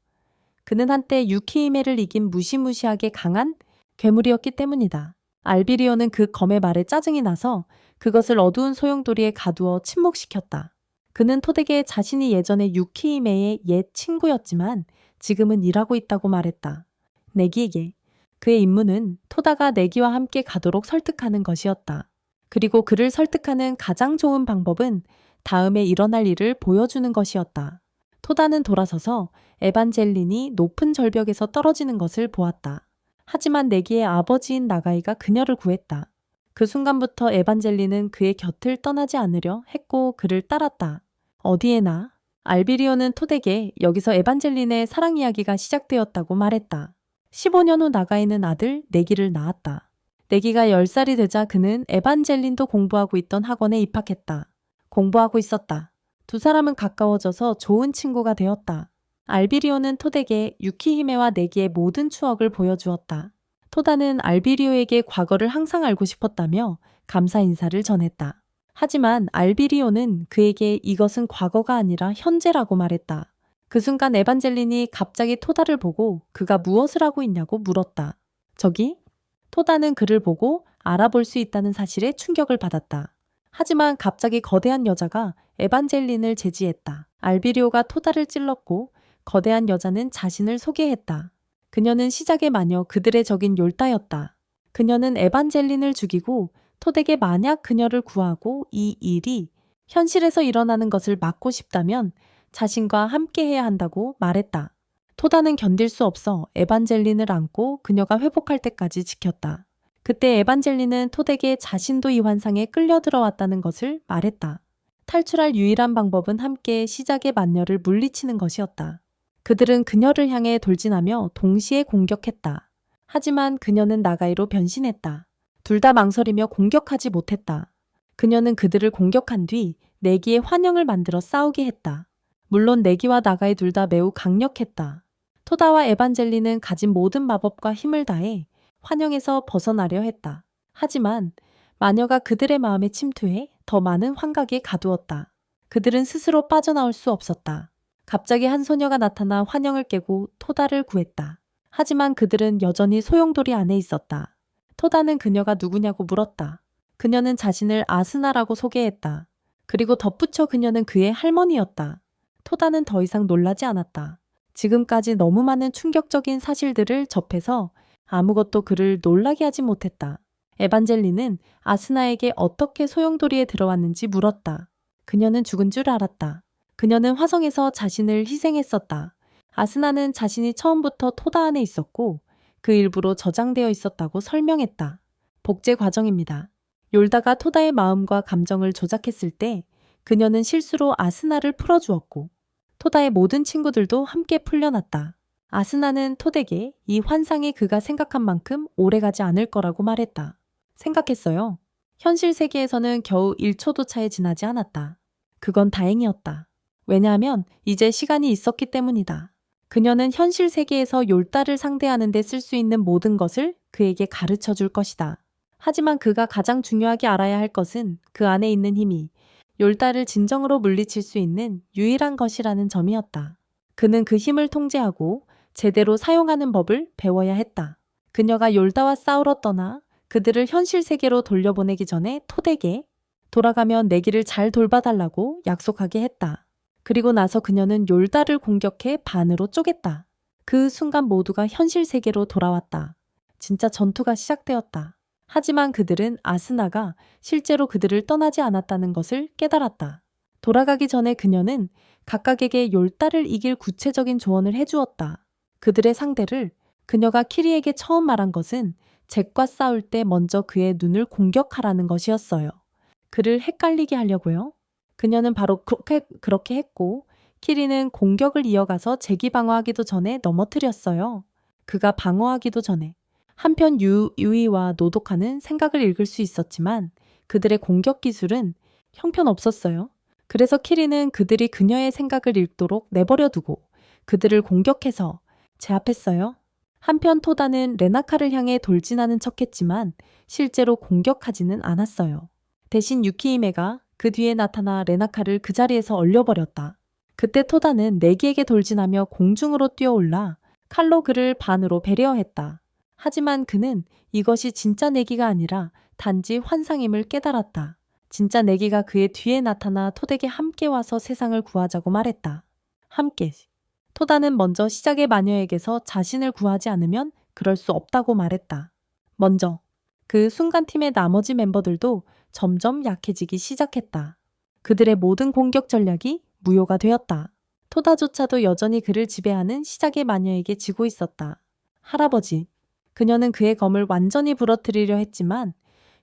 Speaker 1: 그는 한때 유키히메를 이긴 무시무시하게 강한 괴물이었기 때문이다. 알비리오는 그 검의 말에 짜증이 나서 그것을 어두운 소용돌이에 가두어 침묵시켰다. 그는 토덱에 자신이 예전에 유키히메의 옛 친구였지만 지금은 일하고 있다고 말했다. 내기에게. 그의 임무는 토다가 내기와 함께 가도록 설득하는 것이었다. 그리고 그를 설득하는 가장 좋은 방법은 다음에 일어날 일을 보여주는 것이었다. 토다는 돌아서서 에반젤린이 높은 절벽에서 떨어지는 것을 보았다. 하지만 내기의 아버지인 나가이가 그녀를 구했다. 그 순간부터 에반젤린은 그의 곁을 떠나지 않으려 했고 그를 따랐다. 어디에나? 알비리오는 토덱에 여기서 에반젤린의 사랑 이야기가 시작되었다고 말했다. 15년 후 나가이는 아들 내기를 낳았다. 내기가 10살이 되자 그는 에반젤린도 공부하고 있던 학원에 입학했다. 공부하고 있었다. 두 사람은 가까워져서 좋은 친구가 되었다. 알비리오는 토덱에 유키히메와 내기의 모든 추억을 보여주었다. 토다는 알비리오에게 과거를 항상 알고 싶었다며 감사 인사를 전했다. 하지만 알비리오는 그에게 이것은 과거가 아니라 현재라고 말했다. 그 순간 에반젤린이 갑자기 토다를 보고 그가 무엇을 하고 있냐고 물었다. 저기? 토다는 그를 보고 알아볼 수 있다는 사실에 충격을 받았다. 하지만 갑자기 거대한 여자가 에반젤린을 제지했다. 알비리오가 토다를 찔렀고 거대한 여자는 자신을 소개했다. 그녀는 시작의 마녀 그들의 적인 욜다였다. 그녀는 에반젤린을 죽이고 토덱에 만약 그녀를 구하고 이 일이 현실에서 일어나는 것을 막고 싶다면 자신과 함께 해야 한다고 말했다. 토다는 견딜 수 없어 에반젤린을 안고 그녀가 회복할 때까지 지켰다. 그때 에반젤린은 토덱에 자신도 이 환상에 끌려 들어왔다는 것을 말했다. 탈출할 유일한 방법은 함께 시작의 만녀를 물리치는 것이었다. 그들은 그녀를 향해 돌진하며 동시에 공격했다. 하지만 그녀는 나가이로 변신했다. 둘 다 망설이며 공격하지 못했다. 그녀는 그들을 공격한 뒤 내기의 환영을 만들어 싸우게 했다. 물론 내기와 나가이 둘 다 매우 강력했다. 토다와 에반젤린은 가진 모든 마법과 힘을 다해 환영에서 벗어나려 했다. 하지만 마녀가 그들의 마음에 침투해 더 많은 환각에 가두었다. 그들은 스스로 빠져나올 수 없었다. 갑자기 한 소녀가 나타나 환영을 깨고 토다를 구했다. 하지만 그들은 여전히 소용돌이 안에 있었다. 토다는 그녀가 누구냐고 물었다. 그녀는 자신을 아스나라고 소개했다. 그리고 덧붙여 그녀는 그의 할머니였다. 토다는 더 이상 놀라지 않았다. 지금까지 너무 많은 충격적인 사실들을 접해서 아무것도 그를 놀라게 하지 못했다. 에반젤린은 아스나에게 어떻게 소용돌이에 들어왔는지 물었다. 그녀는 죽은 줄 알았다. 그녀는 화성에서 자신을 희생했었다. 아스나는 자신이 처음부터 토다 안에 있었고 그 일부로 저장되어 있었다고 설명했다. 복제 과정입니다. 욜다가 토다의 마음과 감정을 조작했을 때 그녀는 실수로 아스나를 풀어주었고 토다의 모든 친구들도 함께 풀려났다. 아스나는 토덱에 이 환상이 그가 생각한 만큼 오래가지 않을 거라고 말했다. 생각했어요. 현실 세계에서는 겨우 1초도 차에 지나지 않았다. 그건 다행이었다. 왜냐하면 이제 시간이 있었기 때문이다. 그녀는 현실 세계에서 욜다를 상대하는 데 쓸 수 있는 모든 것을 그에게 가르쳐 줄 것이다. 하지만 그가 가장 중요하게 알아야 할 것은 그 안에 있는 힘이 욜다를 진정으로 물리칠 수 있는 유일한 것이라는 점이었다. 그는 그 힘을 통제하고 제대로 사용하는 법을 배워야 했다. 그녀가 욜다와 싸우러 떠나 그들을 현실 세계로 돌려보내기 전에 토덱에 돌아가면 내기를 잘 돌봐달라고 약속하게 했다. 그리고 나서 그녀는 욜다를 공격해 반으로 쪼갰다. 그 순간 모두가 현실 세계로 돌아왔다. 진짜 전투가 시작되었다. 하지만 그들은 아스나가 실제로 그들을 떠나지 않았다는 것을 깨달았다. 돌아가기 전에 그녀는 각각에게 욜다를 이길 구체적인 조언을 해주었다. 그들의 상대를 그녀가 키리에게 처음 말한 것은 잭과 싸울 때 먼저 그의 눈을 공격하라는 것이었어요. 그를 헷갈리게 하려고요. 그녀는 바로 그렇게 했고 키리는 공격을 이어가서 잭이 방어하기도 전에 넘어뜨렸어요. 그가 방어하기도 전에. 한편 유이와 노도카는 생각을 읽을 수 있었지만 그들의 공격 기술은 형편없었어요. 그래서 키리는 그들이 그녀의 생각을 읽도록 내버려 두고 그들을 공격해서 제압했어요. 한편 토다는 레나카를 향해 돌진하는 척했지만 실제로 공격하지는 않았어요. 대신 유키히메가 그 뒤에 나타나 레나카를 그 자리에서 얼려버렸다. 그때 토다는 내기에게 돌진하며 공중으로 뛰어올라 칼로 그를 반으로 배려했다. 하지만 그는 이것이 진짜 내기가 아니라 단지 환상임을 깨달았다. 진짜 내기가 그의 뒤에 나타나 토덱에 함께 와서 세상을 구하자고 말했다. 함께. 토다는 먼저 시작의 마녀에게서 자신을 구하지 않으면 그럴 수 없다고 말했다. 먼저. 그 순간 팀의 나머지 멤버들도 점점 약해지기 시작했다. 그들의 모든 공격 전략이 무효가 되었다. 토다조차도 여전히 그를 지배하는 시작의 마녀에게 지고 있었다. 할아버지. 그녀는 그의 검을 완전히 부러뜨리려 했지만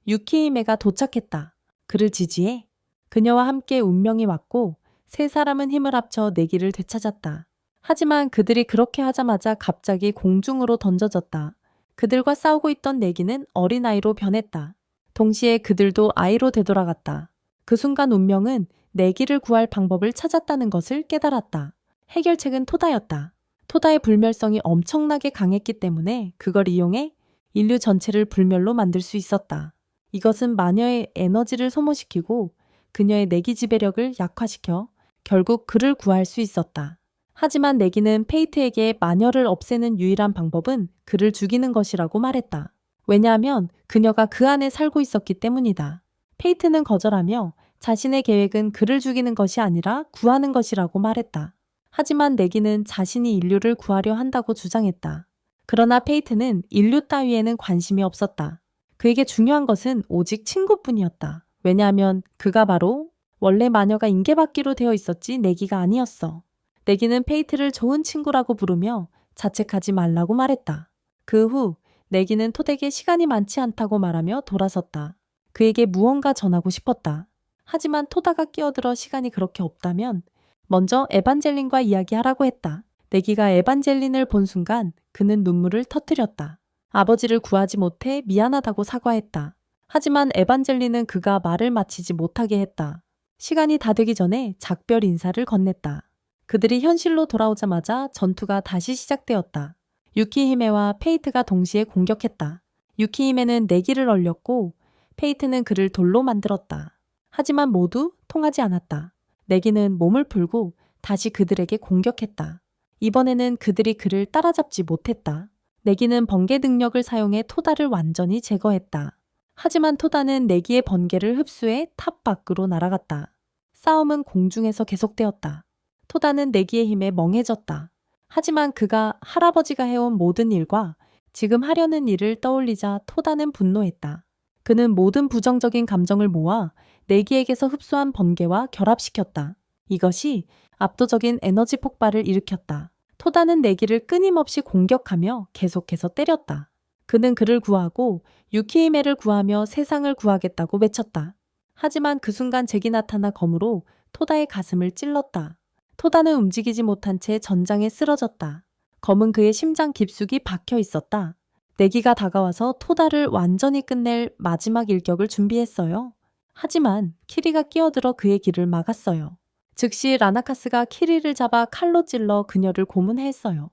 Speaker 1: 유키히메가 도착했다. 그를 지지해 그녀와 함께 운명이 왔고 세 사람은 힘을 합쳐 내기를 되찾았다. 하지만 그들이 그렇게 하자마자 갑자기 공중으로 던져졌다. 그들과 싸우고 있던 내기는 어린아이로 변했다. 동시에 그들도 아이로 되돌아갔다. 그 순간 운명은 내기를 구할 방법을 찾았다는 것을 깨달았다. 해결책은 토다였다. 토다의 불멸성이 엄청나게 강했기 때문에 그걸 이용해 인류 전체를 불멸로 만들 수 있었다. 이것은 마녀의 에너지를 소모시키고 그녀의 내기 지배력을 약화시켜 결국 그를 구할 수 있었다. 하지만 내기는 페이트에게 마녀를 없애는 유일한 방법은 그를 죽이는 것이라고 말했다. 왜냐하면 그녀가 그 안에 살고 있었기 때문이다. 페이트는 거절하며 자신의 계획은 그를 죽이는 것이 아니라 구하는 것이라고 말했다. 하지만 내기는 자신이 인류를 구하려 한다고 주장했다. 그러나 페이트는 인류 따위에는 관심이 없었다. 그에게 중요한 것은 오직 친구뿐이었다. 왜냐하면 그가 바로 원래 마녀가 인계받기로 되어 있었지 내기가 아니었어. 내기는 페이트를 좋은 친구라고 부르며 자책하지 말라고 말했다. 그 후 내기는 토덱에 시간이 많지 않다고 말하며 돌아섰다. 그에게 무언가 전하고 싶었다. 하지만 토다가 끼어들어 시간이 그렇게 없다면 먼저 에반젤린과 이야기하라고 했다. 내기가 에반젤린을 본 순간 그는 눈물을 터뜨렸다. 아버지를 구하지 못해 미안하다고 사과했다. 하지만 에반젤린은 그가 말을 마치지 못하게 했다. 시간이 다 되기 전에 작별 인사를 건넸다. 그들이 현실로 돌아오자마자 전투가 다시 시작되었다. 유키히메와 페이트가 동시에 공격했다. 유키히메는 내기를 얼렸고 페이트는 그를 돌로 만들었다. 하지만 모두 통하지 않았다. 내기는 몸을 풀고 다시 그들에게 공격했다. 이번에는 그들이 그를 따라잡지 못했다. 내기는 번개 능력을 사용해 토다를 완전히 제거했다. 하지만 토다는 내기의 번개를 흡수해 탑 밖으로 날아갔다. 싸움은 공중에서 계속되었다. 토다는 내기의 힘에 멍해졌다. 하지만 그가 할아버지가 해온 모든 일과 지금 하려는 일을 떠올리자 토다는 분노했다. 그는 모든 부정적인 감정을 모아 내기에게서 흡수한 번개와 결합시켰다. 이것이 압도적인 에너지 폭발을 일으켰다. 토다는 내기를 끊임없이 공격하며 계속해서 때렸다. 그는 그를 구하고 유키히메를 구하며 세상을 구하겠다고 외쳤다. 하지만 그 순간 잭이 나타나 검으로 토다의 가슴을 찔렀다. 토다는 움직이지 못한 채 전장에 쓰러졌다. 검은 그의 심장 깊숙이 박혀 있었다. 내기가 다가와서 토다를 완전히 끝낼 마지막 일격을 준비했어요. 하지만 키리가 끼어들어 그의 길을 막았어요. 즉시 라나카스가 키리를 잡아 칼로 찔러 그녀를 고문했어요.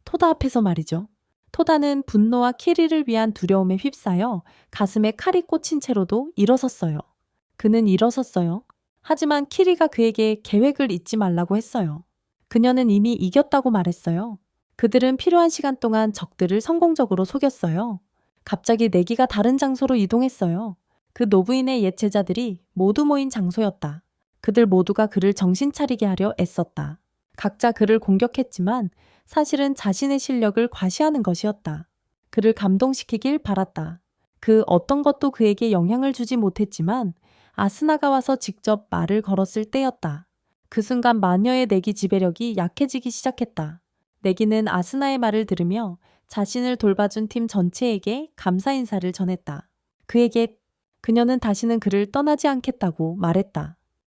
Speaker 1: 토다 앞에서 말이죠. 토다는 분노와 키리를 위한 두려움에 휩싸여 가슴에 칼이 꽂힌 채로도 일어섰어요. 그는 일어섰어요. 하지만 키리가 그에게 계획을 잊지 말라고 했어요. 그녀는 이미 이겼다고 말했어요. 그들은 필요한 시간 동안 적들을 성공적으로 속였어요. 갑자기 내기가 다른 장소로 이동했어요. 그 노부인의 옛 제자들이 모두 모인 장소였다. 그들 모두가 그를 정신 차리게 하려 애썼다. 각자 그를 공격했지만 사실은 자신의 실력을 과시하는 것이었다. 그를 감동시키길 바랐다. 그 어떤 것도 그에게 영향을 주지 못했지만 아스나가 와서 직접 말을 걸었을 때였다. 그 순간 마녀의 내기 지배력이 약해지기 시작했다. 내기는 아스나의 말을 들으며 자신을 돌봐준 팀 전체에게 감사 인사를 전했다. 그녀는 다시는 그를 떠나지 않겠다고 말했다.